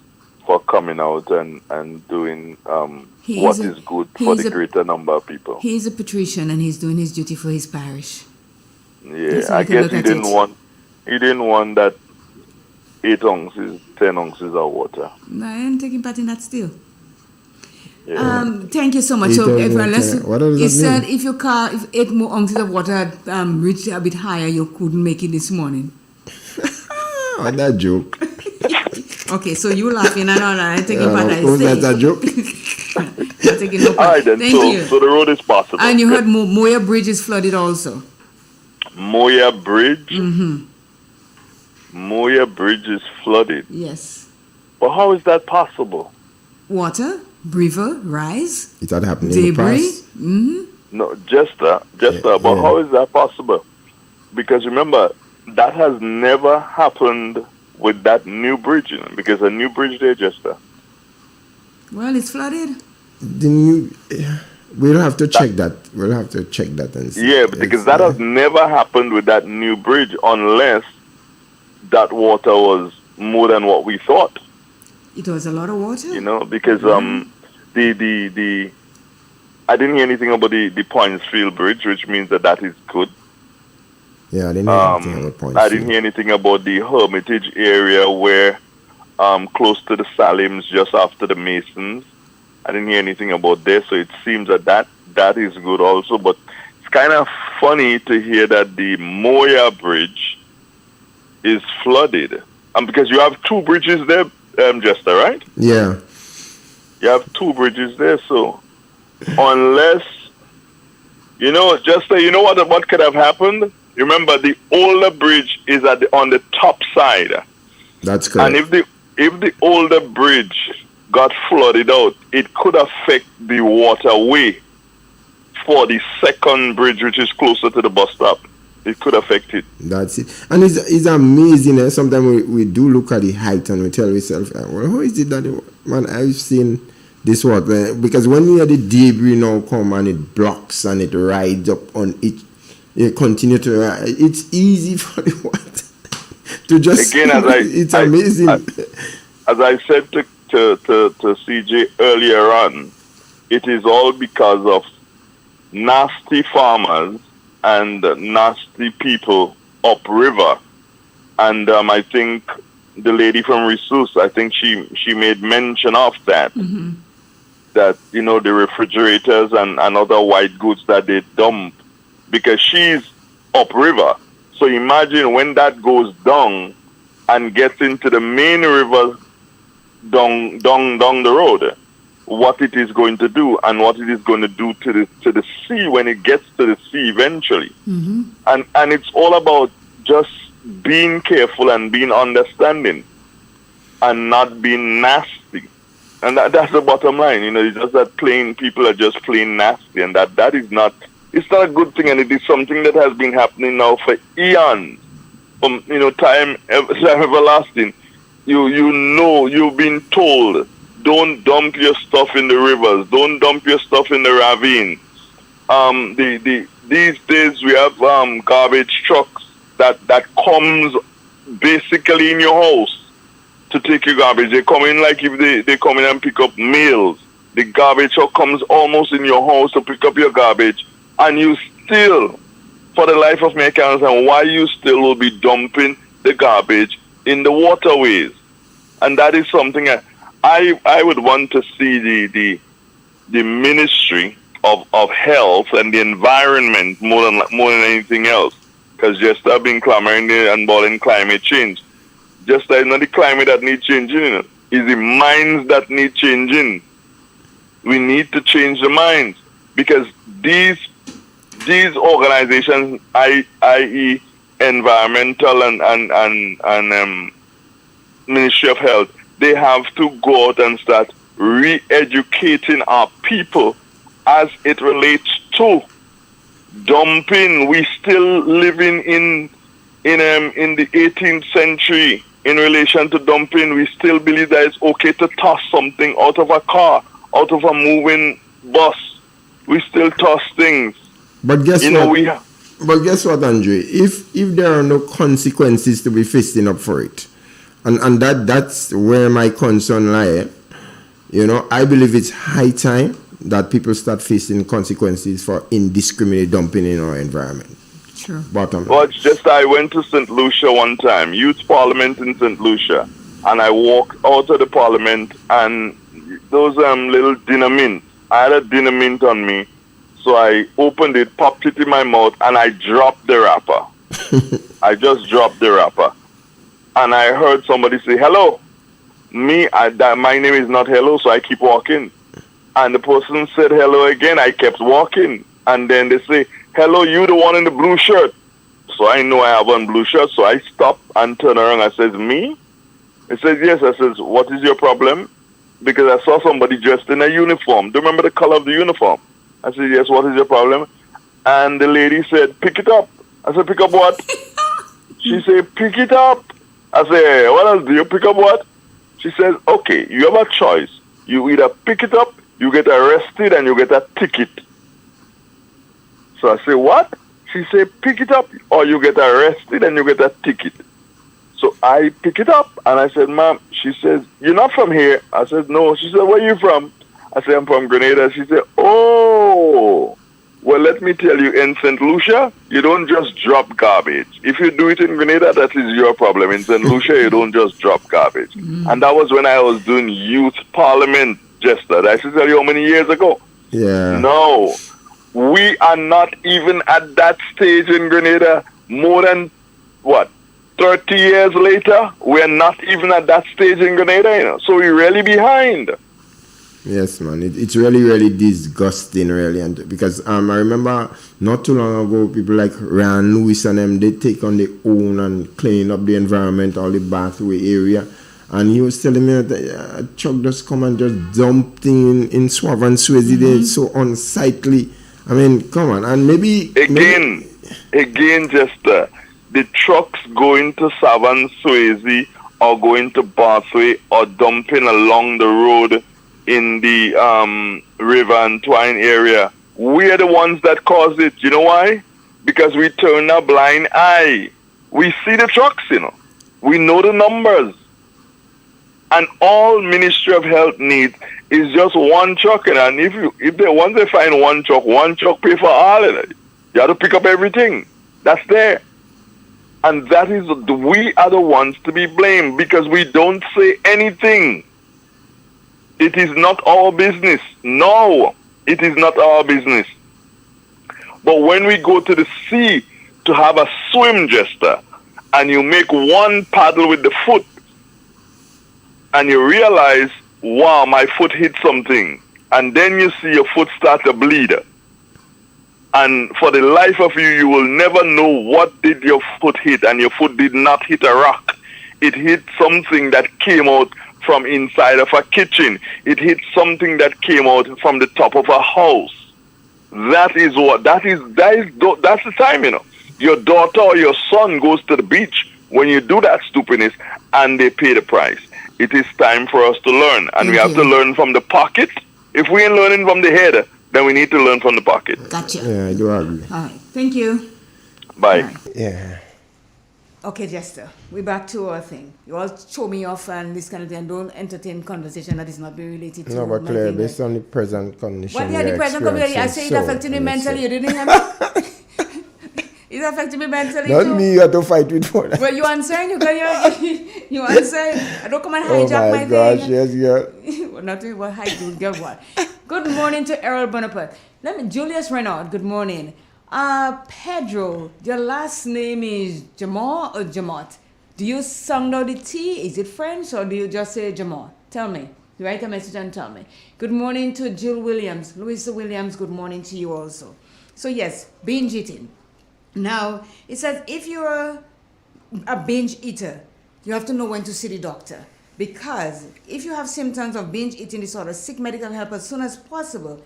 S21: for coming out and doing what is good for the greater number of people.
S2: He's a patrician and he's doing his duty for his parish.
S21: Yeah, I guess he didn't want that 8 ounces, 10 ounces of water.
S2: No, I am taking part in that still.
S21: Yeah.
S2: Thank you so much. So, he said if 8 more ounces of water had reached a bit higher, you couldn't make it this morning.
S3: Oh, that joke.
S2: Okay, so you laughing and all that. I'm taking part.
S3: Of course, that's a joke.
S2: I'm taking no part.
S21: All right, then.
S2: Thank you.
S21: So the road is possible.
S2: And you heard Moya Bridge is flooded also.
S21: Moya Bridge? Moya Bridge is flooded.
S2: Yes.
S21: But how is that possible?
S2: Water, river, rise.
S3: It had happened
S2: debris.
S3: in the past.
S21: No, Jester. But how is that possible? Because remember, that has never happened with that new bridge, because a new bridge there, Jester.
S2: Well, it's flooded.
S3: We'll have to check that. We'll have to check that and see.
S21: Yeah, because that has never happened with that new bridge unless that water was more than what we thought.
S2: It was a lot of water?
S21: Because the I didn't hear anything about the Pointsfield Bridge, which means that is good.
S3: Yeah, I didn't hear anything about Pointsfield.
S21: I didn't hear anything about the Hermitage area where close to the Salims, just after the Masons. I didn't hear anything about there, so it seems that is good also. But it's kind of funny to hear that the Moya Bridge is flooded. Because you have two bridges there, Jester, right?
S3: Yeah.
S21: You have two bridges there, so unless, Jester, you know what could have happened? Remember, the older bridge is on the top side.
S3: That's correct.
S21: And if the older bridge got flooded out, it could affect the waterway for the second bridge, which is closer to the bus stop. It could affect it.
S3: That's it. And it's amazing. Sometimes we do look at the height and we tell ourselves, well, how is it that, man, I've seen this water? Because when we have the debris now come and it blocks and it rides up on it continue to ride, it's easy for the water to just...
S21: Again,
S3: it's amazing.
S21: As I said to CJ earlier on, it is all because of nasty farmers and nasty people upriver. And I think the lady from Resus, I think she made mention of that.
S2: Mm-hmm.
S21: That, the refrigerators and other white goods that they dump, because she's upriver. So imagine when that goes down and gets into the main river down the road, what it is going to do and what it is going to do to the sea when it gets to the sea eventually.
S2: Mm-hmm.
S21: And it's all about just being careful and being understanding and not being nasty. And that's the bottom line. It's just that people are just plain nasty, and that is not, it's not a good thing, and it is something that has been happening now for eons, from time everlasting. You've been told, don't dump your stuff in the rivers, don't dump your stuff in the ravine. These days we have garbage trucks that comes basically in your house to take your garbage. They come in like if they come in and pick up meals. The garbage truck comes almost in your house to pick up your garbage, and you still, for the life of me, I can't understand why you still will be dumping the garbage in the waterways. And that is something I would want to see the Ministry of Health and the Environment more than anything else, because just I've been clamoring and balling climate change. Just that not the climate that needs changing, it's the minds that need changing. We need to change the minds, because these organizations, i.e. environmental and Ministry of Health, they have to go out and start re-educating our people as it relates to dumping. We still living in the 18th century in relation to dumping. We still believe that it's okay to toss something out of a car, out of a moving bus. We still toss things.
S3: But guess what, Andre? If there are no consequences to be facing up for it, and that's where my concern lies. I believe it's high time that people start facing consequences for indiscriminate dumping in our environment.
S2: Sure.
S3: Bottom line.
S21: Well, it's just I went to St. Lucia one time, Youth Parliament in St. Lucia, and I walked out of the Parliament, and those little dinner mints, I had a dinner mint on me, so I opened it, popped it in my mouth, and I dropped the wrapper. I just dropped the wrapper. And I heard somebody say, hello. My name is not hello, so I keep walking. And the person said hello again. I kept walking. And then they say, hello, you the one in the blue shirt. So I know I have on blue shirt, so I stop and turn around. I says, me? He says, yes. I says, what is your problem? Because I saw somebody dressed in a uniform. Do you remember the color of the uniform? I said, yes, what is your problem? And the lady said, pick it up. I said, pick up what? She said, pick it up. I said, what else do you pick up what? She says, okay, you have a choice. You either pick it up, you get arrested, and you get a ticket. So I say, what? She said, pick it up, or you get arrested and you get a ticket. So I pick it up, and I said, ma'am, she says, you're not from here. I said, no. She said, where are you from? I say, I'm from Grenada. She said, oh, well, let me tell you, in St. Lucia, you don't just drop garbage. If you do it in Grenada, that is your problem. In St. Lucia, you don't just drop garbage. And that was when I was doing youth parliament, Jester. I should tell you how many years ago.
S3: Yeah.
S21: No, we are not even at that stage in Grenada. More than, 30 years later, we're not even at that stage in Grenada, So we're really behind.
S3: Yes, man. It's really, really disgusting, really. And because I remember not too long ago, people like Ryan Lewis and them, they take on their own and clean up the environment, all the bathway area. And he was telling me that a truck just come and just dump thing in Suave and Swayze. They're so unsightly. I mean, come on. And maybe...
S21: Again, just the trucks going to Savan Swayze or going to Bathway or dumping along the road in the River and Twine area, we are the ones that cause it. You know why? Because we turn a blind eye. We see the trucks, We know the numbers. And all Ministry of Health needs is just one truck. And once they find one truck pay for all of it. You have to pick up everything that's there. And that is, we are the ones to be blamed because we don't say anything. It is not our business. No, it is not our business. But when we go to the sea to have a swim, Jester, and you make one paddle with the foot, and you realize, wow, my foot hit something, and then you see your foot start to bleed. And for the life of you, you will never know what did your foot hit, and your foot did not hit a rock. It hit something that came out from inside of a kitchen. It hit something that came out from the top of a house. That's the time, Your daughter or your son goes to the beach when you do that stupidness and they pay the price. It is time for us to learn, and we have to learn from the pocket. If we ain't learning from the head, then we need to learn from the pocket.
S2: Gotcha.
S3: Yeah, I do agree.
S2: All right. Thank you.
S21: Bye.
S2: Right.
S3: Yeah.
S2: Okay, Jester, we're back to our thing. You all show me off and this kind of thing, and don't entertain conversation that is not being related to...
S3: No, but Claire, based on the present condition...
S2: What the present condition? I say it affected me mentally. You didn't hear me? It affected me mentally
S3: not
S2: too.
S3: Not me, you have to fight with for that.
S2: Well, you answering? You answering? I don't come and hijack my
S3: gosh,
S2: thing.
S3: yes, girl.
S2: Well, not to what hijack, get what? Good morning to Errol Bonaparte. Julius Renaud, good morning. Pedro, your last name is Jamal or Jamot? Do you sound out the T? Is it French or do you just say Jamal? Tell me. Write a message and tell me. Good morning to Jill Williams. Louisa Williams, good morning to you also. So yes, binge eating. Now, it says if you're a binge eater, you have to know when to see the doctor. Because if you have symptoms of binge eating disorder, seek medical help as soon as possible.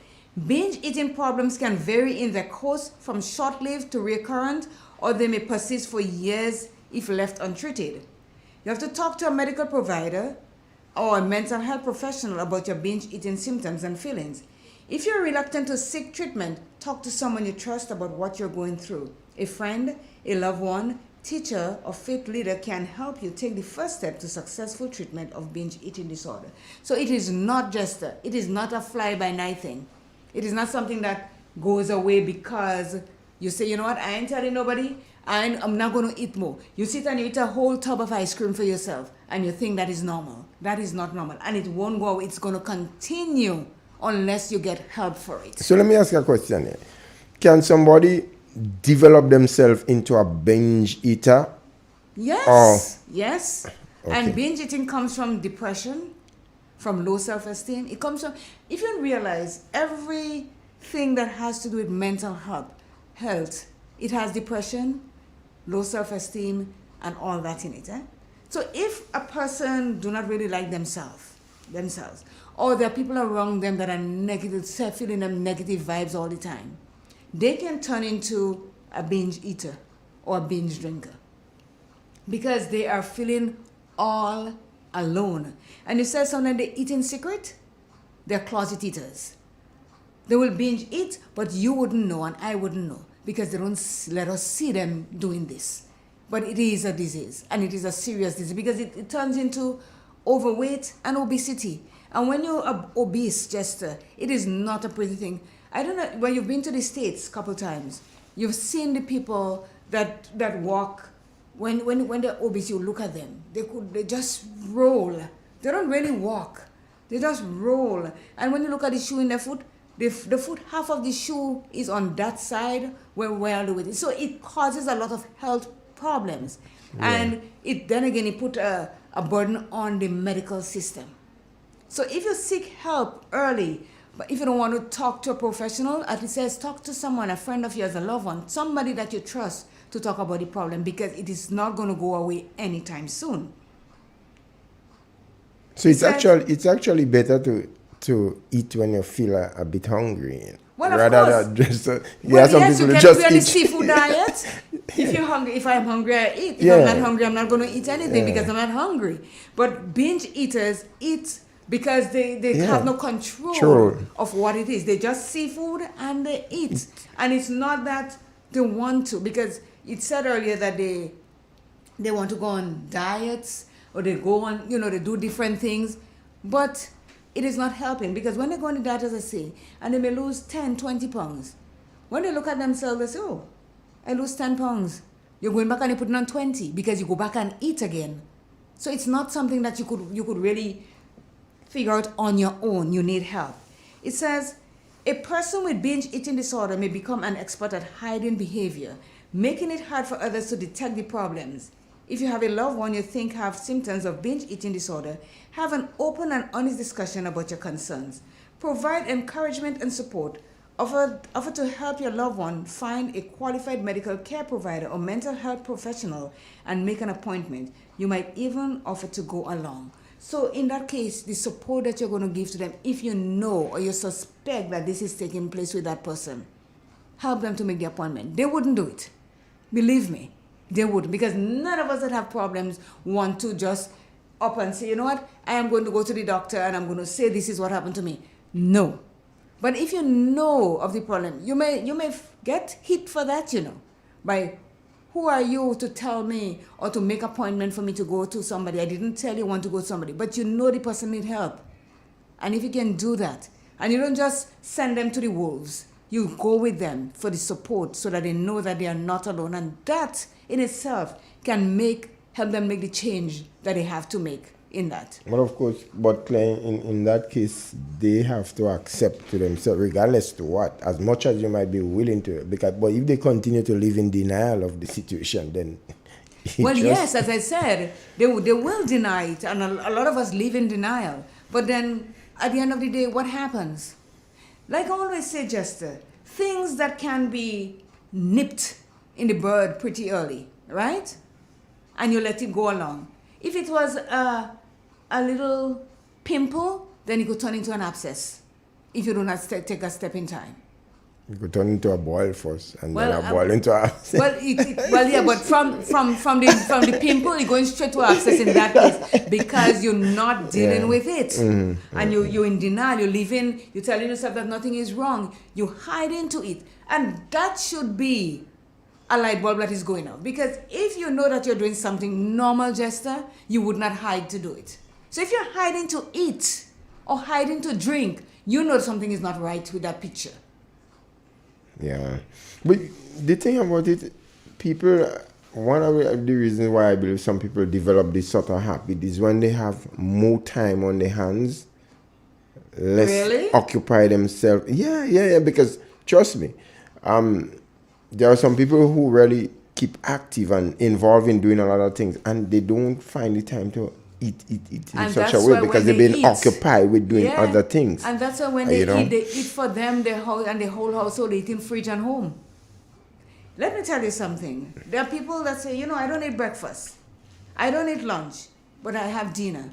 S2: Binge eating problems can vary in their course from short-lived to recurrent, or they may persist for years if left untreated. You have to talk to a medical provider or a mental health professional about your binge eating symptoms and feelings. If you're reluctant to seek treatment, talk to someone you trust about what you're going through. A friend, a loved one, teacher, or faith leader can help you take the first step to successful treatment of binge eating disorder. So it is not a fly-by-night thing. It is not something that goes away because you say, you know what, I ain't telling nobody, I'm not going to eat more. You sit and you eat a whole tub of ice cream for yourself and you think that is normal. That is not normal. And it won't go away. It's going to continue unless you get help for it.
S3: So let me ask you a question here. Can somebody develop themselves into a binge eater?
S2: Yes. Yes.
S3: Okay.
S2: And binge eating comes from depression, from low self-esteem. It comes from, if you realize, everything that has to do with mental health, it has depression, low self-esteem, and all that in it. So if a person do not really like themselves, or there are people around them that are negative, feeling them negative vibes all the time, they can turn into a binge eater or a binge drinker because they are feeling all alone. And you said something, they eat in secret, they're closet eaters. They will binge eat, but you wouldn't know and I wouldn't know because they don't let us see them doing this. But it is a disease, and it is a serious disease because it turns into overweight and obesity. And when you're obese, Jester, it is not a pretty thing. I don't know, when you've been to the States a couple times, you've seen the people that walk. When they're obese, you look at them. They just roll. They don't really walk. They just roll. And when you look at the shoe in their foot, the foot, half of the shoe is on that side where the weight is. So it causes a lot of health problems.
S3: Yeah.
S2: And it put a burden on the medical system. So if you seek help early, but if you don't want to talk to a professional, at least says talk to someone, a friend of yours, a loved one, somebody that you trust to talk about the problem, because it is not going to go away anytime soon.
S3: So it's actually better to eat when you feel a bit hungry.
S2: Well, of
S3: rather
S2: course.
S3: than just
S2: Well,
S3: some
S2: yes,
S3: people
S2: you
S3: who
S2: can
S3: just
S2: be on the
S3: eat.
S2: seafood diet. If I'm hungry, I eat. If
S3: Yeah.
S2: I'm not hungry, I'm not going to eat anything
S3: Yeah.
S2: because I'm not hungry. But binge eaters eat because they
S3: Yeah.
S2: have no control
S3: True.
S2: of what it is. They just see food and they eat. And it's not that they want to, because it said earlier that they want to go on diets, or they go on, they do different things. But it is not helping, because when they go on the diet, as I say, and they may lose 10, 20 pounds, when they look at themselves, they say, oh, I lose 10 pounds. You're going back and you're putting on 20 because you go back and eat again. So it's not something that you could really figure out on your own. You need help. It says, a person with binge eating disorder may become an expert at hiding behavior, making it hard for others to detect the problems. If you have a loved one you think have symptoms of binge eating disorder, have an open and honest discussion about your concerns. Provide encouragement and support. Offer to help your loved one find a qualified medical care provider or mental health professional and make an appointment. You might even offer to go along. So in that case, the support that you're going to give to them, if you know or you suspect that this is taking place with that person, help them to make the appointment. They wouldn't do it. Believe me, they wouldn't, because none of us that have problems want to just up and say, you know what, I am going to go to the doctor and I'm going to say this is what happened to me. No. But if you know of the problem, you may get hit for that, by who are you to tell me or to make appointment for me to go to somebody? I didn't tell you want to go to somebody, but you know the person need help. And if you can do that, and you don't just send them to the wolves, you go with them for the support so that they know that they are not alone. And that in itself can help them make the change that they have to make in that.
S3: But of course, Claire, in that case, they have to accept to themselves, regardless to what, as much as you might be willing to. But if they continue to live in denial of the situation, then
S2: well, yes, as I said, they will deny it, and a lot of us live in denial. But then, at the end of the day, what happens? Like I always say, Jester, things that can be nipped in the bud pretty early, right? And you let it go along. If it was a little pimple, then it could turn into an abscess if you do not take a step in time.
S3: You could turn into a boil first, and then a boil into a abscess.
S2: But from the pimple, you're going straight to abscess in that case, because you're not dealing with it.
S3: Mm-hmm.
S2: And you're in denial, you're telling yourself that nothing is wrong. You hide into it. And that should be a light bulb that is going off. Because if you know that you're doing something normal, Jester, you would not hide to do it. So if you're hiding to eat or hiding to drink, you know something is not right with that picture.
S3: Yeah. But the thing about it, people, one of the reasons why I believe some people develop this sort of habit is when they have more time on their hands, less occupy themselves. Yeah, because trust me, there are some people who really keep active and involved in doing a lot of things, and they don't find the time to eat in such a way because they've been occupied with doing other things.
S2: And that's why when they eat for them, the whole household eating fridge and home. Let me tell you something. There are people that say, I don't eat breakfast. I don't eat lunch, but I have dinner.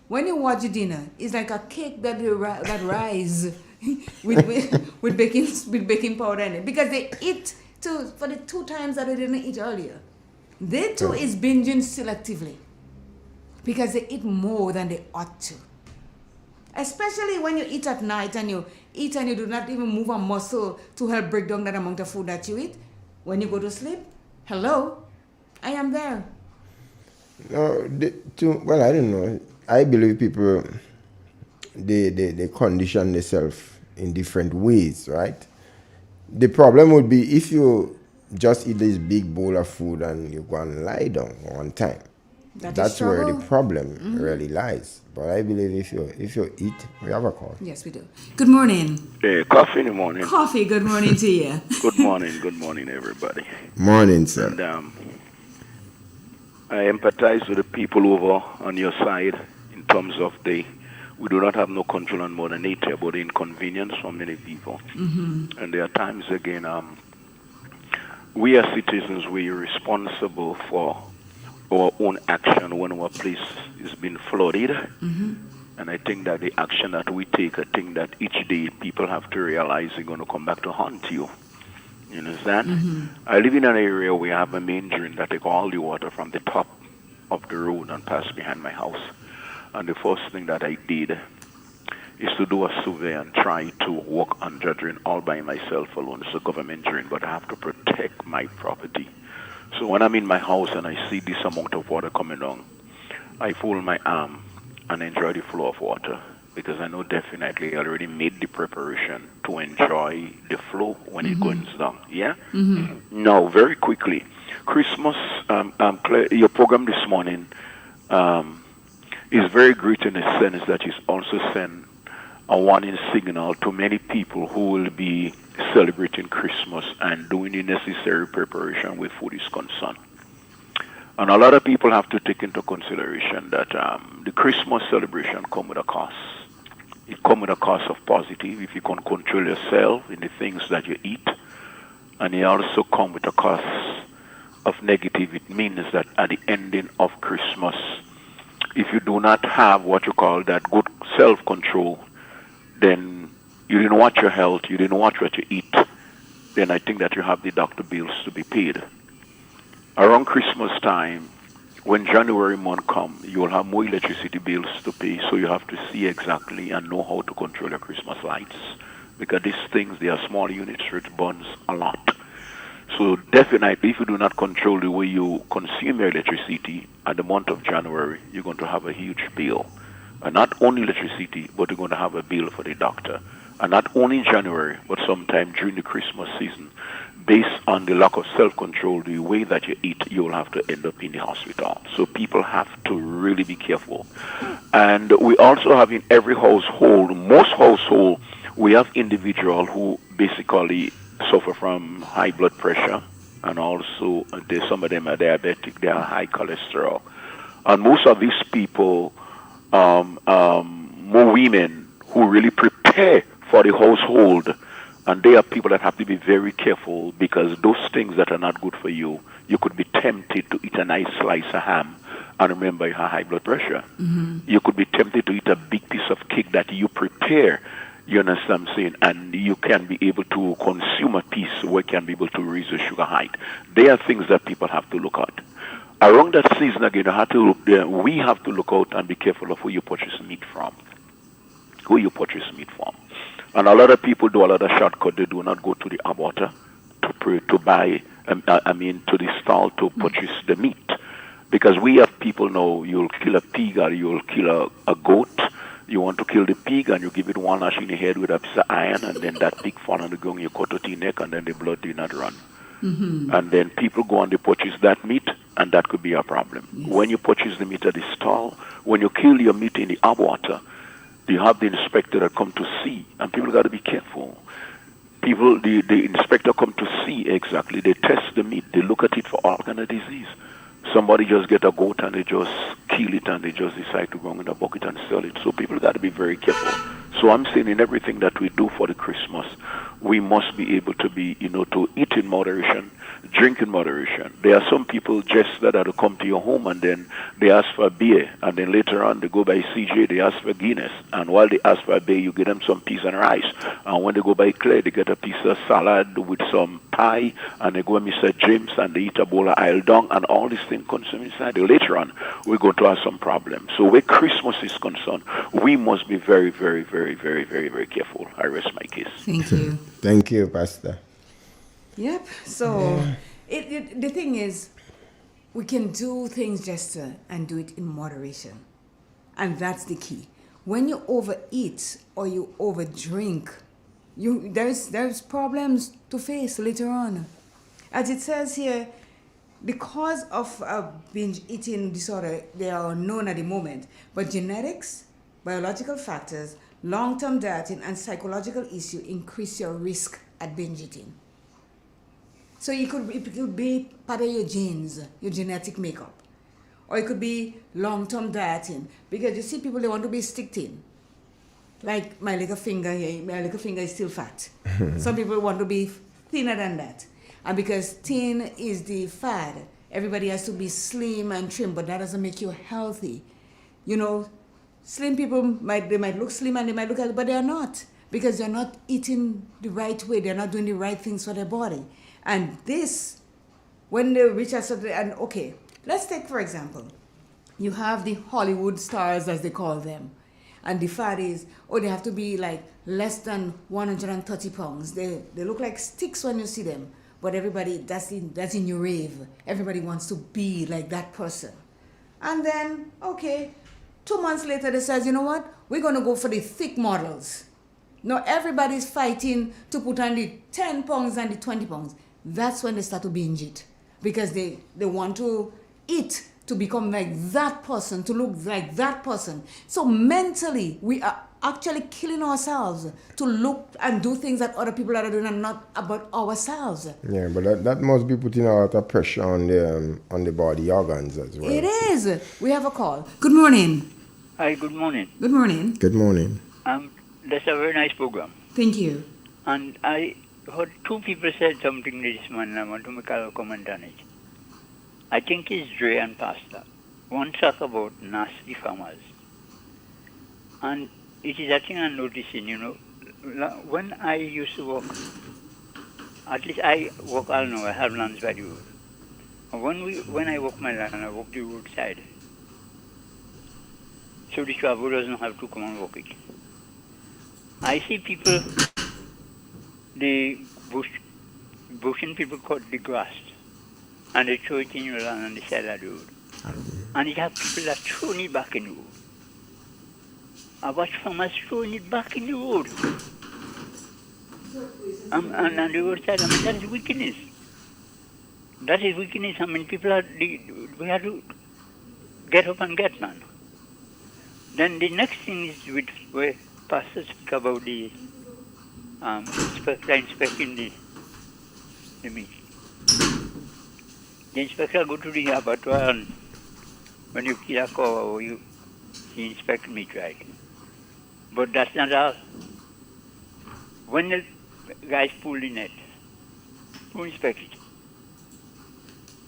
S2: When you watch dinner, it's like a cake that rise with baking powder in it, because they eat for the 2 times that they didn't eat earlier. They too is binging selectively, because they eat more than they ought to. Especially when you eat at night and you do not even move a muscle to help break down that amount of food that you eat. When you go to sleep, hello, I am there.
S3: No, I don't know. I believe people they condition themselves in different ways, right? The problem would be if you just eat this big bowl of food and you go and lie down one time. That's where the problem really lies. But I believe if you eat, we have a call.
S2: Yes, we do. Good morning.
S8: Hey, coffee in the morning.
S2: Coffee, good morning to you.
S8: Good morning, everybody.
S3: Morning, sir.
S8: And I empathize with the people over on your side in terms of we do not have no control on Mother Nature, but the inconvenience for many people.
S2: Mm-hmm.
S8: And there are times again, we as citizens, we are responsible for our own action when our place is being flooded.
S2: Mm-hmm.
S8: And I think that the action that we take, I think that each day people have to realize they're going to come back to haunt you. You understand?
S2: Mm-hmm.
S8: I live in an area where I have a main drain that take all the water from the top of the road and pass behind my house. And the first thing that I did is to do a survey and try to walk under drain all by myself alone. It's a government drain, but I have to protect my property. So when I'm in my house and I see this amount of water coming down, I fold my arm and enjoy the flow of water, because I know definitely I already made the preparation to enjoy the flow when it goes down. Yeah?
S2: Mm-hmm.
S8: Now, very quickly, Christmas, your program this morning is very great in a sense that it also send a warning signal to many people who will be celebrating Christmas and doing the necessary preparation with food is concerned. And a lot of people have to take into consideration that the Christmas celebration come with a cost. It come with a cost of positive if you can control yourself in the things that you eat. And it also come with a cost of negative. It means that at the ending of Christmas, if you do not have what you call that good self-control, then you didn't watch your health, you didn't watch what you eat, then I think that you have the doctor bills to be paid. Around Christmas time, when January month come, you will have more electricity bills to pay, so you have to see exactly and know how to control your Christmas lights. Because these things, they are small units, so it burns a lot. So definitely, if you do not control the way you consume your electricity at the month of January, you're going to have a huge bill. And not only electricity, but you're going to have a bill for the doctor. And not only in January, but sometime during the Christmas season. Based on the lack of self-control, the way that you eat, you will have to end up in the hospital. So people have to really be careful. And we also have in every household, most households, we have individuals who basically suffer from high blood pressure, and also some of them are diabetic, they have high cholesterol. And most of these people, more women who really prepare for the household, and they are people that have to be very careful, because those things that are not good for you, you could be tempted to eat a nice slice of ham, and remember you have high blood pressure.
S2: Mm-hmm.
S8: You could be tempted to eat a big piece of cake that you prepare, you understand what I'm saying, and you can be able to consume a piece where you can be able to raise the sugar height. They are things that people have to look at. Around that season again, you have to look there. We have to look out and be careful of who you purchase meat from. Who you purchase meat from. And a lot of people do a lot of shortcut. They do not go to the abattoir to buy, to the stall to purchase the meat. Because we have people now, you'll kill a pig or you'll kill a goat. You want to kill the pig and you give it one lash in the head with a piece of iron, and then that pig fall on the ground, you cut out the neck, and then the blood did not run.
S2: Mm-hmm.
S8: And then people go and they purchase that meat, and that could be a problem.
S2: Yes.
S8: When you purchase the meat at the stall, when you kill your meat in the abattoir, you have the inspector that come to see, and people got to be careful. People, the inspector come to see exactly. They test the meat. They look at it for all kind of disease. Somebody just get a goat and they just kill it and they just decide to go in a bucket and sell it. So people got to be very careful. So I'm saying in everything that we do for the Christmas, we must be able to be, to eat in moderation, drink in moderation. There are some people just that will come to your home and then they ask for beer, and then later on they go by CJ, they ask for Guinness, and while they ask for beer, you give them some peas and rice, and when they go by Claire, they get a piece of salad with some pie, and they go to Mr. James and they eat a bowl of Isle Dung, and all these things consume inside. Later on, we're going to have some problems. So where Christmas is concerned, we must be very, very, very, very, very, very careful. I rest my case.
S2: Thank you.
S3: Thank you, Pastor.
S2: Yep. So the thing is, we can do things, Jester, and do it in moderation. And that's the key. when you overeat or you overdrink, there's problems to face later on. As it says here, because of a binge eating disorder, they are unknown at the moment, but genetics, biological factors, long-term dieting, and psychological issue increase your risk at binge eating. So it could be part of your genes, your genetic makeup. Or it could be long-term dieting. Because you see people, they want to be stick thin. Like my little finger here, my little finger is still fat. Some people want to be thinner than that. And because thin is the fad, everybody has to be slim and trim, but that doesn't make you healthy. You know, slim people might look slim and they might look healthy, but they are not. Because they're not eating the right way. They're not doing the right things for their body. And this, when they reach a certain, and okay, let's take, for example, you have the Hollywood stars, as they call them. And the fad is, they have to be like less than 130 pounds. They look like sticks when you see them. But everybody, that's in your rave. Everybody wants to be like that person. And then, okay, 2 months later, they says, you know what? We're going to go for the thick models. Now, everybody's fighting to put on the 10 pounds and the 20 pounds. That's when they start to binge it. Because they want to eat to become like that person, to look like that person. So mentally, we are actually killing ourselves to look and do things that other people are doing and not about ourselves.
S3: Yeah, but that must be putting a lot of pressure on the body organs as well.
S2: It is. We have a call. Good morning.
S9: Hi, good morning.
S2: Good morning.
S3: Good morning.
S9: That's a very nice program.
S2: Thank you.
S9: And I heard two people said something this morning. I want to make a comment on it. I think it's Dre and Pastor. One talk about nasty farmers. And it is a thing I'm noticing, you know. When I used to walk, at least I walk, I don't know, I have lands by the road. And when I walk my land, I walk the roadside. So the traveler doesn't have to come and walk it. I see people, the bushing people cut the grass and they throw it in your land on the side of the road. And you have people that throwing it back in the road. I watch farmers throwing it back in the road. And on the roadside, I mean, that is wickedness. That is wickedness. I mean, people we have to get up and get, man. Then the next thing is with where pastors speak about the inspecting the meat. The inspector go to the abattoir and when you kill a cow, he inspect meat, right? But that's not all. When the guys pull the net, who inspect it?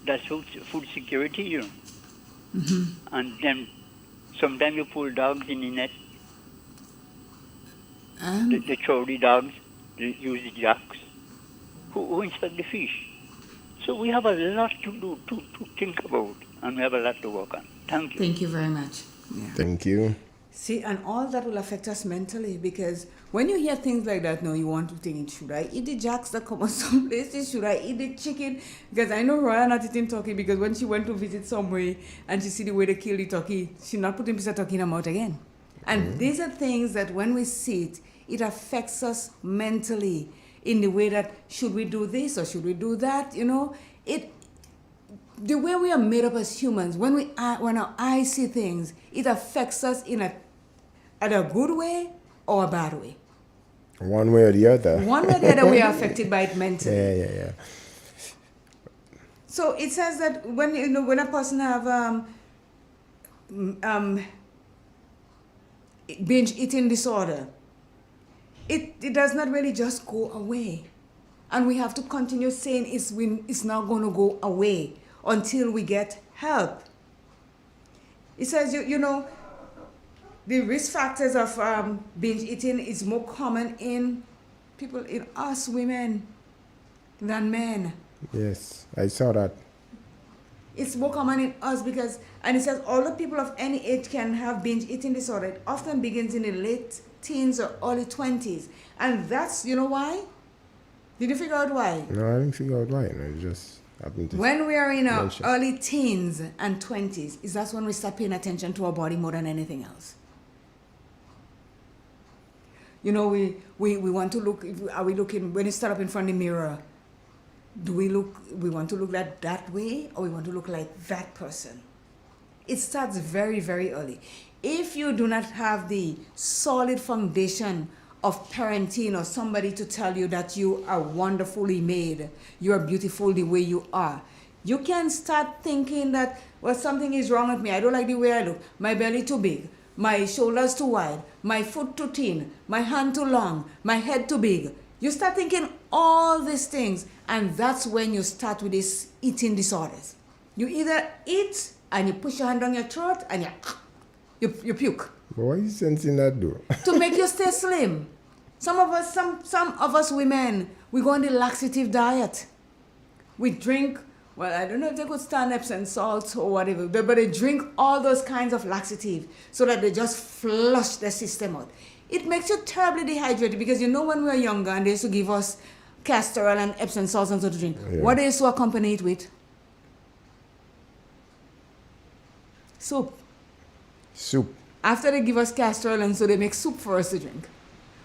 S9: That's food security, you know. Mm-hmm. And then sometimes you pull dogs in the net. They throw the dogs, they use the jacks. Who inspect the fish? So we have a lot to do, to think about, and we have a lot to work on. Thank you.
S2: Thank you very much. Yeah.
S3: Thank you.
S2: See, and all that will affect us mentally because when you hear things like that, now you want to think, should I eat the jacks that come on some places? Should I eat the chicken? Because I know Roya not eating turkey because when she went to visit somewhere and she see the way they kill the turkey, she not putting piece of turkey in her mouth again. And these are things that when we see it, it affects us mentally in the way that should we do this or should we do that? You know, the way we are made up as humans, when our eyes see things, it affects us in a good way or a bad way.
S3: One way or the other.
S2: One way or the other, we are affected by it mentally.
S3: Yeah.
S2: So it says that when a person have binge eating disorder, it does not really just go away. And we have to continue saying it's not going to go away until we get help. It says, you know, the risk factors of binge eating is more common in people, in us women, than men.
S3: Yes, I saw that.
S2: It's more common in us because, and it says older people of any age can have binge eating disorder. It often begins in the late teens or early 20s. And that's, you know why? Did you figure out why?
S3: No, I didn't figure out why. It just happened to
S2: when we are in our early teens and 20s, is that's when we start paying attention to our body more than anything else. You know, we want to look, are we looking, when you stand up in front of the mirror, we want to look like that way, or we want to look like that person? It starts very, very early. If you do not have the solid foundation of parenting or somebody to tell you that you are wonderfully made, you are beautiful the way you are, you can start thinking that, well, something is wrong with me. I don't like the way I look. My belly too big, my shoulders too wide, my foot too thin, my hand too long, my head too big. You start thinking all these things, and that's when you start with these eating disorders. You either eat and you push your hand down your throat and you puke.
S3: But what is sense in that though?
S2: To make you stay slim. Some of us women, we go on the laxative diet. We drink, well, I don't know if they could stand Epsom salts or whatever, but they drink all those kinds of laxative so that they just flush the system out. It makes you terribly dehydrated, because you know when we were younger and they used to give us castor oil and Epsom salts and so to drink.
S3: Yeah.
S2: What they used to accompany it with? Soup.
S3: Soup.
S2: After they give us castor oil and so they make soup for us to drink.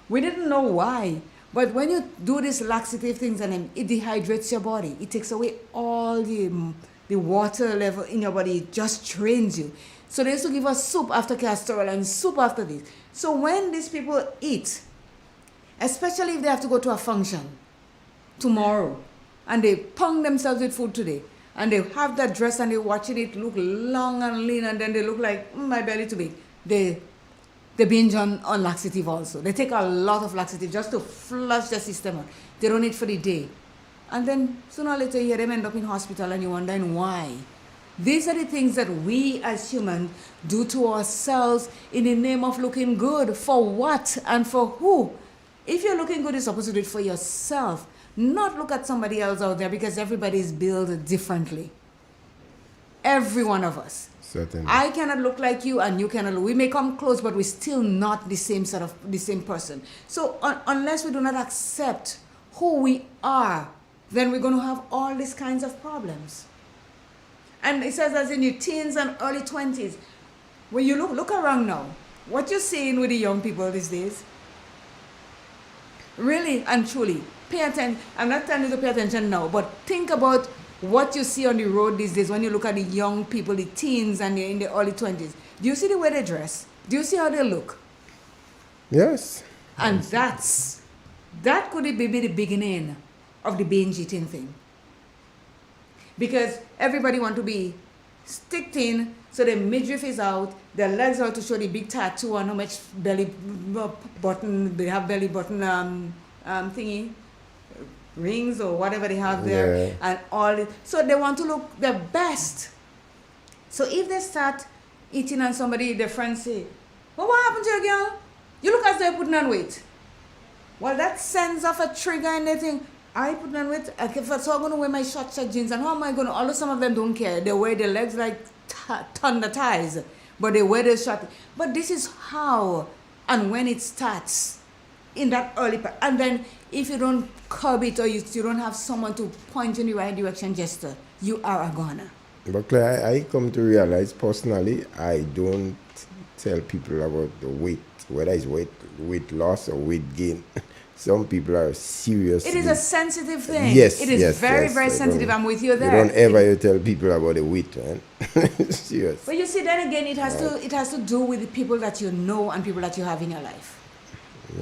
S2: We didn't know why. But when you do these laxative things and then it dehydrates your body, it takes away all the water level in your body, it just drains you. So they used to give us soup after castor oil and soup after this. So when these people eat, especially if they have to go to a function tomorrow, and they pung themselves with food today, and they have that dress and they're watching it look long and lean, and then they look like, my belly too big. They binge on laxative also. They take a lot of laxative just to flush the system out. They don't eat for the day. And then sooner or later you hear them end up in hospital and you're wondering why. These are the things that we as humans do to ourselves in the name of looking good. For what and for who? If you're looking good, you're supposed to do it for yourself. Not look at somebody else out there, because everybody is built differently. Every one of us.
S3: Certainly.
S2: I cannot look like you and you cannot look. We may come close, but we're still not the same person. So unless we do not accept who we are, then we're going to have all these kinds of problems. And it says as in your teens and early 20s, when you look around now, what you're seeing with the young people these days, really and truly, pay attention. I'm not telling you to pay attention now, but think about what you see on the road these days when you look at the young people, the teens and in the early 20s. Do you see the way they dress? Do you see how they look?
S3: Yes.
S2: And that could be the beginning of the binge eating thing. Because everybody want to be stick thin, so their midriff is out, their legs are to show the big tattoo on how much belly button, they have belly button thingy, rings or whatever they have there,
S3: Yeah.
S2: and all it. So they want to look their best. So if they start eating and somebody, their friends say, well, what happened to you, girl? You look as though you're putting on weight. Well, that sends off a trigger and they think, I put on weight, so I'm going to wear my short jeans, and how am I going to, although some of them don't care, they wear their legs like thunder ties, but they wear their short. But this is how and when it starts, in that early part. And then if you don't curb it, or you don't have someone to point in the right direction, gesture, you are a goner.
S3: But Claire, I come to realize personally, I don't tell people about the weight, whether it's weight loss or weight gain. Some people are serious.
S2: It is a sensitive thing.
S3: Yes,
S2: it is very sensitive. I'm with you there.
S3: You don't ever tell people about the weight, man. Serious.
S2: But you see, then again, it has to do with the people that you know and people that you have in your life.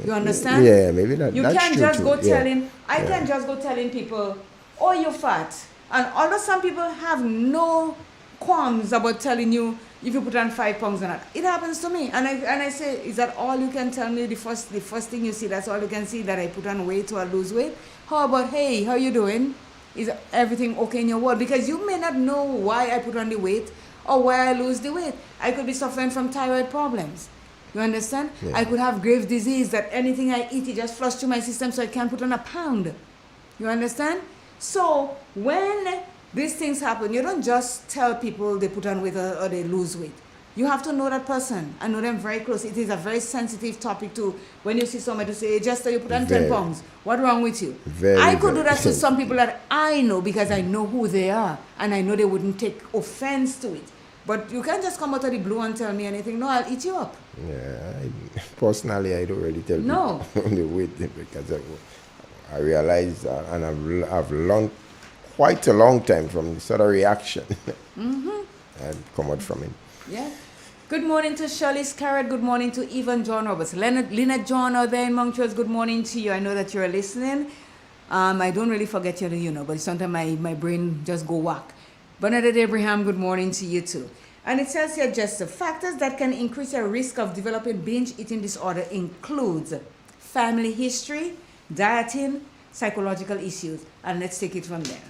S2: You understand?
S3: Yeah, maybe not.
S2: You
S3: that's
S2: can't
S3: true
S2: just
S3: too.
S2: go
S3: Yeah.
S2: telling. I can't just go telling people, "Oh, you're fat," and although some people have no qualms about telling you if you put on 5 pounds or not. It happens to me, and I say, is that all you can tell me? The first thing you see, that's all you can see, that I put on weight or I lose weight? How about, hey, how you doing? Is everything okay in your world? Because you may not know why I put on the weight or why I lose the weight. I could be suffering from thyroid problems. You understand?
S3: Yeah.
S2: I could have Graves' disease, that anything I eat, it just flushes through my system, so I can't put on a pound. You understand? So when these things happen, you don't just tell people they put on weight or they lose weight. You have to know that person and know them very close. It is a very sensitive topic to when you see somebody say, just you put on 10 pounds. What's wrong with you? I could do that to some people that I know because I know who they are and I know they wouldn't take offense to it. But you can't just come out of the blue and tell me anything. No, I'll eat you up.
S3: Yeah, personally, I don't really tell
S2: No.
S3: people the weight because I realize and I've learned quite a long time from the sort of reaction and come out from it.
S2: Yeah. Good morning to Shirley Scarrett. Good morning to Evan John Roberts. Lynette John out there in Montreal. Good morning to you. I know that you're listening. I don't really forget you, but sometimes my brain just go whack. Bernadette Abraham, good morning to you too. And it says here just the factors that can increase your risk of developing binge eating disorder includes family history, dieting, psychological issues. And let's take it from there.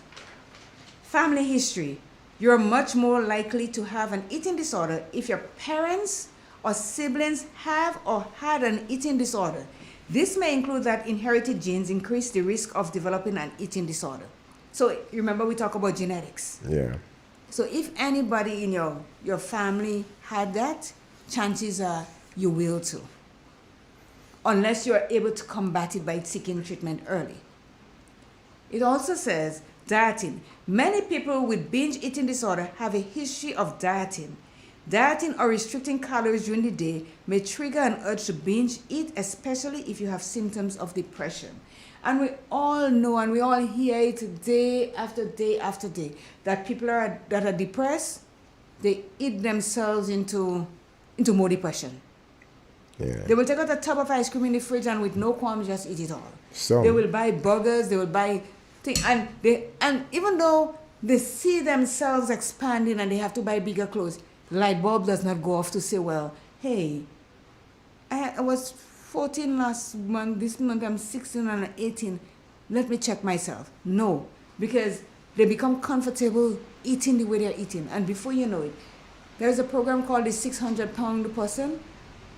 S2: Family history. You're much more likely to have an eating disorder if your parents or siblings have or had an eating disorder. This may include that inherited genes increase the risk of developing an eating disorder. So remember we talk about genetics.
S3: Yeah.
S2: So if anybody in your family had that, chances are you will too. Unless you're able to combat it by seeking treatment early. It also says dieting. Many people with binge eating disorder have a history of dieting. Dieting or restricting calories during the day may trigger an urge to binge eat, especially if you have symptoms of depression. And we all know and we all hear it day after day after day that people that are depressed, they eat themselves into more depression.
S3: Yeah.
S2: They will take out a tub of ice cream in the fridge and with no qualms just eat it all.
S3: So
S2: They will buy burgers, they will buy things, and even though they see themselves expanding and they have to buy bigger clothes, light bulb does not go off to say, well, hey, I was 14 last month, this month I'm 16 and 18, let me check myself. No, because they become comfortable eating the way they're eating. And before you know it, there's a program called the 600-pound person.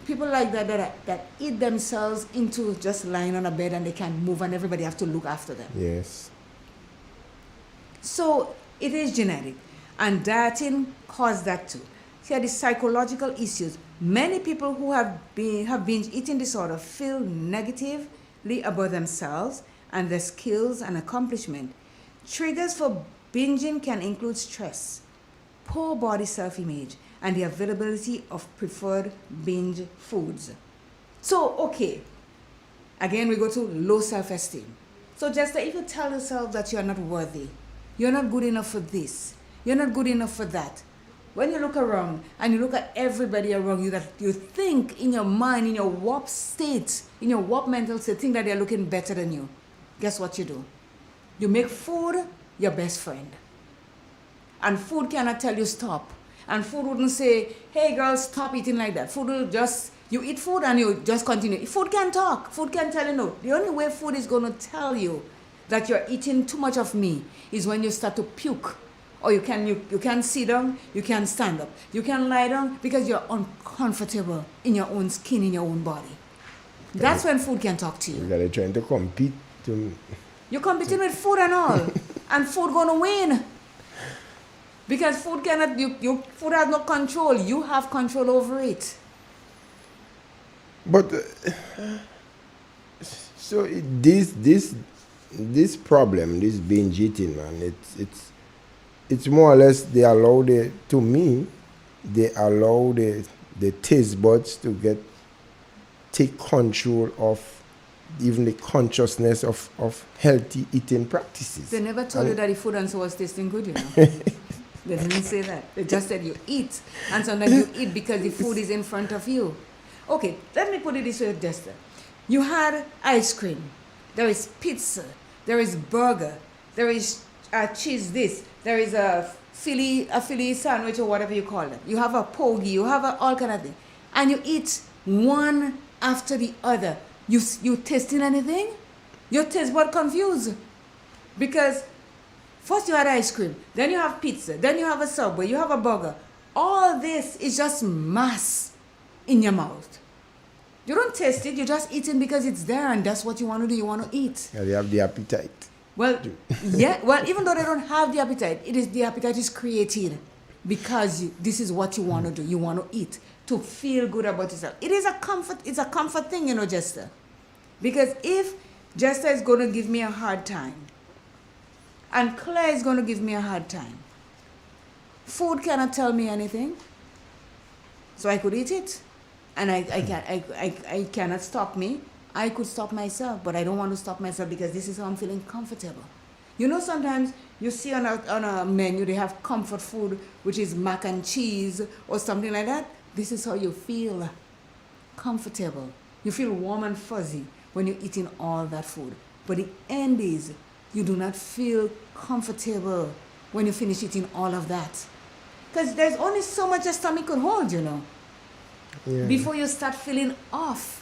S2: People like that eat themselves into just lying on a bed and they can't move and everybody have to look after them.
S3: Yes.
S2: So it is genetic. And dieting caused that too. Here are the psychological issues. Many people who have binge eating disorder feel negatively about themselves and their skills and accomplishment. Triggers for binging can include stress, poor body self-image, and the availability of preferred binge foods. So, okay, again we go to low self-esteem. So just if you tell yourself that you're not worthy, you're not good enough for this, you're not good enough for that, when you look around and you look at everybody around you that you think in your mind, in your warped state, in your warped mental state, think that they're looking better than you, guess what you do? You make food your best friend. And food cannot tell you stop. And food wouldn't say, hey girl, stop eating like that. Food will just, you eat food and you just continue. Food can talk. Food can tell you no. The only way food is going to tell you that you're eating too much of me is when you start to puke. Or you can sit down, you can stand up, you can lie down because you're uncomfortable in your own skin, in your own body. That's when food can talk to you.
S3: You're trying to compete.
S2: You're competing with food and all. And food going to win. Because food cannot, food has no control. You have control over it.
S3: But so this problem, this binge eating, man, it's more or less they allow the taste buds to take control of even the consciousness of healthy eating practices.
S2: They never told you that the food and so was tasting good, you know. They didn't say that. They just said you eat. And sometimes you eat because the food is in front of you. Okay, let me put it this way, Jester. You had ice cream. There is pizza. There is burger. There is cheese this. There is a Philly sandwich or whatever you call it. You have a pogie. You have all kind of thing. And you eat one after the other. You tasting anything? Your taste bud confused. Because first you had ice cream, then you have pizza, then you have a Subway, you have a burger. All this is just mass in your mouth. You don't taste it, you're just eating because it's there and that's what you want to do, you want to eat.
S3: Yeah, they have the appetite.
S2: Well, yeah, well, even though they don't have the appetite, the appetite is created because this is what you want to do. You want to eat to feel good about yourself. It's a comfort thing, you know, Jester. Because if Jester is going to give me a hard time, and Claire is going to give me a hard time, Food cannot tell me anything. So I could eat it. And I cannot stop me. I could stop myself, but I don't want to stop myself because this is how I'm feeling comfortable. You know, sometimes you see on a menu they have comfort food, which is mac and cheese or something like that. This is how you feel comfortable. You feel warm and fuzzy when you're eating all that food. But the end is you do not feel comfortable when you finish eating all of that. Because there's only so much your stomach could hold, you know, before you start feeling off.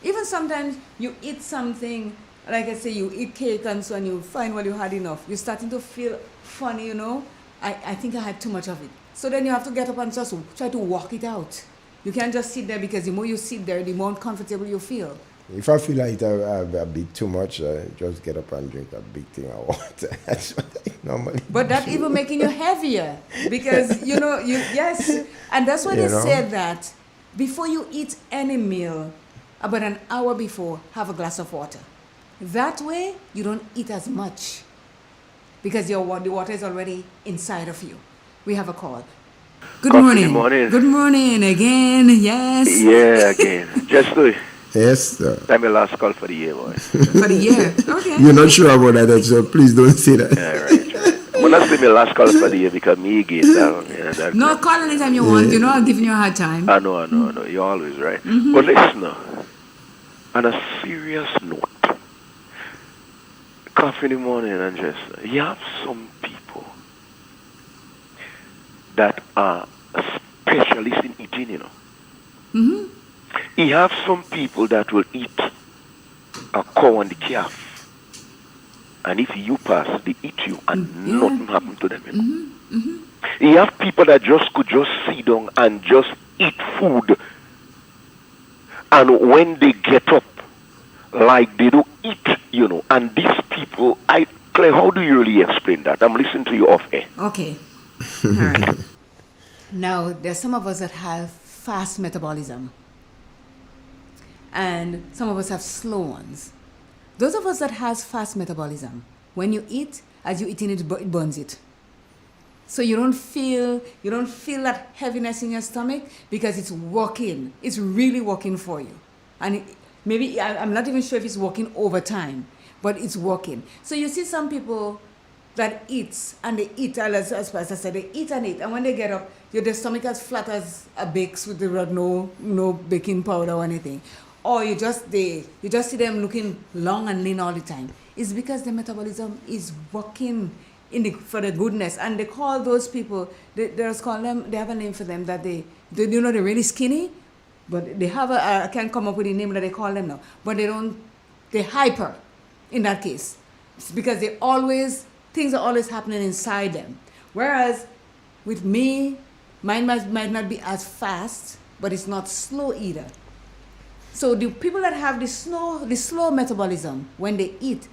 S2: Even sometimes you eat something, like I say, you eat cake and so on, you find, well, you had enough. You're starting to feel funny, you know. I think I had too much of it. So then you have to get up and just try to walk it out. You can't just sit there because the more you sit there, the more uncomfortable you feel.
S3: If I feel like I have a bit too much, I just get up and drink a big thing of water. That's what I normally
S2: But that even making you heavier because, you know, yes. And that's why they said that before you eat any meal, about an hour before, have a glass of water. That way, you don't eat as much because the water is already inside of you. We have a call. Good morning. Good morning again. Yes.
S8: Yeah, again. Just to
S3: Yes, sir.
S8: Time my last call for the year, boy.
S2: For the year? Okay.
S3: You're not sure about that, so please don't say that.
S8: Yeah, right. Well, that's my last call for the year because me again down. Yeah,
S2: no, call anytime you want. You know, I'll give you a hard time.
S8: I know. You're always right. But listen now, on a serious note, coffee in the morning and just, you have some people that are specialists in eating, you know.
S2: Mm-hmm.
S8: You have some people that will eat a cow and the calf. And if you pass, they eat you and nothing happen to them, you know. You have people that could just sit down and just eat food. And when they get up, like they don't eat, you know. And these people, Claire, how do you really explain that? I'm listening to you off air.
S2: Okay. All right. Now, there's some of us that have fast metabolism. And some of us have slow ones. Those of us that has fast metabolism, when you eat, as you're eating it burns it. So you don't feel that heaviness in your stomach because it's working. It's really working for you. And maybe, I'm not even sure if it's working over time, but it's working. So you see some people that eats, and they eat, as I said, they eat, and when they get up, their stomach as flat as a bakes with no baking powder or anything. Or you just see them looking long and lean all the time. It's because the metabolism is working for the goodness. And they call those people, they have a name for them that they're really skinny, but they have I can't come up with a name that they call them now. But they're hyper in that case. It's because things are always happening inside them. Whereas with me, mine might not be as fast, but it's not slow either. So the people that have the slow metabolism, when they eat,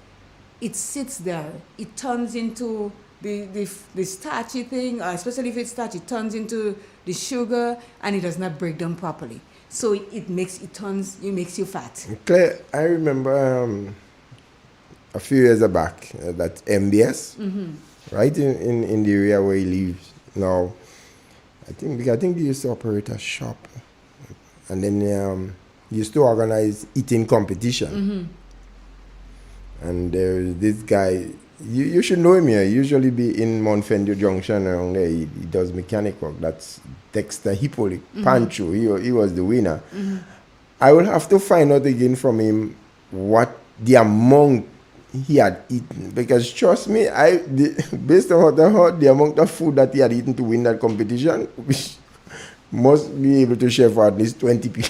S2: it sits there. It turns into the starchy thing, especially if it's starchy, it turns into the sugar, and it does not break down properly. So it makes you fat.
S3: Claire, I remember a few years back that MBS, right in the area where he lives now. I think they used to operate a shop, and then used to organize eating competition. And there's this guy, you should know him here. He usually be in Mount Fendu Junction around there. He does mechanic work. That's Dexter Hippolyte Pancho. He was the winner. I will have to find out again from him what the amount he had eaten, because trust me, based on what I heard, the amount of food that he had eaten to win that competition, which must be able to share for at least 20 people.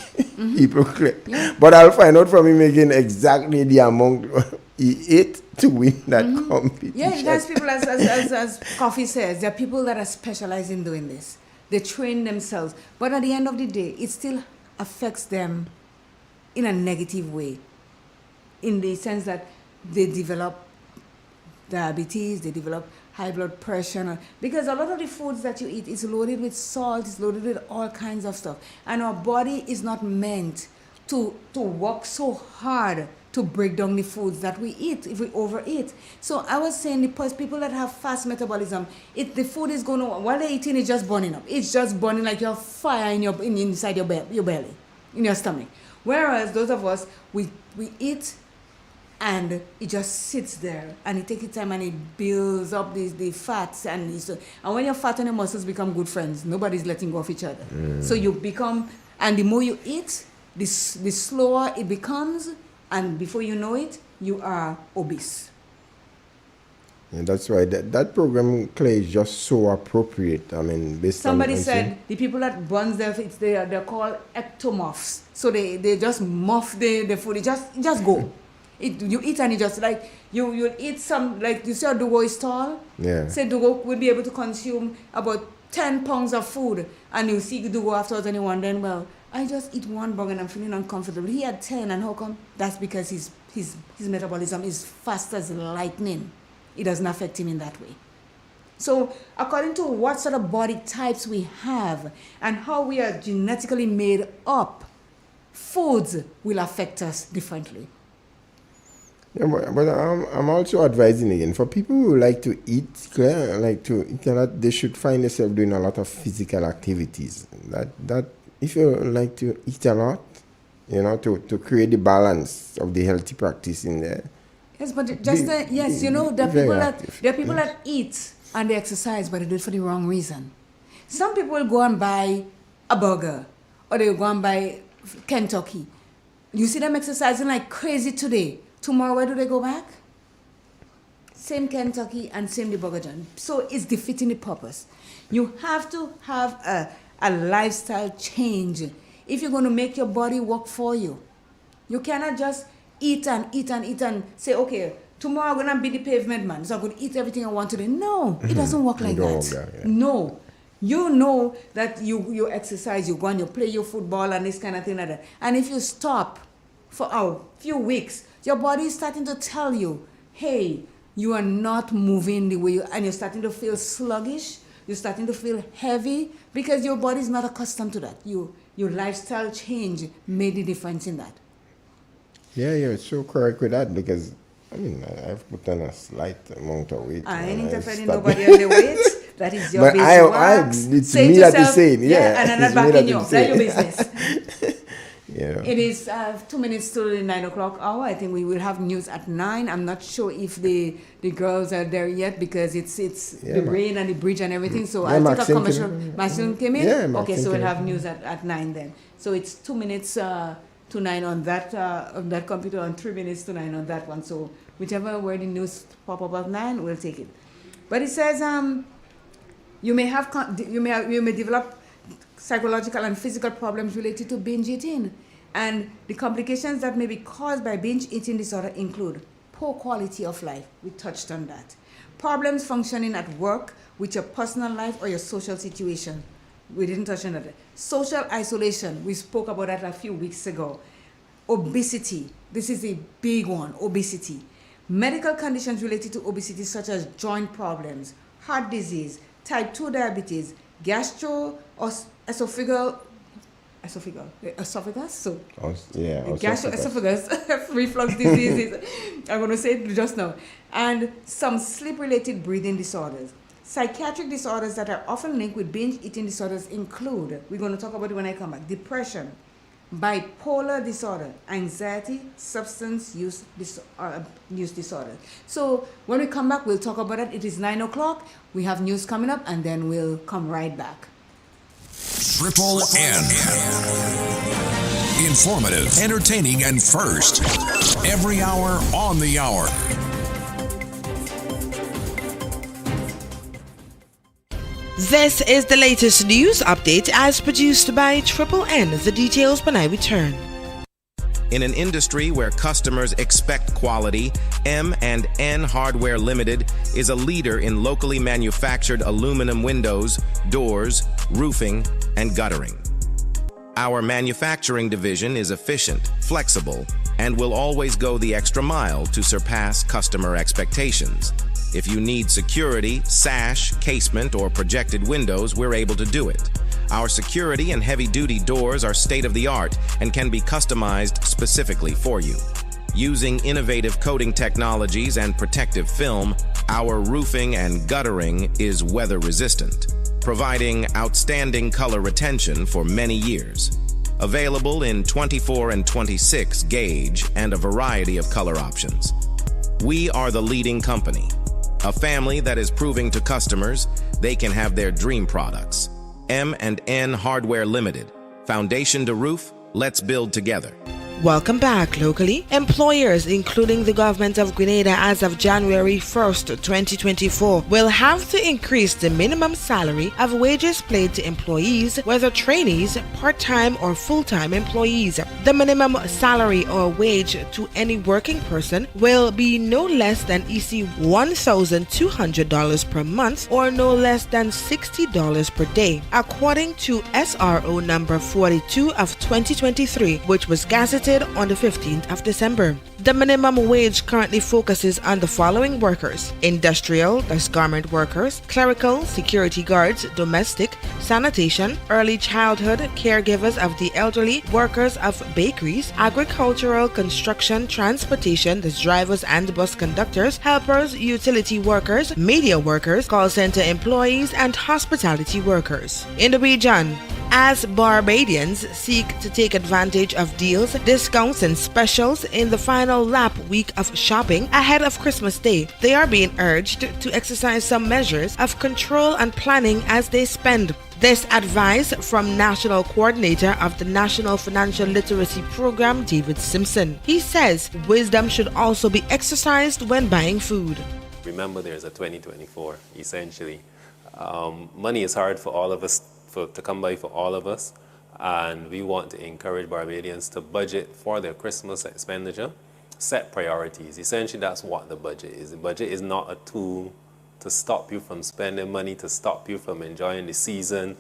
S3: Yeah. But I'll find out from him again exactly the amount he ate to win that competition.
S2: Yeah, there's people, as Coffee says, there are people that are specialized in doing this. They train themselves. But at the end of the day, it still affects them in a negative way, in the sense that they develop diabetes, they develop high blood pressure, because a lot of the foods that you eat is loaded with salt, it's loaded with all kinds of stuff. And our body is not meant to work so hard to break down the foods that we eat if we overeat. So I was saying the people that have fast metabolism, the food is going to, while they're eating, it's just burning up. It's just burning like you have fire inside your belly, in your stomach. Whereas those of us, we eat and it just sits there and it takes its time and it builds up the fats and when your fat and your muscles become good friends, nobody's letting go of each other. So you become, and the more you eat, the slower it becomes, and before you know it, you are obese.
S3: And that's why that program, Clay, is just so appropriate. I mean,
S2: somebody said the people that burns their feet, they're called ectomorphs. So they just muff the food. It just go. You eat and it just like you eat some, like you see how Dugo is tall.
S3: Yeah.
S2: Say Dugo will be able to consume about 10 pounds of food, and you see Dugo afterwards and you wonder, well, I just eat one burger and I'm feeling uncomfortable. He had 10, and how come? That's because his metabolism is fast as lightning. It doesn't affect him in that way. So according to what sort of body types we have and how we are genetically made up, foods will affect us differently.
S3: Yeah, but I'm also advising again for people who like to eat, like to eat a lot, they should find themselves doing a lot of physical activities. That if you like to eat a lot, to create the balance of the healthy practice in there.
S2: Yes, but there are people that eat and they exercise, but they do it for the wrong reason. Some people will go and buy a burger, or they will go and buy Kentucky. You see them exercising like crazy today. Tomorrow, where do they go back? Same Kentucky and same the burger joint. So it's defeating the purpose. You have to have a lifestyle change if you're going to make your body work for you. You cannot just eat and say, okay, tomorrow I'm going to be the pavement man, so I'm going to eat everything I want today. No, it doesn't work like that. No. You know that you exercise, you go and you play your football and this kind of thing like that. And if you stop for a few weeks, your body is starting to tell you, hey, you are not moving the way and you're starting to feel sluggish, you're starting to feel heavy because your body is not accustomed to that. Your lifestyle change made the difference in that.
S3: Yeah, you're so correct with that because, I mean, I've put on a slight amount of weight.
S2: I ain't interfering nobody on the weight. That is your business.
S3: But it's me that is saying, yeah.
S2: And I'm not backing you. That's your business.
S3: Yeah.
S2: It is 2 minutes to the 9 o'clock hour. I think we will have news at 9. I'm not sure if the girls are there yet because it's the rain and the bridge and everything. So I'll take a commercial. Maxine came in?
S3: Yeah,
S2: okay, so we'll have news at 9 then. So it's 2 minutes to 9 on that computer and 3 minutes to 9 on that one. So whichever where the news pop up at 9, we'll take it. But it says you may develop psychological and physical problems related to binge eating. And the complications that may be caused by binge eating disorder include poor quality of life. We touched on that. Problems functioning at work, with your personal life or your social situation. We didn't touch on that. Social isolation. We spoke about that a few weeks ago. Obesity. This is a big one. Obesity. Medical conditions related to obesity such as joint problems, heart disease, type 2 diabetes, gastroesophagus, reflux diseases, I'm going to say it just now, and some sleep-related breathing disorders. Psychiatric disorders that are often linked with binge eating disorders include, we're going to talk about it when I come back, depression, bipolar disorder, anxiety, substance use disorder. So when we come back, we'll talk about it. It is 9 o'clock. We have news coming up, and then we'll come right back.
S10: Triple N. Informative, entertaining, and first. Every hour on the hour.
S12: This is the latest news update as produced by Triple N. The details when I return.
S13: In an industry where customers expect quality, M&N Hardware Limited is a leader in locally manufactured aluminum windows, doors, roofing, and guttering. Our manufacturing division is efficient, flexible, and will always go the extra mile to surpass customer expectations. If you need security, sash, casement, or projected windows, we're able to do it. Our security and heavy-duty doors are state-of-the-art and can be customized specifically for you. Using innovative coating technologies and protective film, our roofing and guttering is weather resistant, providing outstanding color retention for many years. Available in 24 and 26 gauge and a variety of color options. We are the leading company, a family that is proving to customers they can have their dream products. M&N Hardware Limited. Foundation to roof, let's build together.
S12: Welcome back. Locally, employers, including the government of Grenada as of January 1st, 2024, will have to increase the minimum salary of wages paid to employees, whether trainees, part-time or full-time employees. The minimum salary or wage to any working person will be no less than EC $1,200 per month or no less than $60 per day, according to SRO number 42 of 2023, which was gazetted on the 15th of December. The minimum wage currently focuses on the following workers: industrial, that's garment workers, clerical, security guards, domestic, sanitation, early childhood, caregivers of the elderly, workers of bakeries, agricultural, construction, transportation, that's drivers and bus conductors, helpers, utility workers, media workers, call center employees, and hospitality workers. In the region, as Barbadians seek to take advantage of deals, discounts, and specials in the final lap week of shopping ahead of Christmas Day, they are being urged to exercise some measures of control and planning as they spend. This advice from National Coordinator of the National Financial Literacy Program, David Simpson. He says wisdom should also be exercised when buying food.
S14: Remember, there's a 2024, essentially. Money is hard for all of us to come by for all of us, and we want to encourage Barbadians to budget for their Christmas expenditure, set priorities. Essentially, that's what the budget is. The budget is not a tool to stop you from spending money, to stop you from enjoying the season,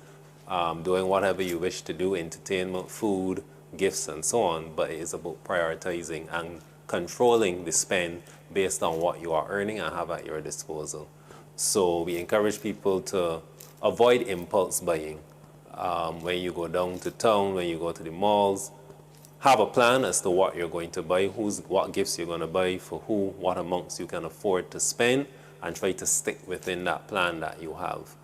S14: doing whatever you wish to do, entertainment, food, gifts, and so on, but it is about prioritizing and controlling the spend based on what you are earning and have at your disposal. So we encourage people to avoid impulse buying. When you go down to town, when you go to the malls, have a plan as to what you're going to buy, what gifts you're going to buy, for who, what amounts you can afford to spend, and try to stick within that plan that you have.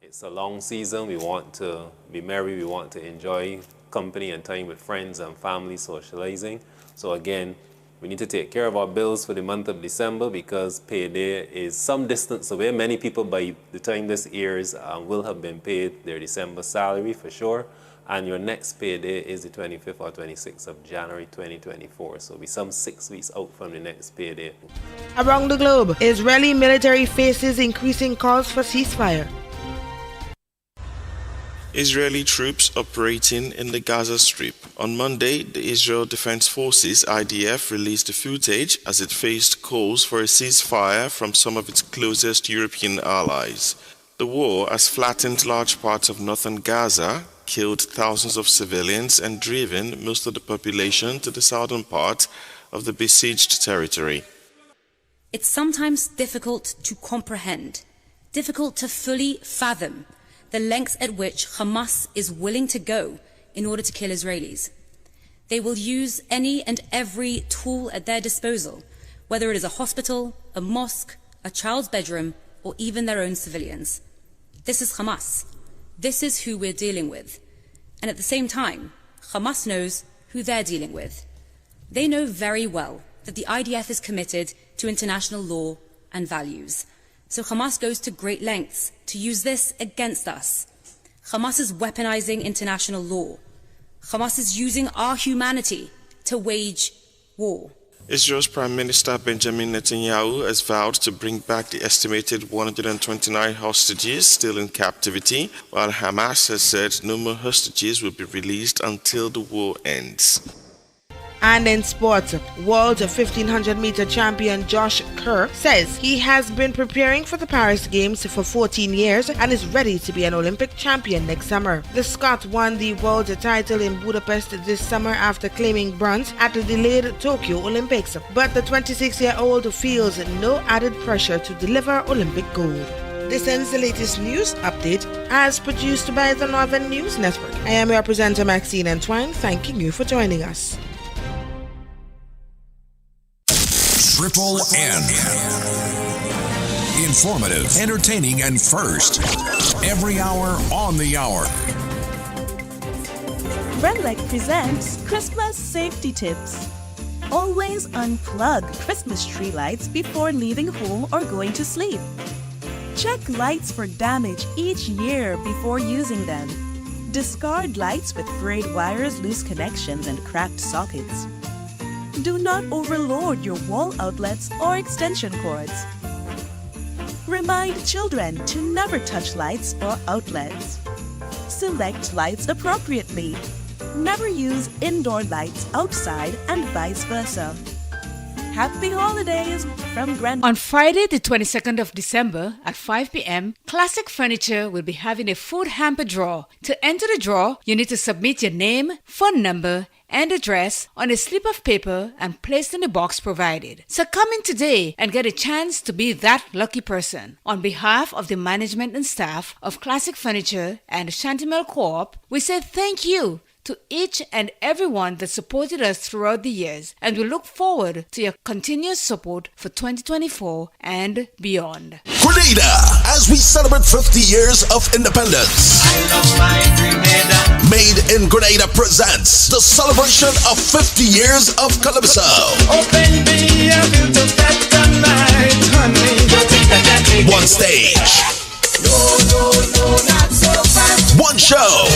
S14: It's a long season. We want to be merry. We want to enjoy company and time with friends and family, socializing. So again, we need to take care of our bills for the month of December because payday is some distance away. Many people by the time this airs will have been paid their December salary for sure. And your next payday is the 25th or 26th of January 2024. So it'll be some 6 weeks out from the next payday.
S12: Around the globe, Israeli military faces increasing calls for ceasefire.
S17: Israeli troops operating in the Gaza Strip. On Monday, the Israel Defense Forces, IDF, released the footage as it faced calls for a ceasefire from some of its closest European allies. The war has flattened large parts of northern Gaza, killed thousands of civilians, and driven most of the population to the southern part of the besieged territory.
S23: It's sometimes difficult to comprehend, difficult to fully fathom the lengths at which Hamas is willing to go in order to kill Israelis. They will use any and every tool at their disposal, whether it is a hospital, a mosque, a child's bedroom, or even their own civilians. This is Hamas. This is who we're dealing with. And at the same time, Hamas knows who they're dealing with. They know very well that the IDF is committed to international law and values. So Hamas goes to great lengths to use this against us. Hamas is weaponizing international law. Hamas is using our humanity to wage war.
S17: Israel's Prime Minister Benjamin Netanyahu has vowed to bring back the estimated 129 hostages still in captivity, while Hamas has said no more hostages will be released until the war ends.
S12: And in sports, world 1500-meter champion Josh Kerr says he has been preparing for the Paris Games for 14 years and is ready to be an Olympic champion next summer. The Scot won the world title in Budapest this summer after claiming bronze at the delayed Tokyo Olympics. But the 26-year-old feels no added pressure to deliver Olympic gold. This ends the latest news update as produced by the Northern News Network. I am your presenter Maxine Antwine, thanking you for joining us.
S10: Triple N. Informative, entertaining, and first. Every hour on the hour.
S5: Renlec presents Christmas Safety Tips. Always unplug Christmas tree lights before leaving home or going to sleep. Check lights for damage each year before using them. Discard lights with frayed wires, loose connections, and cracked sockets. Do not overload your wall outlets or extension cords. Remind children to never touch lights or outlets. Select lights appropriately. Never use indoor lights outside and vice versa. Happy holidays from Grand.
S2: On Friday, the 22nd of December at 5 p.m., Classic Furniture will be having a food hamper draw. To enter the draw, you need to submit your name, phone number, and address on a slip of paper and placed in the box provided. So come in today and get a chance to be that lucky person. On behalf of the management and staff of Classic Furniture and Shantimel Co-op, we say thank you to each and everyone that supported us throughout the years, and we look forward to your continuous support for 2024 and beyond.
S15: Grenada, as we celebrate 50 years of independence. I love my Grenada. Made in Grenada presents the celebration of 50 years of Calypso.
S1: Open me a little better night, honey.
S15: One stage.
S1: No, not so fast.
S15: One show.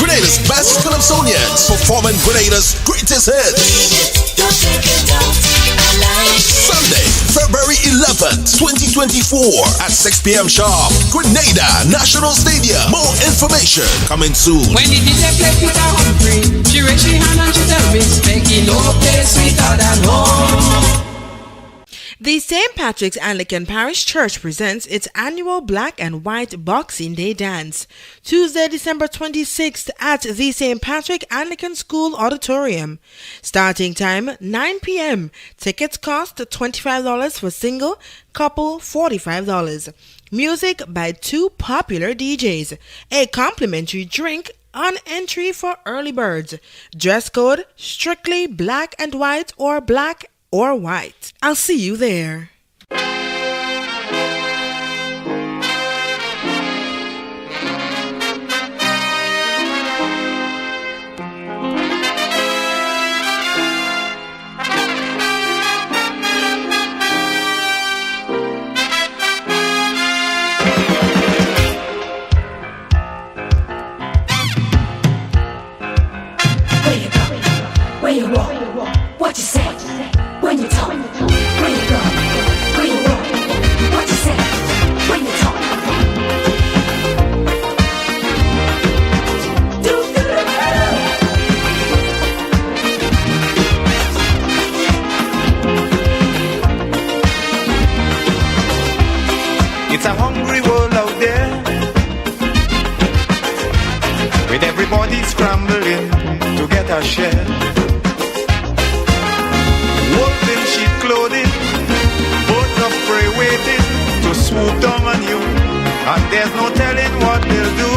S15: Grenada's best Calypsonians performing Grenada's greatest hits. Sunday, February 11th, 2024 at 6 p.m. sharp. Grenada National Stadium. More information coming soon.
S16: When the DJ play Peter Humphrey, she raise her hand and she tell me, making no place sweeter than home.
S12: The St. Patrick's Anglican Parish Church presents its annual Black and White Boxing Day Dance, Tuesday, December 26th at the St. Patrick Anglican School Auditorium. Starting time 9 p.m. Tickets cost $25 for single, couple $45. Music by two popular DJs. A complimentary drink on entry for early birds. Dress code strictly black and white or black or white. I'll see you there.
S4: Where you walk, what you say, when you talk, where you go, where you walk, what you say, when you talk.
S1: It's a hungry world out there, with everybody scrambling to get a share. Wolves in sheep clothing, birds of prey waiting to swoop down on you, and there's no telling what they'll do.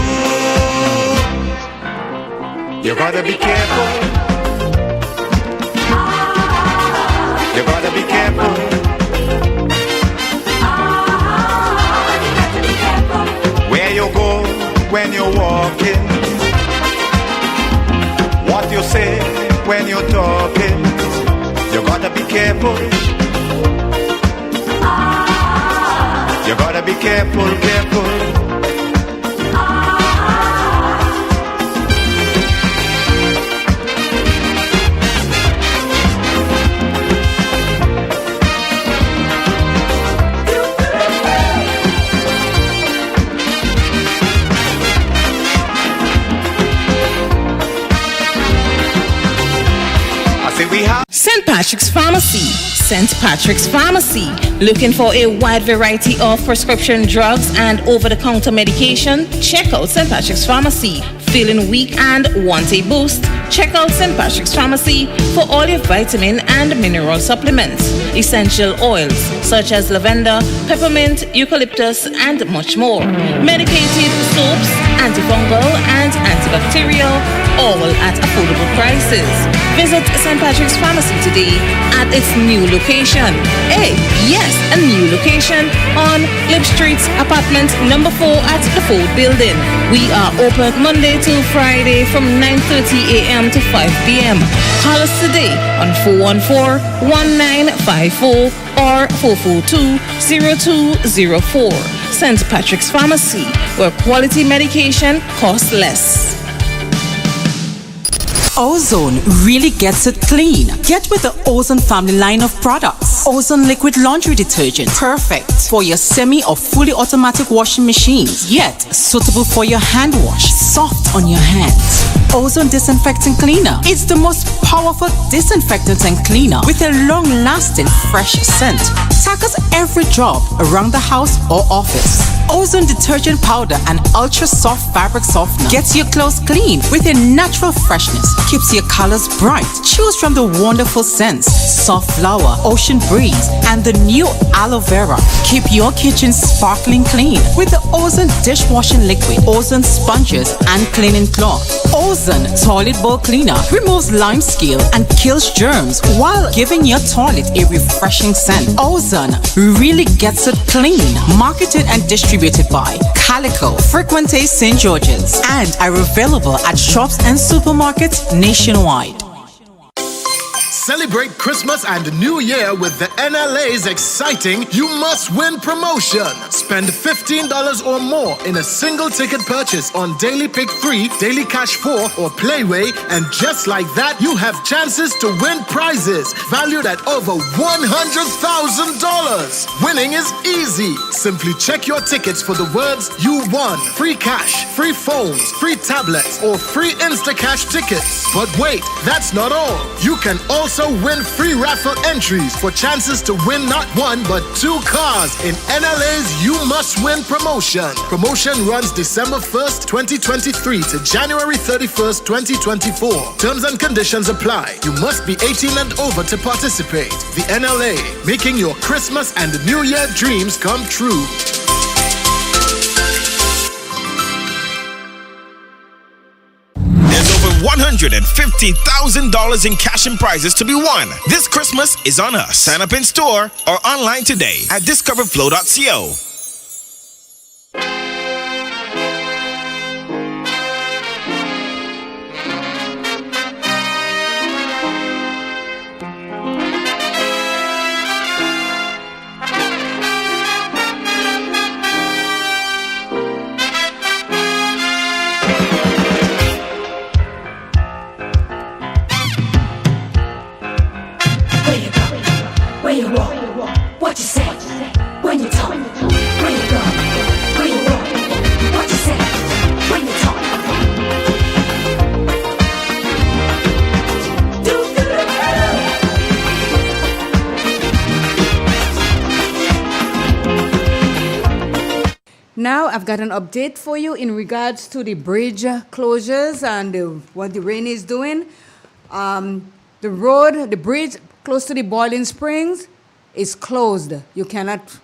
S1: You gotta be careful. You gotta be careful. Where you go when you're walking, what you say when you're talking. You gotta be careful. You gotta be careful, careful.
S6: St. Patrick's Pharmacy. St. Patrick's Pharmacy. Looking for a wide variety of prescription drugs and over-the-counter medication? Check out St. Patrick's Pharmacy. Feeling weak and want a boost? Check out St. Patrick's Pharmacy for all your vitamin and mineral supplements, essential oils such as lavender, peppermint, eucalyptus, and much more. Medicated soaps, antifungal and antibacterial antibacterial, all at affordable prices. Visit St. Patrick's Pharmacy today at its new location. Yes, a new location on Lip Street, apartment number 4 at the Ford Building. We are open Monday to Friday from 9:30 a.m. to 5 p.m. Call us today on 414-1954 or 442-0204. St. Patrick's Pharmacy, where quality medication costs less.
S11: Ozone really gets it clean. Get with the Ozone family line of products. Ozone liquid laundry detergent, perfect for your semi or fully automatic washing machines, yet suitable for your hand wash, soft on your hands. Ozone disinfectant cleaner. It's the most powerful disinfectant and cleaner with a long-lasting fresh scent. Tackles every job around the house or office. Ozone detergent powder and ultra soft fabric softener gets your clothes clean with a natural freshness. Keeps your colors bright. Choose from the wonderful scents: soft flower, ocean breeze, and the new aloe vera. Keep your kitchen sparkling clean with the Ozone dishwashing liquid, Ozone sponges, and cleaning cloth. Ozone toilet bowl cleaner removes lime scale and kills germs while giving your toilet a refreshing scent. Ozone really gets it clean. Marketed and distributed by Calico, Frequente St. George's, and are available at shops and supermarkets nationwide.
S19: Celebrate Christmas and New Year with the NLA's exciting You Must Win promotion. Spend $15 or more in a single ticket purchase on Daily Pick 3, Daily Cash 4, or Playway, and just like that, you have chances to win prizes valued at over $100,000. Winning is easy. Simply check your tickets for the words you won. Free cash, free phones, free tablets, or free Instacash tickets. But wait, that's not all. You can also win free raffle entries for chances to win not one but 2 cars in NLA's You Must Win promotion. Promotion runs December 1st, 2023 to January 31st, 2024. Terms and conditions apply. You must be 18 and over to participate. The NLA, making your Christmas and New Year dreams come true.
S20: $150,000 in cash and prizes to be won. This Christmas is on us. Sign up in store or online today at discoverflow.co.
S4: Where you walk, what you say, when you talk, where you go, where you walk, what you say, when you talk.
S2: Now I've got an update for you in regards to the bridge closures and what the rain is doing. The bridge close to the Boiling Springs is closed. You cannot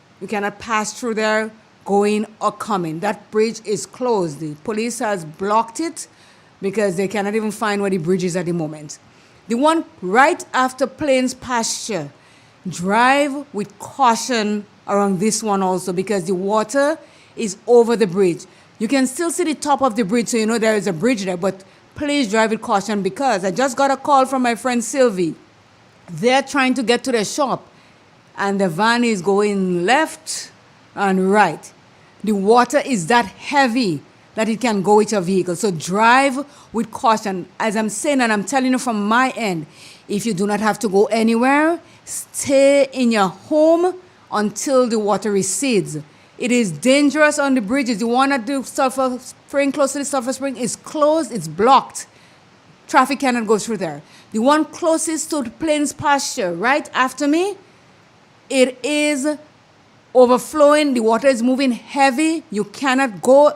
S2: pass through there going or coming. That bridge is closed. The police has blocked it because they cannot even find where the bridge is at the moment. The one right after Plains Pasture, drive with caution around this one also because the water is over the bridge. You can still see the top of the bridge, so you know there is a bridge there, but please drive with caution because I just got a call from my friend Sylvie. They're trying to get to the shop and the van is going left and right. The water is that heavy that it can go with your vehicle. So drive with caution. As I'm saying, and I'm telling you from my end, if you do not have to go anywhere, stay in your home until the water recedes. It is dangerous on the bridges. The one at the Sulphur Spring, close to the Sulphur Spring, is closed. It's blocked. Traffic cannot go through there. The one closest to the Plains Pasture, right after me, it is overflowing. The water is moving heavy. You cannot go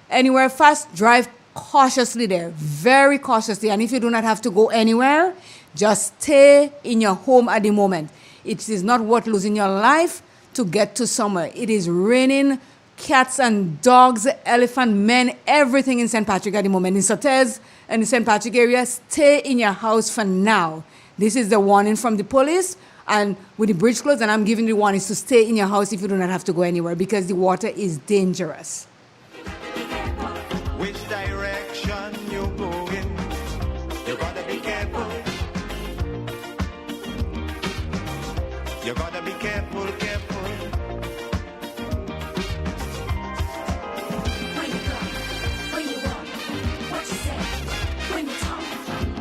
S2: anywhere fast. Drive cautiously there, very cautiously. And if you do not have to go anywhere, just stay in your home at the moment. It is not worth losing your life to get to somewhere. It is raining cats and dogs, elephant, men, everything in St. Patrick at the moment. In Sotez and in St. Patrick area, stay in your house for now. This is the warning from the police. And with the bridge closed, and I'm giving the warning to stay in your house if you do not have to go anywhere because the water is dangerous.
S1: Which direction you going? You gotta be careful. You gotta be careful, careful.
S4: Where you go, where you walk, what you say, when you talk.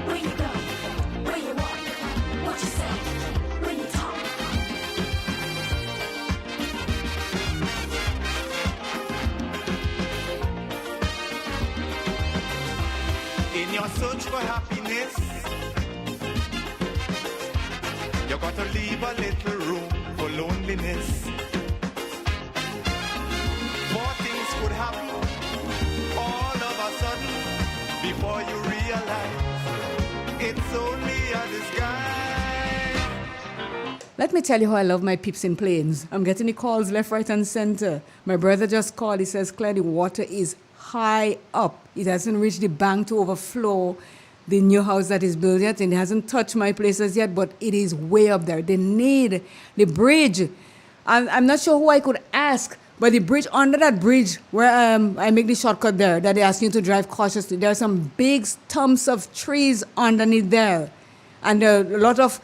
S4: Where you go, where you walk, what you say, when you talk.
S1: In your search for happiness, you gotta leave a little room for loneliness. More things could happen all of a sudden before you realize it's only a disguise.
S2: Let me tell you how I love my peeps in planes. I'm getting the calls left, right, and center. My brother just called. He says, Claire, the water is high up. It hasn't reached the bank to overflow the new house that is built yet, and it hasn't touched my places yet, but it is way up there. They need the bridge. I'm not sure who I could ask, but the bridge, under that bridge where I make the shortcut there, that they ask you to drive cautiously, there are some big stumps of trees underneath there. And a lot of,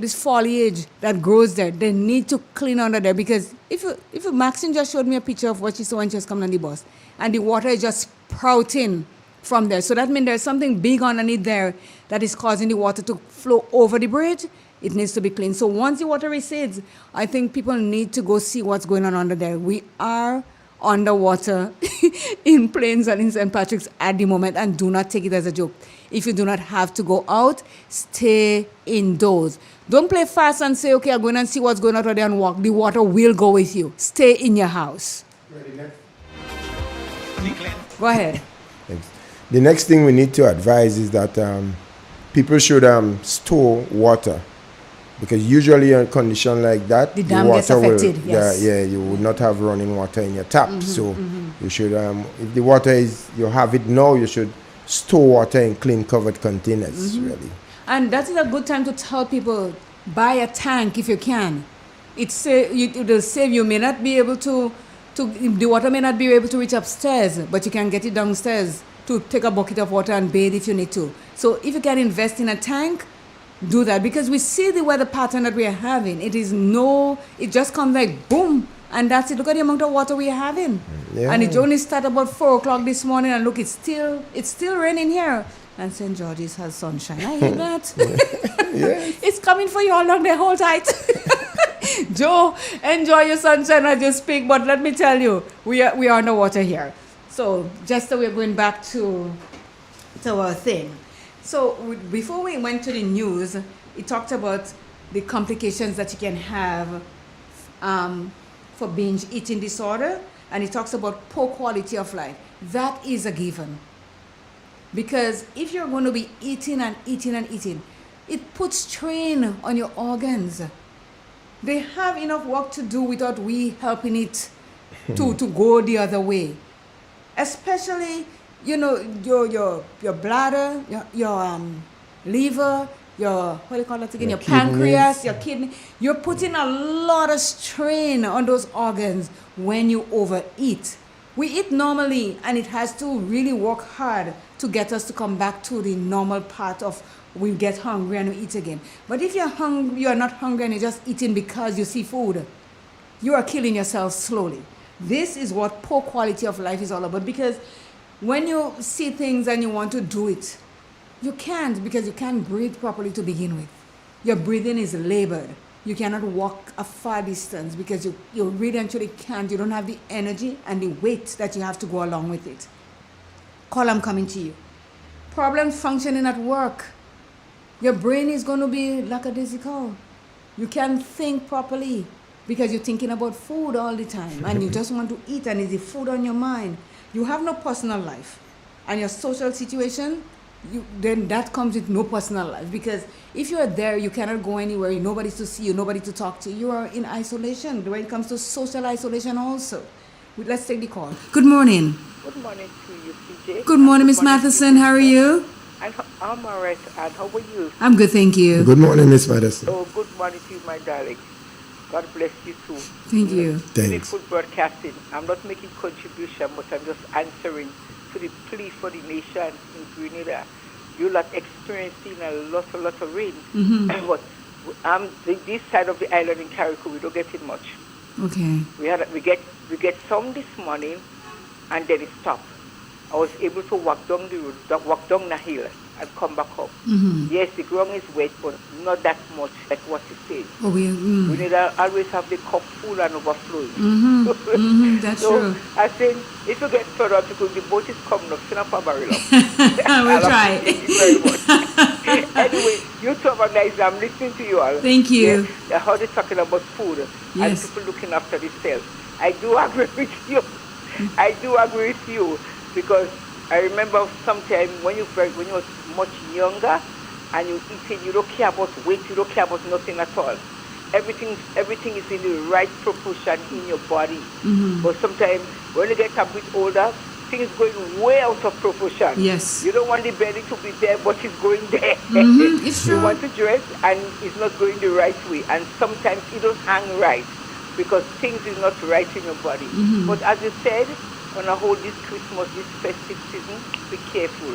S2: this foliage that grows there. They need to clean under there because if Maxine just showed me a picture of what she saw when she was coming on the bus, and the water is just sprouting from there. So that means there's something big underneath there that is causing the water to flow over the bridge. It needs to be cleaned. So once the water recedes, I think people need to go see what's going on under there. We are underwater in Plains and in St. Patrick's at the moment, and do not take it as a joke. If you do not have to go out, stay indoors. Don't play fast and say, okay, I'm going and see what's going on out there and walk. The water will go with you. Stay in your house. Go ahead.
S3: Thanks. The next thing we need to advise is that people should store water, because usually in a condition like that,
S2: the dam
S3: water
S2: gets affected. Yes.
S3: you would not have running water in your tap. So you should, if the water is, you have it now, you should store water in clean covered containers. Really.
S2: And that is a good time to tell people, buy a tank if you can. It will save you. May not be able to the water may not be able to reach upstairs, but you can get it downstairs to take a bucket of water and bathe if you need to. So if you can invest in a tank, do that, because we see the weather pattern that we are having. It just comes like boom, and that's it. Look at the amount of water we are having.
S3: Yeah.
S2: And it only started about 4 o'clock this morning, and look, it's still raining here. And St. George's has sunshine. I hear that. It's coming for you all along the whole tight. Joe, enjoy your sunshine as you speak, but let me tell you, we are underwater here. So just so we're going back to our thing. So before we went to the news, it talked about the complications that you can have for binge eating disorder, and it talks about poor quality of life. That is a given. Because if you're going to be eating and eating and eating, it puts strain on your organs. They have enough work to do without we helping it to go the other way. Especially, your bladder, your liver, your pancreas, your kidney. You're putting a lot of strain on those organs when you overeat. We eat normally, and it has to really work hard to get us to come back to the normal part of we get hungry and we eat again. But if you're hungry, you're not hungry and you're just eating because you see food, you are killing yourself slowly. This is what poor quality of life is all about, because when you see things and you want to do it, you can't, because you can't breathe properly to begin with. Your breathing is labored. You cannot walk a far distance because you really and truly can't. You don't have the energy and the weight that you have to go along with it. Call, I'm coming to you. Problems functioning at work. Your brain is going to be lackadaisical. You can't think properly because you're thinking about food all the time and you just want to eat, and it's the food on your mind. You have no personal life. And your social situation, then that comes with no personal life, because if you are there, you cannot go anywhere, nobody to see you, nobody to talk to. You are in isolation when it comes to social isolation also. Let's take the call. Good morning.
S7: Good morning to you, CJ.
S2: Good morning, Miss Matheson. How are you?
S7: I'm all right, and how are you?
S2: I'm good, thank you.
S3: Good morning, Miss Matheson.
S7: Oh, good morning to you, my darling. God bless you too.
S2: Thank you.
S3: Thanks.
S7: Good broadcasting. I'm not making contribution, but I'm just answering to the plea for the nation in Grenada. You're not experiencing a lot of rain.
S2: Mhm.
S7: But this side of the island in Carriacou, we don't get it much.
S2: Okay.
S7: We get some this morning, and then it stopped. I was able to walk down the road, walk down the hill, and come back up.
S2: Mhm.
S7: Yes, the ground is wet, but not that much like what it says.
S2: Oh, we
S7: need to always have the cup full and
S2: Mhm.
S7: overflowing.
S2: That's
S7: so
S2: true.
S7: I think if you get further up, because the boat is coming up, fill up a barrel up.
S2: We'll try.
S7: Thank you very much. Anyway, you two are nice. I'm listening to you all.
S2: Thank you.
S7: Yeah, how they're talking about food and
S2: Yes.
S7: people looking after themselves. I do agree with you. I do agree with you, because I remember sometime when you was much younger and you eating, you don't care about weight, you don't care about nothing at all. Everything is in the right proportion in your body.
S2: Mhm.
S7: But sometimes when you get a bit older, things going way out of proportion.
S2: Yes.
S7: You don't want the belly to be there, but it's going there.
S2: Mhm, it's
S7: You
S2: true.
S7: want to dress and it's not going the right way. And sometimes it don't hang right because things is not right in your body.
S2: Mhm.
S7: But as you said, on a whole this Christmas, this festive season, be careful.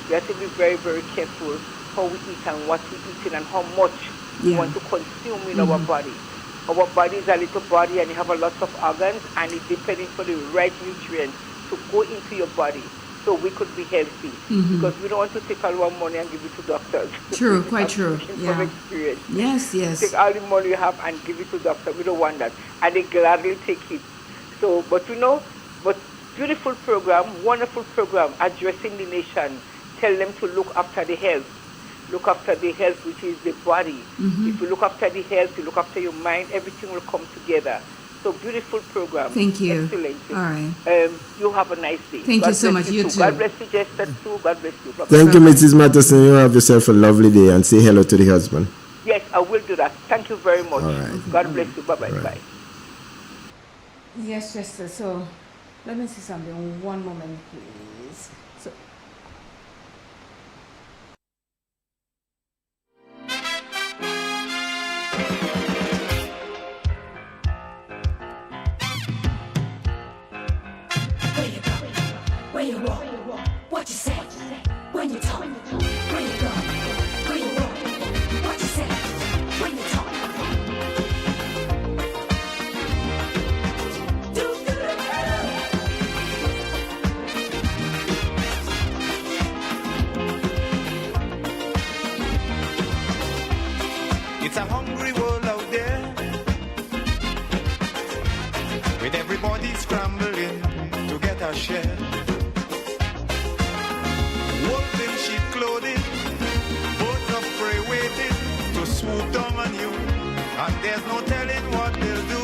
S7: We have to be very, very careful how we eat and what we eat and how much we
S2: Yeah.
S7: want to consume in our body. Our body is a little body and you have a lot of organs, and it's depending for the right nutrients to go into your body so we could be healthy.
S2: Mhm.
S7: Because we don't want to take all our money and give it to doctors.
S2: True, quite
S7: I'm
S2: true.
S7: speaking
S2: Yeah.
S7: from experience.
S2: Yes, yes.
S7: Take all the money you have and give it to doctor. We don't want that. And they gladly take it. So, but beautiful program, wonderful program, addressing the nation. Tell them to look after the health. Look after the health, which is the body.
S2: Mhm.
S7: If you look after the health, you look after your mind, everything will come together. So beautiful program.
S2: Thank you.
S7: Excellent.
S2: All right.
S7: You have a nice day.
S2: Thank you so
S7: bless
S2: much. You
S7: too.
S2: too.
S7: God bless you, Jester too. God bless you.
S3: Thank you, Mrs. Matheson. You have yourself a lovely day and say hello to the husband.
S7: Yes, I will do that. Thank you very much.
S3: All right.
S7: God bless you. Bye-bye.
S3: All right.
S7: Bye.
S2: Yes, Chester. So, let me see something. One moment, please. So,
S4: Where you go, where you walk, what you say, when you talk, where you go, where you walk, what you say, when you talk.
S1: It's a hungry world out there, with everybody scrambling to get a share. Wolves in sheep clothing, birds of prey waiting to swoop down on you, and there's no telling what they'll do.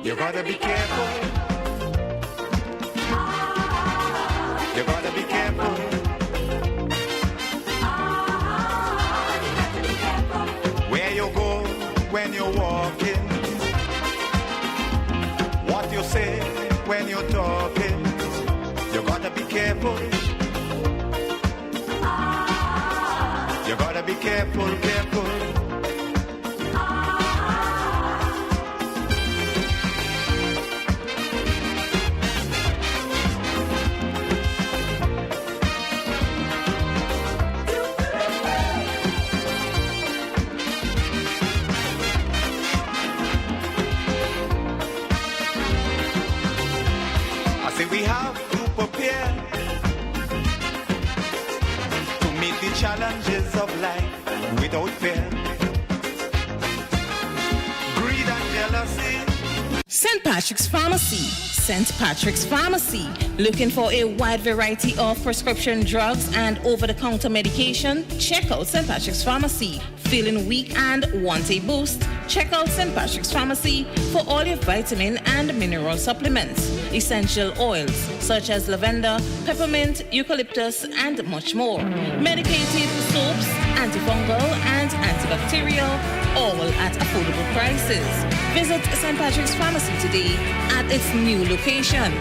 S1: You gotta be careful. You gotta be careful. Where you go when you're walking, what you say when you're talking, you gotta be careful. You gotta be careful, careful. I say we have to prepare to meet the challenges of life without fear. Greed and jealousy.
S6: St. Patrick's Pharmacy. St. Patrick's Pharmacy. Looking for a wide variety of prescription drugs and over-the-counter medication? Check out St. Patrick's Pharmacy. Feeling weak and want a boost? Check out St. Patrick's Pharmacy for all your vitamin and mineral supplements, essential oils such as lavender, peppermint, eucalyptus, and much more. Medicated soaps, antifungal, and antibacterial, all at affordable prices. Visit St. Patrick's Pharmacy today at its new location.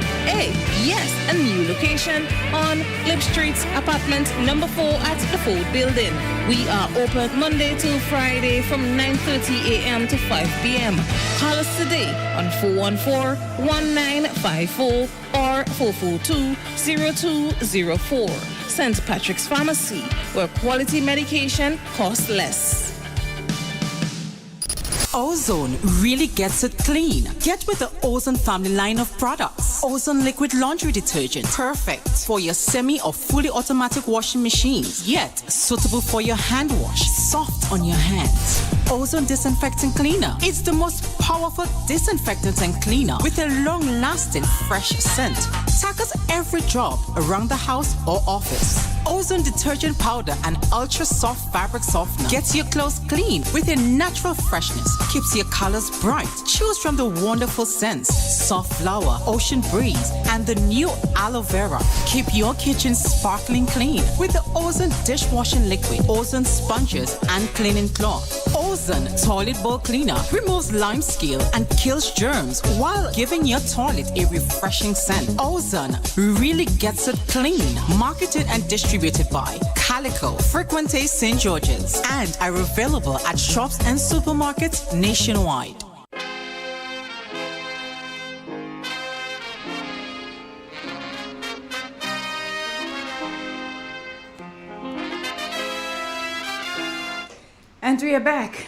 S6: Yes, a new location on Lip Street's apartment number 4 at the Ford Building. We are open Monday to Friday from 9:30 a.m. to 5 p.m. Call us today on 414-1954 or 442-0204. St. Patrick's Pharmacy, where quality medication costs less.
S11: Ozone really gets it clean. Get with the Ozone family line of products. Ozone liquid laundry detergent. Perfect for your semi or fully automatic washing machines. Yet suitable for your hand wash. Soft on your hands. Ozone disinfectant cleaner. It's the most powerful disinfectant and cleaner with a long-lasting fresh scent. Tackles every job around the house or office. Ozone detergent powder and ultra soft fabric softener gets your clothes clean with a natural freshness. Keeps your colors bright. Choose from the wonderful scents: soft flower, ocean breeze, and the new aloe vera. Keep your kitchen sparkling clean with the Ozone dishwashing liquid, Ozone sponges, and cleaning cloth. Ozone toilet bowl cleaner removes lime scale and kills germs while giving your toilet a refreshing scent. Ozone really gets it clean. Marketed and distributed by Calico, Frequente St. George's, and are available at shops and supermarkets nationwide.
S2: And we are back.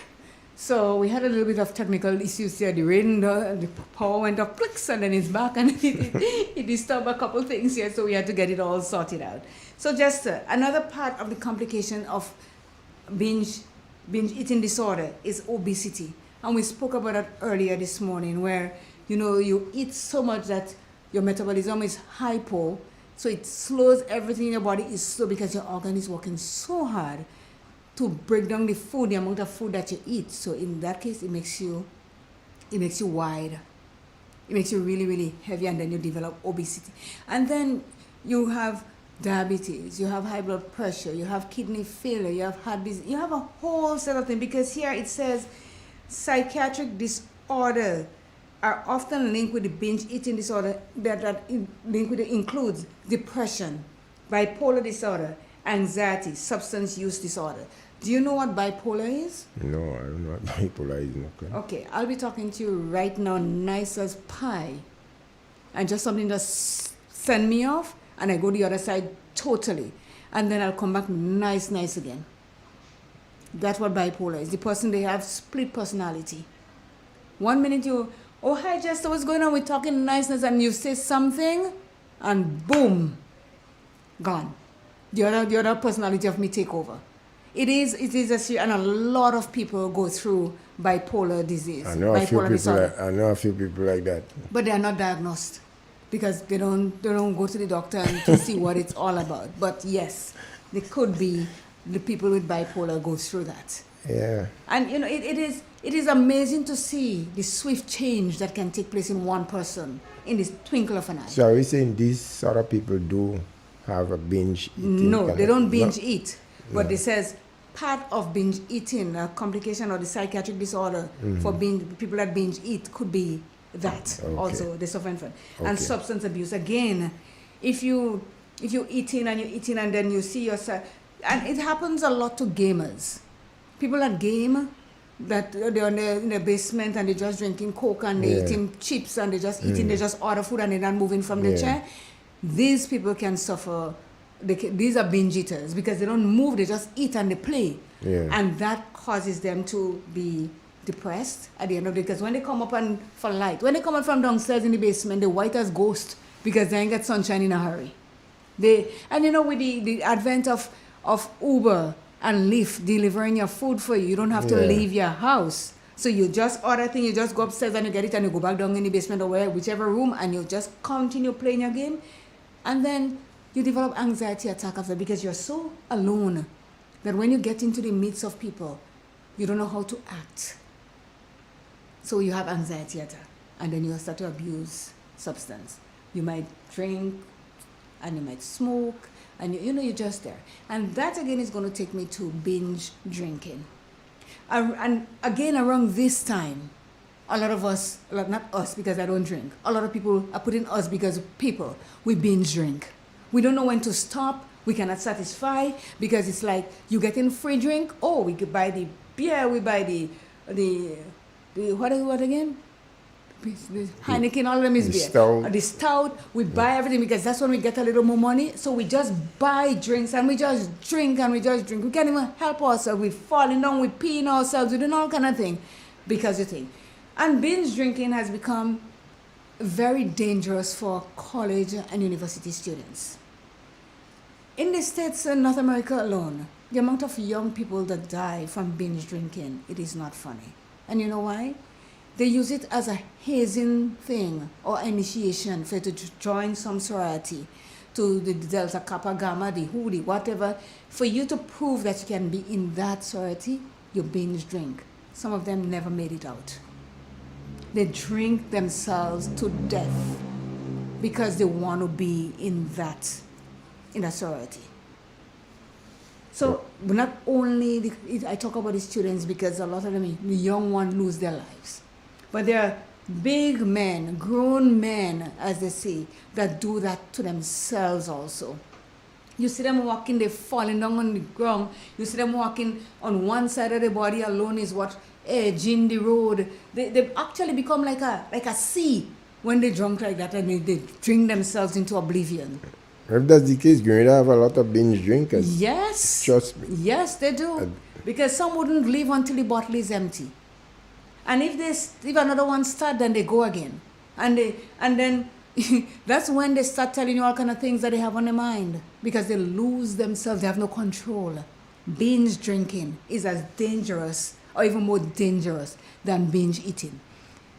S2: So we had a little bit of technical issues here. The rain, the power went off, clicks, and then it's back, and it disturbed a couple things here. So we had to get it all sorted out. So just another part of the complication of binge eating disorder is obesity, and we spoke about that earlier this morning, where you eat so much that your metabolism is hypo, so it slows everything in your body is slow because your organ is working so hard to break down the food, the amount of food that you eat. So in that case, it makes you wide. It makes you really, really heavy, and then you develop obesity. And then you have diabetes, you have high blood pressure, you have kidney failure, you have heart disease, you have a whole set of things, because here it says psychiatric disorders are often linked with the binge eating disorder includes depression, bipolar disorder, anxiety, substance use disorder. Do you know what bipolar is?
S3: No, I don't know what bipolar is.
S2: Okay, I'll be talking to you right now, nice as pie, and just something just send me off, and I go the other side totally, and then I'll come back nice again. That's what bipolar is. The person, they have split personality. 1 minute oh hi Jester, what's going on? We're talking niceness, and you say something, and boom, gone. The other personality of me take over. It is and a lot of people go through bipolar disease.
S3: I know a few people like that.
S2: But they are not diagnosed because they don't go to the doctor and to see what it's all about. But yes, they could be the people with bipolar go through that.
S3: Yeah.
S2: And it is amazing to see the swift change that can take place in one person in this twinkle of an eye.
S3: So are we saying these sort of people do have a binge eating?
S2: No, they don't binge eat. But it says part of binge eating, a complication or the psychiatric disorder for people that binge eat could be that also, they suffer from. And substance abuse. Again, if you're eating and then you see yourself, and it happens a lot to gamers. People that game, that they're in the basement and they're just drinking Coke and they're eating chips and they're just eating, they just order food and they're not moving from the chair. These people can suffer. These are binge eaters because they don't move, they just eat and they play. And that causes them to be depressed at the end of the day. Because when they come up for light, when they come up from downstairs in the basement, they're white as ghost because they ain't get sunshine in a hurry. With the advent of Uber and Lyft delivering your food for you, you don't have to leave your house. So you just order thing, you just go upstairs and you get it and you go back down in the basement or whichever room and you just continue playing your game. And then you develop anxiety attack after because you're so alone that when you get into the midst of people, you don't know how to act. So you have anxiety attack, and then you start to abuse substance. You might drink, and you might smoke, and you're just there. And that again is going to take me to binge drinking. And again, around this time, a lot of us, not us because I don't drink, a lot of people are putting us because people, we binge drink. We don't know when to stop. We cannot satisfy because it's like you get in free drink. Oh, we could buy the beer, we buy the what again? The Heineken, all of them is
S3: The
S2: beer.
S3: stout.
S2: The stout, we buy everything because that's when we get a little more money. So we just buy drinks and we just drink and we just drink. We can't even help ourselves. We're falling down, we're peeing ourselves, we're doing all kind of thing because you think. And binge drinking has become very dangerous for college and university students. In the States and North America alone, the amount of young people that die from binge drinking, it is not funny. And you know why? They use it as a hazing thing or initiation for you to join some sorority, to the Delta Kappa Gamma, the Who, the whatever. For you to prove that you can be in that sorority, you binge drink. Some of them never made it out. They drink themselves to death because they want to be in a sorority. So not only, I talk about the students because a lot of them, the young ones lose their lives. But there are big men, grown men, as they say, that do that to themselves also. You see them walking, they're falling down on the ground. You see them walking on one side of the body alone is what edging the road. They actually become like a sea when they drunk like that and they drink themselves into oblivion.
S3: If that's the case, Grenada have a lot of binge drinkers.
S2: Yes.
S3: Trust me.
S2: Yes, they do. Because some wouldn't leave until the bottle is empty. And if another one start, then they go again. And then that's when they start telling you all kind of things that they have on their mind. Because they lose themselves, they have no control. Binge drinking is as dangerous or even more dangerous than binge eating.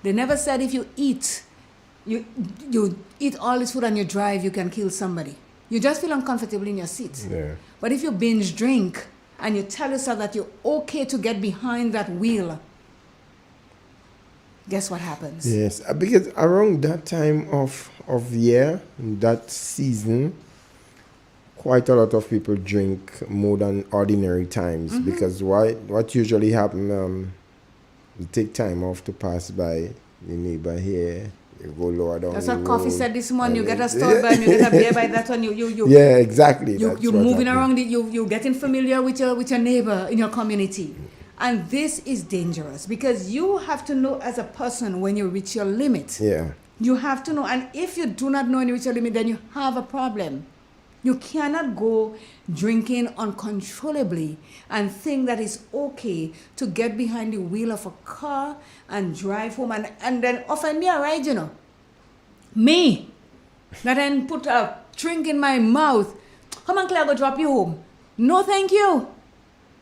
S2: They never said if you eat all this food and you drive, you can kill somebody. You just feel uncomfortable in your seat.
S3: Yeah.
S2: But if you binge drink and you tell yourself that you're okay to get behind that wheel, guess what happens?
S3: Yes, because around that time of year, that season, quite a lot of people drink more than ordinary times.
S2: Mm-hmm.
S3: Because what usually happens, you take time off to pass by the neighbor here. You go lower down.
S2: That's
S3: the
S2: what Coffee
S3: road,
S2: said this morning. You get a store by, you get a beer by that one. You
S3: yeah, exactly.
S2: You're moving around. You're getting familiar with your neighbor in your community, and this is dangerous because you have to know as a person when you reach your limit.
S3: Yeah.
S2: You have to know, and if you do not know when you reach your limit, then you have a problem. You cannot go drinking uncontrollably and think that it's okay to get behind the wheel of a car and drive home and then offend me a ride, you know. Me, that then put a drink in my mouth. Come on, Claire, go drop you home. No, thank you.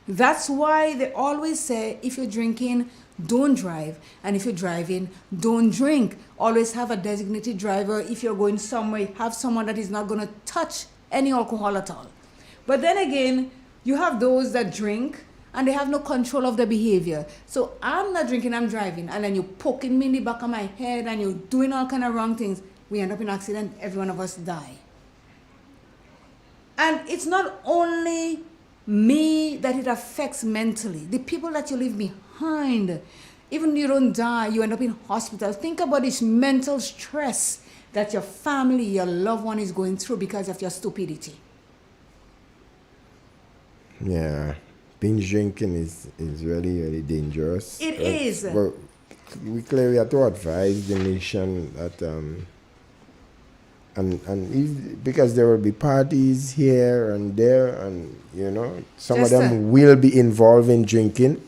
S2: That's why they always say if you're drinking, don't drive. And if you're driving, don't drink. Always have a designated driver. If you're going somewhere, have someone that is not going to touch any alcohol at all. But then again, you have those that drink and they have no control of their behavior. So I'm not drinking, I'm driving, and then you're poking me in the back of my head and you're doing all kind of wrong things. We end up in an accident, every one of us die. And it's not only me that it affects mentally. The people that you leave behind, even you don't die, you end up in hospital. Think about this mental stress that your family, your loved one is going through because of your stupidity.
S3: Yeah, binge drinking is really, really dangerous.
S2: It is.
S3: But we clearly have to advise the nation that, because there will be parties here and there, and some of them will be involved in drinking,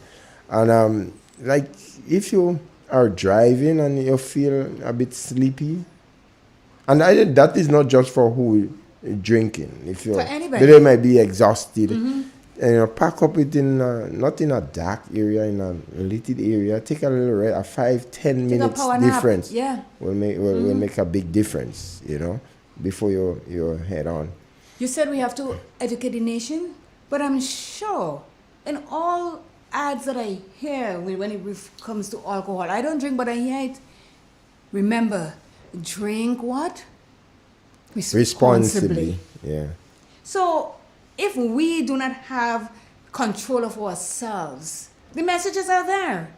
S3: and like if you are driving and you feel a bit sleepy. And that is not just for who is drinking. If you,
S2: for anybody.
S3: They might be exhausted.
S2: Mm-hmm.
S3: And pack up it in not in a dark area, in a lit area. Take a little rest. A 5-10 minutes difference.
S2: Yeah.
S3: will make a big difference. Before you head on.
S2: You said we have to educate the nation, but I'm sure in all ads that I hear when it comes to alcohol, I don't drink, but I hear it. Remember. Drink what? Responsibly.
S3: Yeah.
S2: So if we do not have control of ourselves, the messages are there.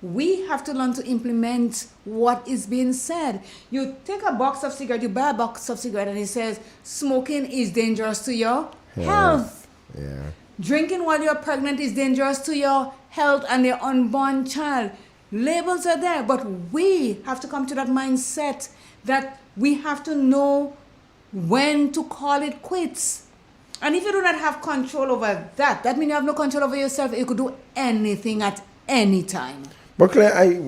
S2: we have to learn to implement what is being said. You take a box of cigarette, you buy a box of cigarette, and it says smoking is dangerous to your health.
S3: Yeah.
S2: Drinking while you're pregnant is dangerous to your health and your unborn child. Labels are there, but we have to come to that mindset that we have to know when to call it quits. And if you do not have control over that means you have no control over yourself. You could do anything at any time.
S3: But Claire,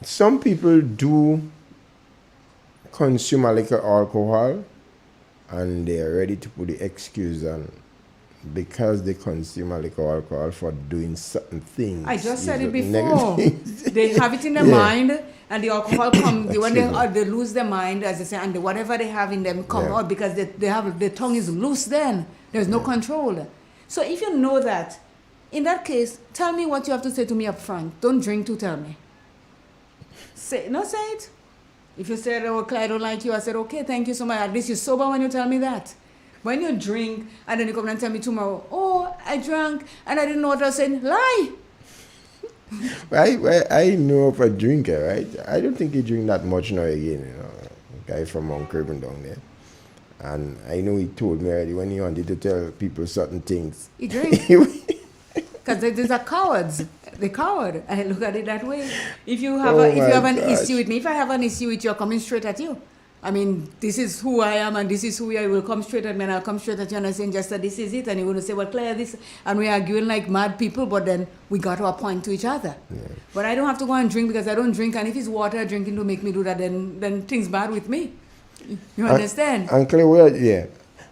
S3: some people do consume a little alcohol and they are ready to put the excuse on because they consume a little alcohol for doing certain things.
S2: I just said it before. They have it in their mind, and the alcohol comes when they lose their mind, as they say, and whatever they have in them come out because they have the tongue is loose. Then there's no control. So if you know that, in that case, tell me what you have to say to me up front. Don't drink to tell me. Say it. If you said, "Oh, Clyde, I don't like you," I said, "Okay, thank you so much. At least you're sober when you tell me that." When you drink and then you come and tell me tomorrow, "Oh, I drank and I didn't know what I was saying," lie.
S3: I know of a drinker, right? I don't think he drink that much now again, a guy from Mount Craven down there. And I know he told me already when he wanted to tell people certain things.
S2: He drinks. Because these are cowards. They're coward. I look at it that way. If you have an issue with me, if I have an issue with you, I'm coming straight at you. I mean, this is who I am and this is who I will come straight at me and I'll come straight at you and I'm saying just that this is it. And you're going to say, "Well, Claire, this," and we're arguing like mad people, but then we got to a point to each other. Yeah. But I don't have to go and drink because I don't drink, and if it's water drinking to make me do that, then things bad with me. You understand?
S3: And Claire,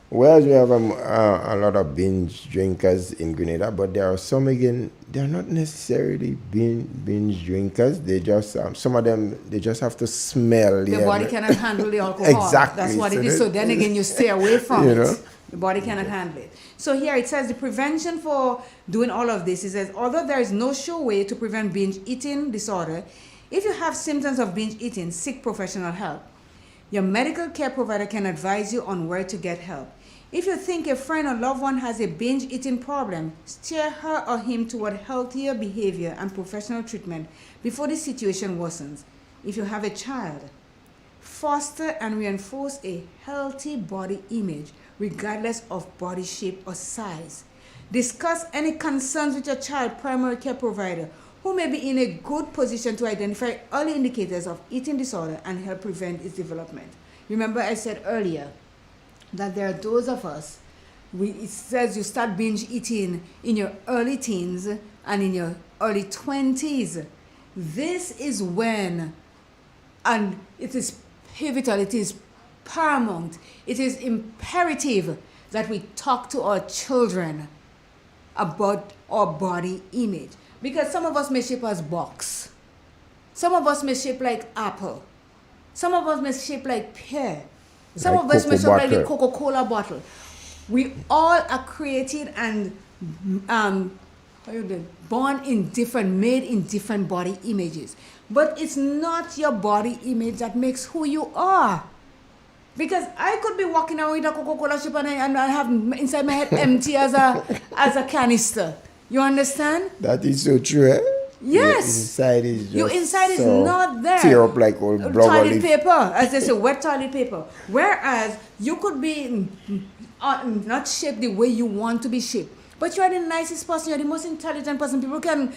S3: whereas we have a lot of binge drinkers in Grenada, but there are some again, they're not necessarily binge drinkers. They just, some of them, they just have to smell.
S2: The body cannot handle the alcohol.
S3: Exactly.
S2: That's what it is. So then again, you stay away from it. The body cannot handle it. So here it says the prevention for doing all of this. It says, although there is no sure way to prevent binge eating disorder, if you have symptoms of binge eating, seek professional help. Your medical care provider can advise you on where to get help. If you think a friend or loved one has a binge eating problem, steer her or him toward healthier behavior and professional treatment before the situation worsens. If you have a child, foster and reinforce a healthy body image regardless of body shape or size. Discuss any concerns with your child primary care provider, who may be in a good position to identify early indicators of eating disorder and help prevent its development. Remember I said earlier that there are those of us, it says you start binge eating in your early teens and in your early 20s. This is when, and it is pivotal, it is paramount, it is imperative that we talk to our children about our body image. Because some of us may shape as box. Some of us may shape like apple. Some of us may shape like pear. Some of us may shape like the Coca-Cola bottle. We all are created and born in different, made in different body images. But it's not your body image that makes who you are. Because I could be walking around with a Coca-Cola ship and I have inside my head empty as a canister. You understand?
S3: That is so true, eh?
S2: Yes.
S3: Your inside is
S2: not there.
S3: Tear up like old
S2: toilet paper, as they say, wet toilet paper. Whereas you could be not shaped the way you want to be shaped, but you are the nicest person, you're the most intelligent person. People can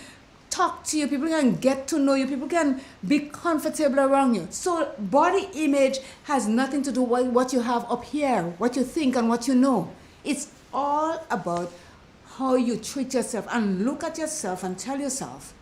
S2: talk to you, people can get to know you, people can be comfortable around you. So body image has nothing to do with what you have up here, what you think and what you know. It's all about how you treat yourself and look at yourself and tell yourself,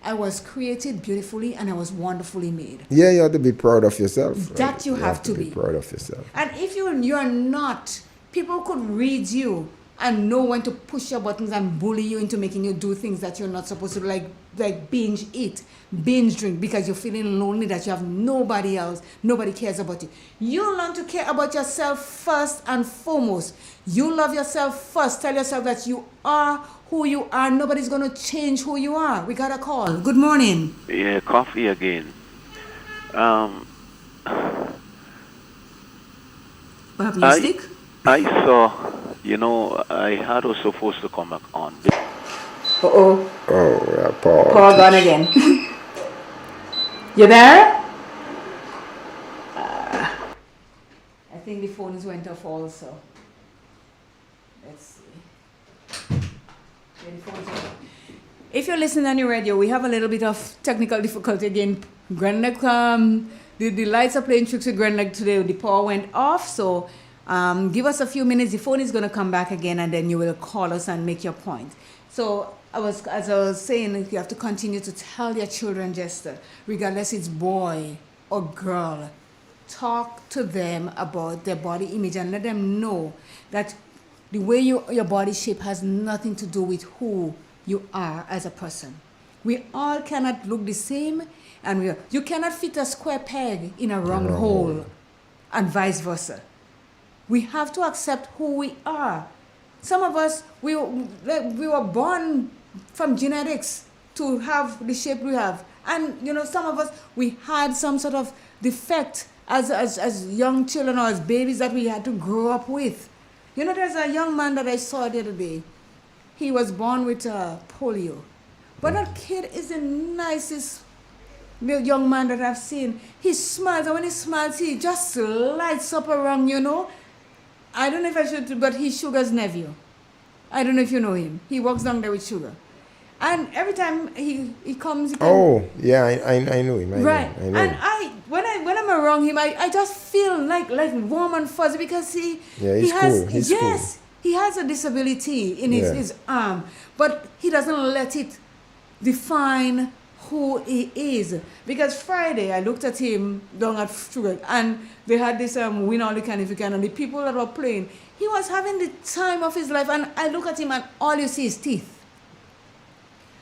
S2: I was created beautifully and I was wonderfully made.
S3: Yeah, you have to be proud of yourself.
S2: That right? you have to be
S3: proud of yourself.
S2: And if you're not, people could read you and know when to push your buttons and bully you into making you do things that you're not supposed to do, like binge eat, binge drink, because you're feeling lonely, that you have nobody else, nobody cares about you. You learn to care about yourself first and foremost. You love yourself first. Tell yourself that you are who you are. Nobody's going to change who you are. We got a call. Good morning.
S8: Yeah, coffee again.
S2: Music?
S8: I saw, I had was supposed to come back on.
S2: Oh,
S3: Paul.
S2: Paul gone again. You there? I think the phones went off also. Let's see. Yeah, the phones went off. If you're listening on your radio, we have a little bit of technical difficulty again. Grenlag, the lights are playing tricks with Grenlag today. The power went off, so give us a few minutes. The phone is going to come back again, and then you will call us and make your point. So as I was saying, you have to continue to tell your children, just regardless it's boy or girl, talk to them about their body image and let them know that the way your body shape has nothing to do with who you are as a person. We all cannot look the same, and you cannot fit a square peg in a round hole, and vice versa. We have to accept who we are. Some of us, we were born from genetics to have the shape we have. And, some of us, we had some sort of defect as young children or as babies that we had to grow up with. There's a young man that I saw the other day. He was born with polio. But that kid is the nicest young man that I've seen. He smiles, and when he smiles, he just lights up around, I don't know if I should, but he's Sugar's nephew. I don't know if you know him. He walks down there with Sugar. And every time he comes...
S3: Oh, yeah, I know him.
S2: Right.
S3: I know him.
S2: When I'm around him, I just feel like warm and fuzzy because he's
S3: cool. He's cool.
S2: He has a disability in his arm, but he doesn't let it define who he is. Because Friday, I looked at him down at Sugar, and they had this win all you can if you can, and the people that were playing, he was having the time of his life, and I look at him and all you see is teeth.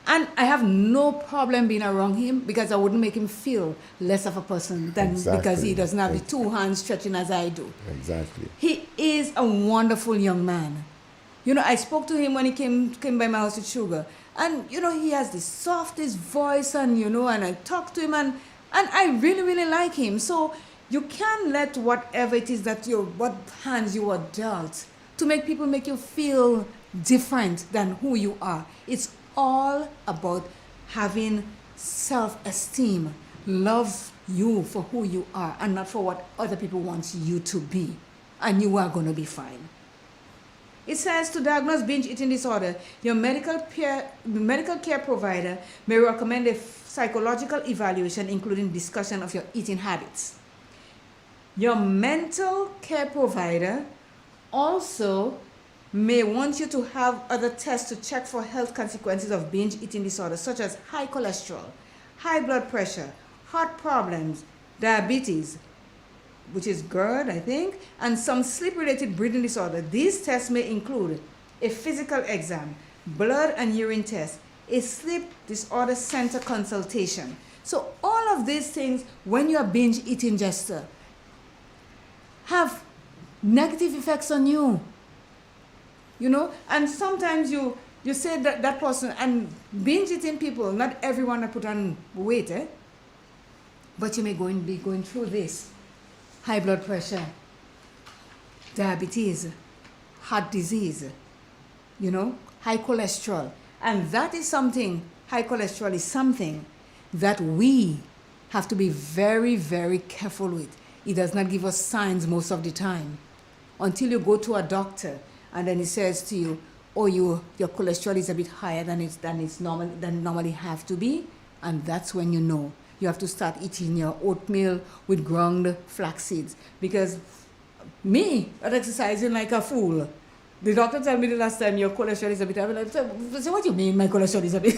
S2: And I have no problem being around him because I wouldn't make him feel less of a person than because he doesn't have the two hands stretching as I do.
S3: Exactly.
S2: He is a wonderful young man. I spoke to him when he came by my house with Sugar. And, he has the softest voice and, and I talk to him and I really, really like him. So you can't let whatever it is that what hands you were dealt to make people make you feel different than who you are. It's all about having self-esteem, love you for who you are and not for what other people want you to be. And you are going to be fine. It says to diagnose binge eating disorder, your medical care provider may recommend a psychological evaluation including discussion of your eating habits. Your mental care provider also may want you to have other tests to check for health consequences of binge eating disorder, such as high cholesterol, high blood pressure, heart problems, diabetes, which is GERD, I think, and some sleep-related breathing disorder. These tests may include a physical exam, blood and urine test, a sleep disorder center consultation. So all of these things, when you are binge eating, have negative effects on you. And sometimes you say that person, and binge eating people, not everyone that put on weight, but you may be going through this. High blood pressure, diabetes, heart disease, high cholesterol. And that is something, high cholesterol is something that we have to be very, very careful with. It does not give us signs most of the time until you go to a doctor and then he says to you, oh, your cholesterol is a bit higher than normally have to be, and that's when you know. You have to start eating your oatmeal with ground flax seeds. Because me, I'm exercising like a fool. The doctor told me the last time your cholesterol is a bit high. I said, what do you mean my cholesterol is a bit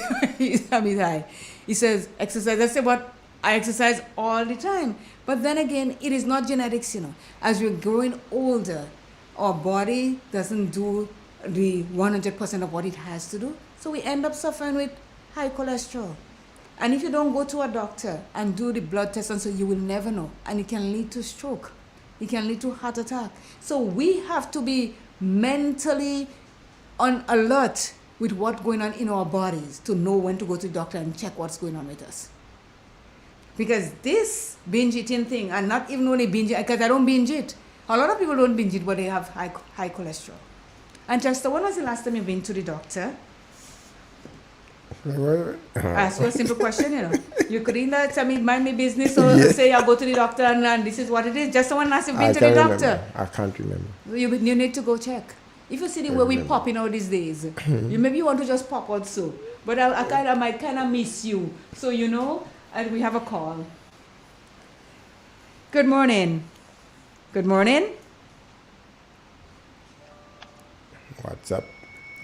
S2: high? He says, exercise. I said, but I exercise all the time. But then again, it is not genetics, As we're growing older, our body doesn't do the 100% of what it has to do. So we end up suffering with high cholesterol. And if you don't go to a doctor and do the blood test, and so you will never know. And it can lead to stroke. It can lead to heart attack. So we have to be mentally on alert with what's going on in our bodies to know when to go to the doctor and check what's going on with us. Because this binge eating thing, and not even only binge, because I don't binge it. A lot of people don't binge it, but they have high cholesterol. And Chester, when was the last time you've been to the doctor? Ask you a simple question, you know. You could either tell me mind my business or
S3: Yeah.
S2: say I go to the doctor and this is what it is. Just someone ask you been
S3: I
S2: to the
S3: can't
S2: doctor.
S3: remember. I can't remember.
S2: You need to go check. If you see the
S3: I
S2: way we
S3: remember.
S2: popping out these days, you maybe you want to just pop out so. But I might kind of miss you. So, you know, and we have a call. Good morning. Good morning.
S3: What's up?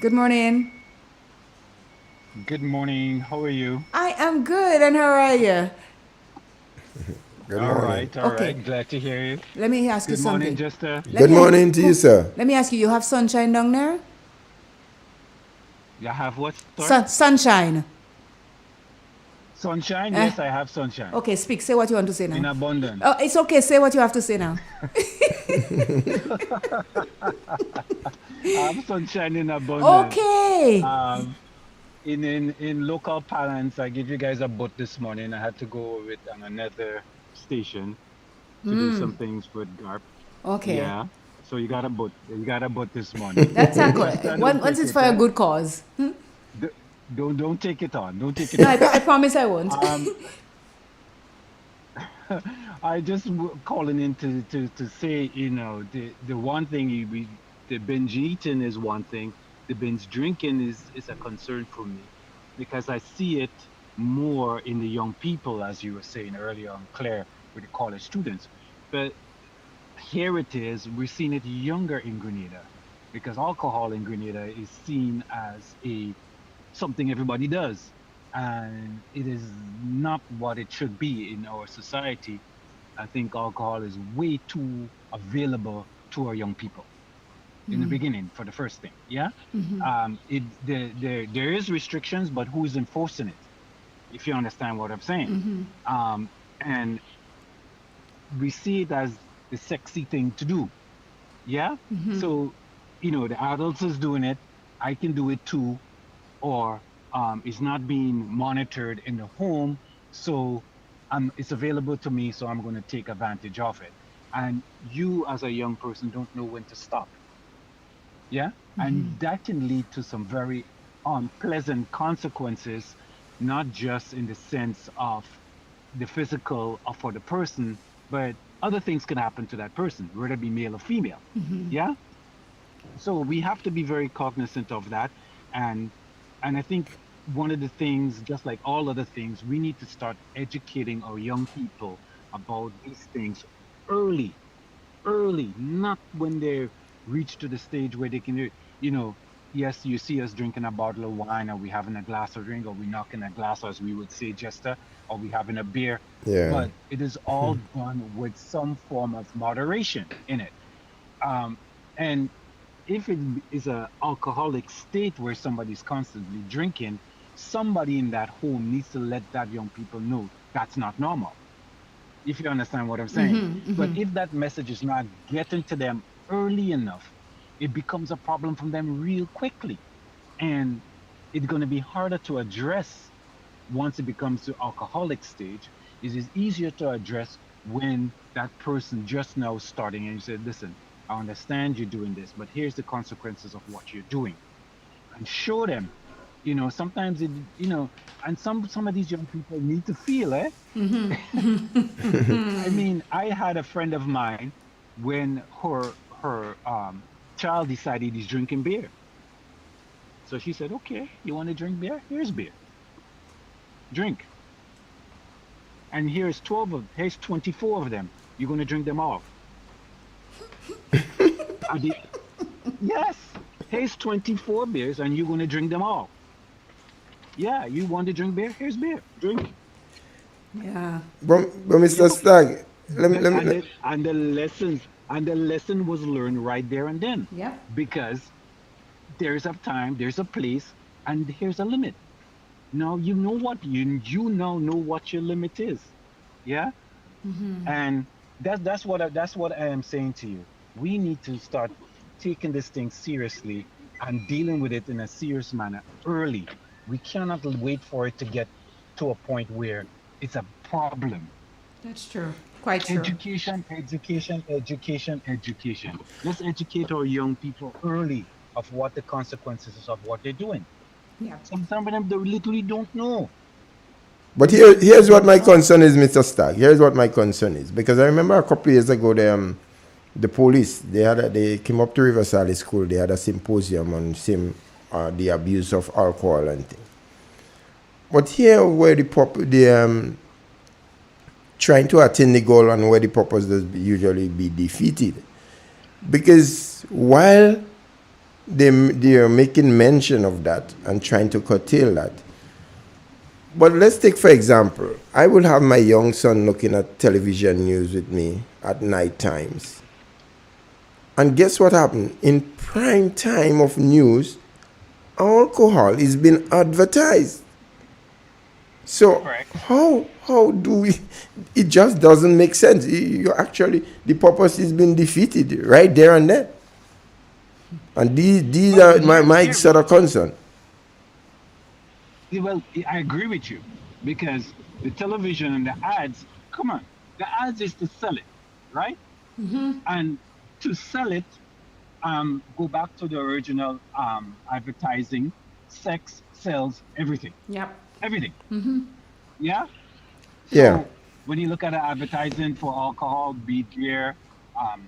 S2: Good morning.
S18: Good morning. How are you?
S2: I am good. And how are you?
S3: Good
S18: All
S3: morning.
S18: right, all
S2: Okay.
S18: right. Glad to hear you.
S2: Let me ask you
S18: Good morning,
S2: something.
S18: Jester.
S3: Good morning to you, sir.
S2: Let me ask you, you have sunshine down there?
S18: You have what? Sorry?
S2: Sunshine.
S18: Sunshine? Yes, I have sunshine.
S2: Okay, speak. Say what you want to say now.
S18: In abundance.
S2: Oh, it's okay. Say what you have to say now.
S18: I have sunshine in abundance.
S2: Okay.
S18: In local parlance, I give you guys a butt this morning. I had to go with on another station to do some things with GARP.
S2: Okay.
S18: Yeah. So you got a butt. You got a butt this morning.
S2: That's a
S18: Just,
S2: good.
S18: don't
S2: Once
S18: take
S2: it's
S18: it,
S2: for a good cause.
S18: Don't take it on. Don't take it
S2: No,
S18: on.
S2: I promise I won't.
S18: I just calling in to say, you know, the one thing the binge eating is one thing, the binge drinking is a concern for me because I see it more in the young people, as you were saying earlier on, Claire, with the college students. But here it is, we're seeing it younger in Grenada because alcohol in Grenada is seen as something everybody does. And it is not what it should be in our society. I think alcohol is way too available to our young people in the beginning for the first thing. Yeah. There is restrictions, but who's enforcing it? If you understand what I'm saying. And we see it as the sexy thing to do. Yeah. So, you know, the adults is doing it. I can do it too. Or it's not being monitored in the home. So it's available to me. So I'm going to take advantage of it. And you as a young person don't know when to stop. Yeah. And that can lead to some very unpleasant consequences, not just in the sense of the physical or for the person, but other things can happen to that person, whether it be male or female. Yeah. So we have to be very cognizant of that. And I think one of the things, just like all other things, we need to start educating our young people about these things early, not when they reach to the stage where they can do it. You know, yes, you see us drinking a bottle of wine, or we having a glass of drink, or we knocking a glass, as we would say, Jester, or we having a beer.
S3: Yeah.
S18: But it is all done with some form of moderation in it. And if it is an alcoholic state where somebody's constantly drinking, somebody in that home needs to let that young people know that's not normal. If you understand what I'm saying. But if that message is not getting to them early enough, it becomes a problem from them real quickly. And it's going to be harder to address once it becomes to alcoholic stage. It is easier to address when that person just now starting and you say, listen, I understand you're doing this, but here's the consequences of what you're doing. And show them, you know, sometimes it, you know, and some of these young people need to feel, I mean, I had a friend of mine when her child decided he's drinking beer. So she said, okay, you want to drink beer? Here's beer. Drink. And here's 24 of them. You're going to drink them all. Yes, here's 24 beers and you're going to drink them all. Yeah, you want to drink beer? Here's beer. Drink.
S2: Yeah.
S3: But Mr. Stagg, let me.
S18: And the lesson was learned right there and then.
S2: Yeah.
S18: Because there's a time, there's a place, and here's a limit. Now you know what you now know what your limit is. Yeah. And that's what I am saying to you. We need to start taking this thing seriously and dealing with it in a serious manner early. We cannot wait for it to get to a point where it's a problem.
S2: That's true. Quite true.
S18: Education. Let's educate our young people early of what the consequences of what they're doing.
S2: Yeah.
S18: Some of them they literally don't know.
S3: But here's what my concern is, Mr. Stark. Here's what my concern is, because I remember a couple of years ago, the police they came up to Riverside School. They had a symposium on the abuse of alcohol and things. But here, where the trying to attain the goal and where the purpose does usually be defeated, because while they are making mention of that and trying to curtail that. But let's take, for example, I will have my young son looking at television news with me at night times. And guess what happened? In prime time of news, alcohol is being advertised. So how do we, it just doesn't make sense. You actually, the purpose is being defeated right there and then. And these are my sort of concern.
S18: Well, I agree with you, because the television and the ads, come on, the ads is to sell it, right? And to sell it, go back to the original advertising, sex sells everything.
S2: Yep.
S18: Everything. Yeah?
S3: Yeah.
S18: So when you look at an advertising for alcohol, be it beer,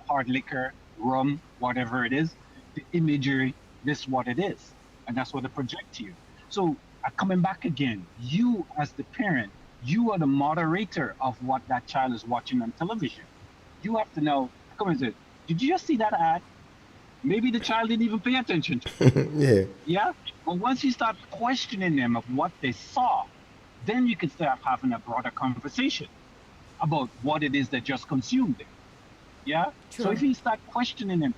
S18: hard liquor, rum, whatever it is, the imagery, this is what it is. And that's what they project to you. So coming back again, you as the parent, you are the moderator of what that child is watching on television. You have to know, come and say, did you just see that ad? Maybe the child didn't even pay attention to it.
S3: Yeah.
S18: Yeah? But once you start questioning them of what they saw, then you can start having a broader conversation about what it is they just consumed. Yeah? So if you start questioning them,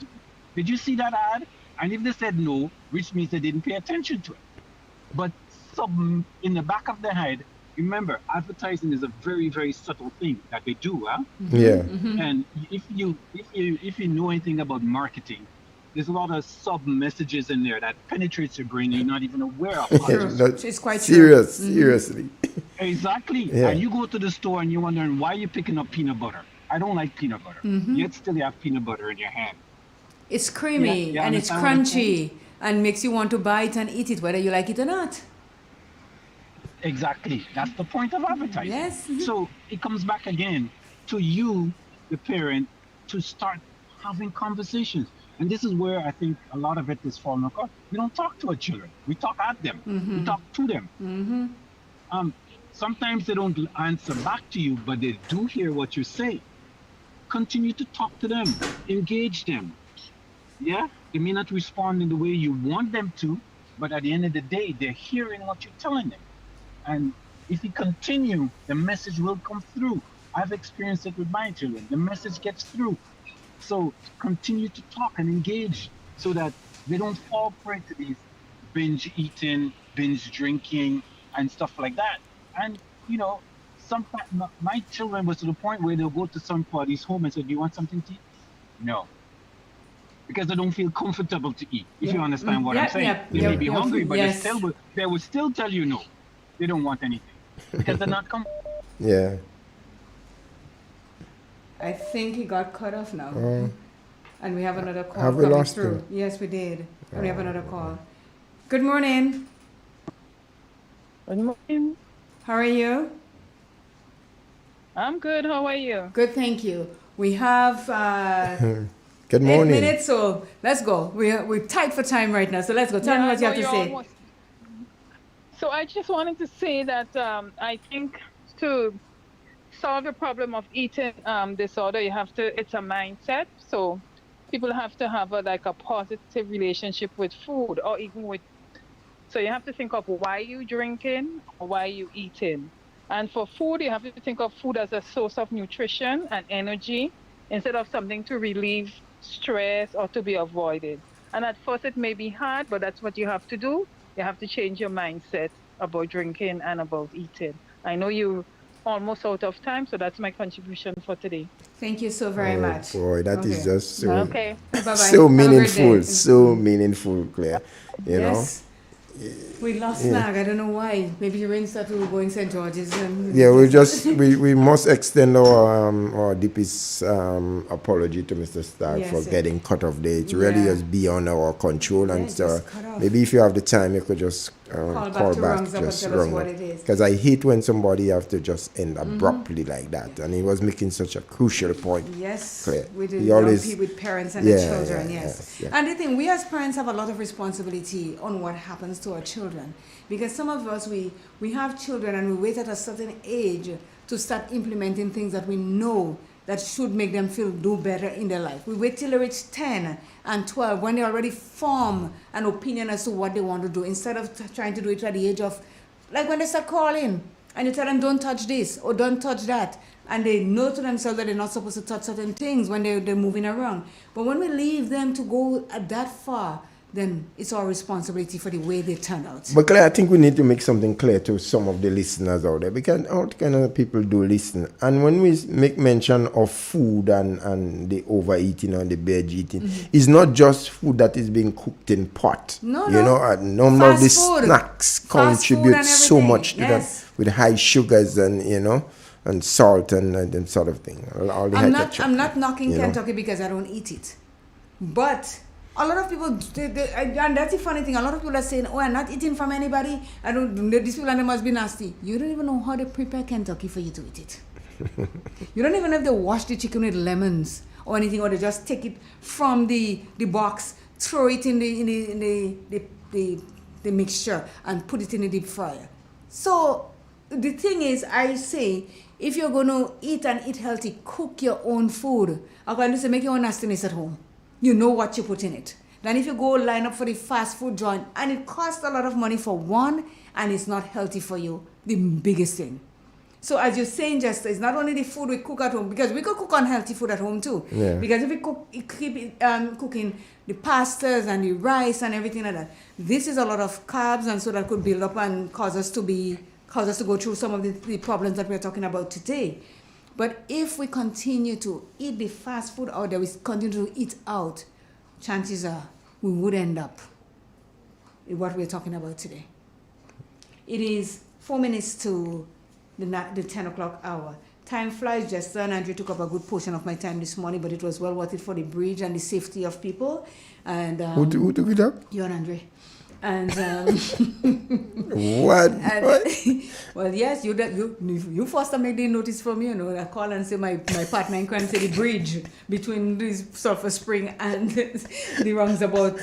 S18: did you see that ad? And if they said no, which means they didn't pay attention to it. But in the back of their head, remember, advertising is a very, very subtle thing that they do, huh?
S3: Yeah.
S18: And if you know anything about marketing, there's a lot of sub messages in there that penetrates your brain and you're not even aware of.
S2: It's quite
S3: serious,
S2: true.
S3: seriously.
S18: Exactly.
S3: Yeah.
S18: And you go to the store and you're wondering why you're picking up peanut butter. I don't like peanut butter. Yet still you have peanut butter in your hand.
S2: It's creamy
S18: Yeah,
S2: and it's
S18: understand what I'm saying?
S2: crunchy and makes you want to buy it and eat it, whether you like it or not.
S18: Exactly. That's the point of advertising.
S2: Yes.
S18: So it comes back again to you, the parent, to start having conversations. And this is where I think a lot of it is falling apart. We don't talk to our children. We talk at them. We talk to them. Sometimes they don't answer back to you, but they do hear what you say. Continue to talk to them. Engage them. Yeah? They may not respond in the way you want them to, but at the end of the day, they're hearing what you're telling them. And if you continue, the message will come through. I've experienced it with my children. The message gets through. So continue to talk and engage so that they don't fall prey to these binge eating, binge drinking, and stuff like that. And, you know, sometimes my children was to the point where they'll go to somebody's home and say, do you want something to eat? No. Because they don't feel comfortable to eat, if you understand what I'm saying. They may be hungry, but they will still tell you no. They don't want anything because they're not comfortable.
S3: Yeah.
S2: I think he got cut off now. And we have another call
S3: Have we
S2: coming
S3: lost
S2: through.
S3: him?
S2: Yes, we did. And we have another call. Good morning.
S9: Good morning.
S2: How are you?
S9: I'm good. How are you?
S2: Good, thank you. We have
S3: Good morning.
S2: 8 minutes, so let's go. We're tight for time right now, so let's go. Tell me what you have to say.
S9: So I just wanted to say that I think to solve the problem of eating disorder, it's a mindset. So people have to have a positive relationship with food, or even so you have to think of why you drinking or why you eating. And for food, you have to think of food as a source of nutrition and energy instead of something to relieve stress or to be avoided. And at first it may be hard, but that's what you have to do. You have to change your mindset about drinking and about eating. I know you're almost out of time, so that's my contribution for today.
S2: Thank you so very much.
S3: Boy, that is just so,
S2: Bye-bye.
S3: so
S2: Have a great
S3: meaningful,
S2: day.
S3: so meaningful, Claire. You
S2: Yes. We lost Snag. I don't know why. Maybe the rain started going St. George's.
S3: Yeah, we must extend our deepest apology to Mr. Stark for getting cut off there. It really is beyond our control, and
S2: just cut off.
S3: maybe if you have the time, you could just
S2: Call back to rungs up and tell us what it is.
S3: Because I hate when somebody have to just end abruptly like that. And he was making such a crucial point.
S2: Yes,
S3: Claire.
S2: with the
S3: He
S2: young
S3: always-
S2: people, with parents and their children,
S3: yeah,
S2: yes.
S3: yeah.
S2: And the thing, we as parents have a lot of responsibility on what happens to our children. Because some of us, we have children and we wait at a certain age to start implementing things that we know that should make them do better in their life. We wait till they reach 10 and 12 when they already form an opinion as to what they want to do, instead of trying to do it at the age of, like when they start calling and you tell them don't touch this or don't touch that, and they know to themselves that they're not supposed to touch certain things when they're moving around. But when we leave them to go that far, then it's our responsibility for the way they turn out.
S3: But Claire, I think we need to make something clear to some of the listeners out there, because all kind of people do listen. And when we make mention of food and the overeating and the binge eating, it's not just food that is being cooked in pot.
S2: No.
S3: You know, none of the snacks contribute so much to them with high sugars and, you know, and salt and sort of thing. All the
S2: I'm not knocking Kentucky because I don't eat it. But a lot of people, and that's the funny thing, a lot of people are saying, oh, I'm not eating from anybody. These people and they must be nasty. You don't even know how they prepare Kentucky for you to eat it. You don't even know if they wash the chicken with lemons or anything, or they just take it from the box, throw it in the mixture and put it in the deep fryer. So the thing is, I say, if you're going to eat and eat healthy, cook your own food. I'm going to say, make your own nastiness at home. You know what you put in it. Then if you go line up for the fast food joint, and it costs a lot of money for one, and it's not healthy for you, the biggest thing. So as you're saying, just it's not only the food we cook at home, because we could cook unhealthy food at home too.
S3: Yeah.
S2: Because if we keep cooking the pastas and the rice and everything like that, this is a lot of carbs, and so that could build up and cause us to go through some of the problems that we're talking about today. But if we continue to eat the fast food out there, we continue to eat out, chances are we would end up in what we're talking about today. It is 4 minutes to the 10 o'clock hour. Time flies, Jester, and Andrew took up a good portion of my time this morning, but it was well worth it for the bridge and the safety of people. And
S3: who took it up?
S2: You and Andre. And
S3: what?
S2: Well, yes, you first made the notice for me. You know, I call and say my partner in crime say the bridge between this Sulphur Spring and the wrongs about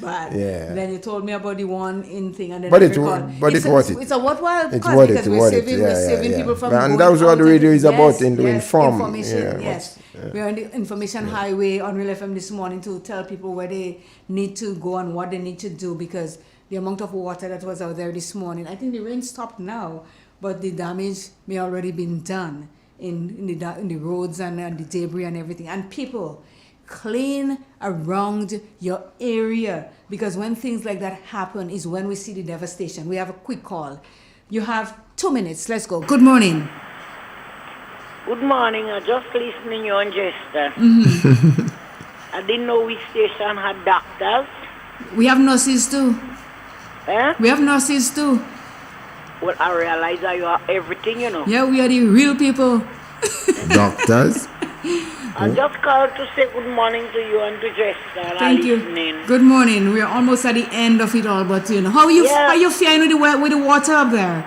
S2: bad.
S3: Yeah.
S2: Then you told me about the one in thing, and then
S3: But it's worth it.
S2: It's a worthwhile
S3: It's
S2: cause
S3: worth
S2: because
S3: it.
S2: we're saving people from going
S3: and that's what
S2: out
S3: the radio is
S2: yes,
S3: about, to inform.
S2: Information, yes. We're on the information highway on Real FM this morning to tell people where they need to go and what they need to do, because the amount of water that was out there this morning, I think the rain stopped now, but the damage may already been done in the roads and the debris and everything. And people, clean around your area, because when things like that happen is when we see the devastation. We have a quick call. You have 2 minutes. Let's go. Good morning.
S13: Good morning. I just listening you on Jester. I didn't know which station had doctors.
S2: We have nurses too.
S13: Eh?
S2: We have nurses too.
S13: Well, I realize that you are everything, you know.
S2: Yeah, we are the real people.
S3: Doctors?
S13: I just called to say good morning to you and to Jester.
S2: Thank you. Good morning. We are almost at the end of it all, but you know, how are you feeling with the water up there?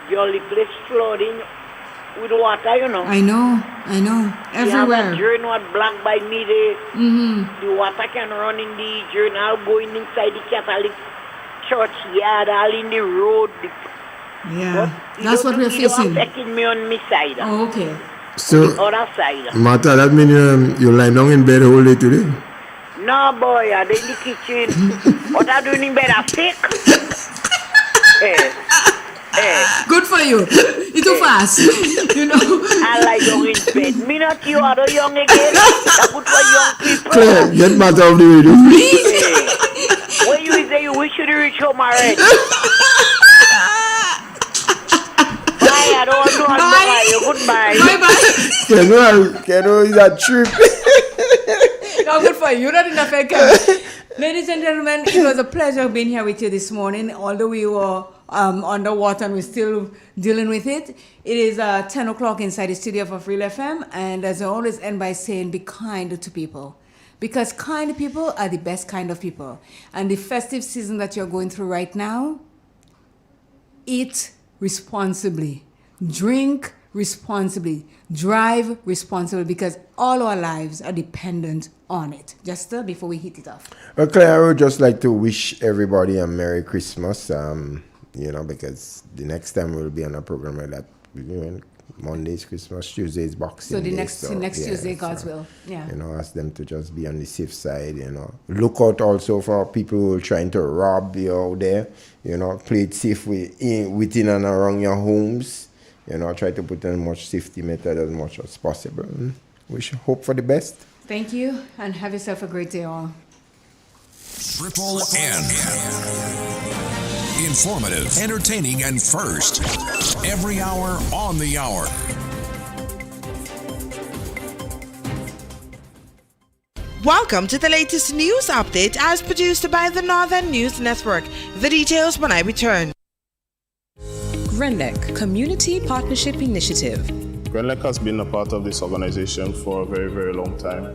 S13: The only place flooding with water, you know.
S2: I know. Everywhere.
S13: You have a drain what blocked by me there. The water can run in the drain, all going inside the Catholic church yard, all in the road.
S2: Yeah, that's what we're facing.
S13: It's affecting me on my side.
S2: Oh, okay.
S3: So,
S13: the other side.
S3: Martha, that means you lie down in bed the whole day today?
S13: No, boy, I'm in the kitchen. What are you doing in bed? I'm sick.
S2: Good for you. You're too fast. You know.
S13: I like young in bed. Me not you are the young again. That's good for young people.
S3: Claire, get Martha off the radio.
S13: When you say you wish you to reach home already. Bye, I don't want to know. Goodbye.
S2: Bye.
S3: Can you is a trip?
S2: No, good for you. You're not in a fake camp. Ladies and gentlemen, it was a pleasure being here with you this morning. Although we were underwater and we're still dealing with it. It is 10 o'clock inside the studio of Real FM. And as I always end by saying, be kind to people. Because kind people are the best kind of people. And the festive season that you're going through right now, eat responsibly, drink responsibly, drive responsibly, because all our lives are dependent on it. Just before we hit it off.
S3: Well, Claire, I would just like to wish everybody a Merry Christmas, because the next time we'll be on a program like that, Mondays, Christmas, Tuesdays, Boxing Day.
S2: So the next Tuesday, God's will. Yeah.
S3: Ask them to just be on the safe side, Look out also for people who are trying to rob you out there. Play it safe within and around your homes. Try to put in as much safety method as much as possible. Hope for the best.
S2: Thank you, and have yourself a great day all.
S10: Triple N. Informative, entertaining, and first. Every hour on the hour.
S12: Welcome to the latest news update as produced by the Northern News Network. The details when I return.
S14: GRENLEC Community Partnership Initiative.
S17: GRENLEC has been a part of this organization for a very, very long time.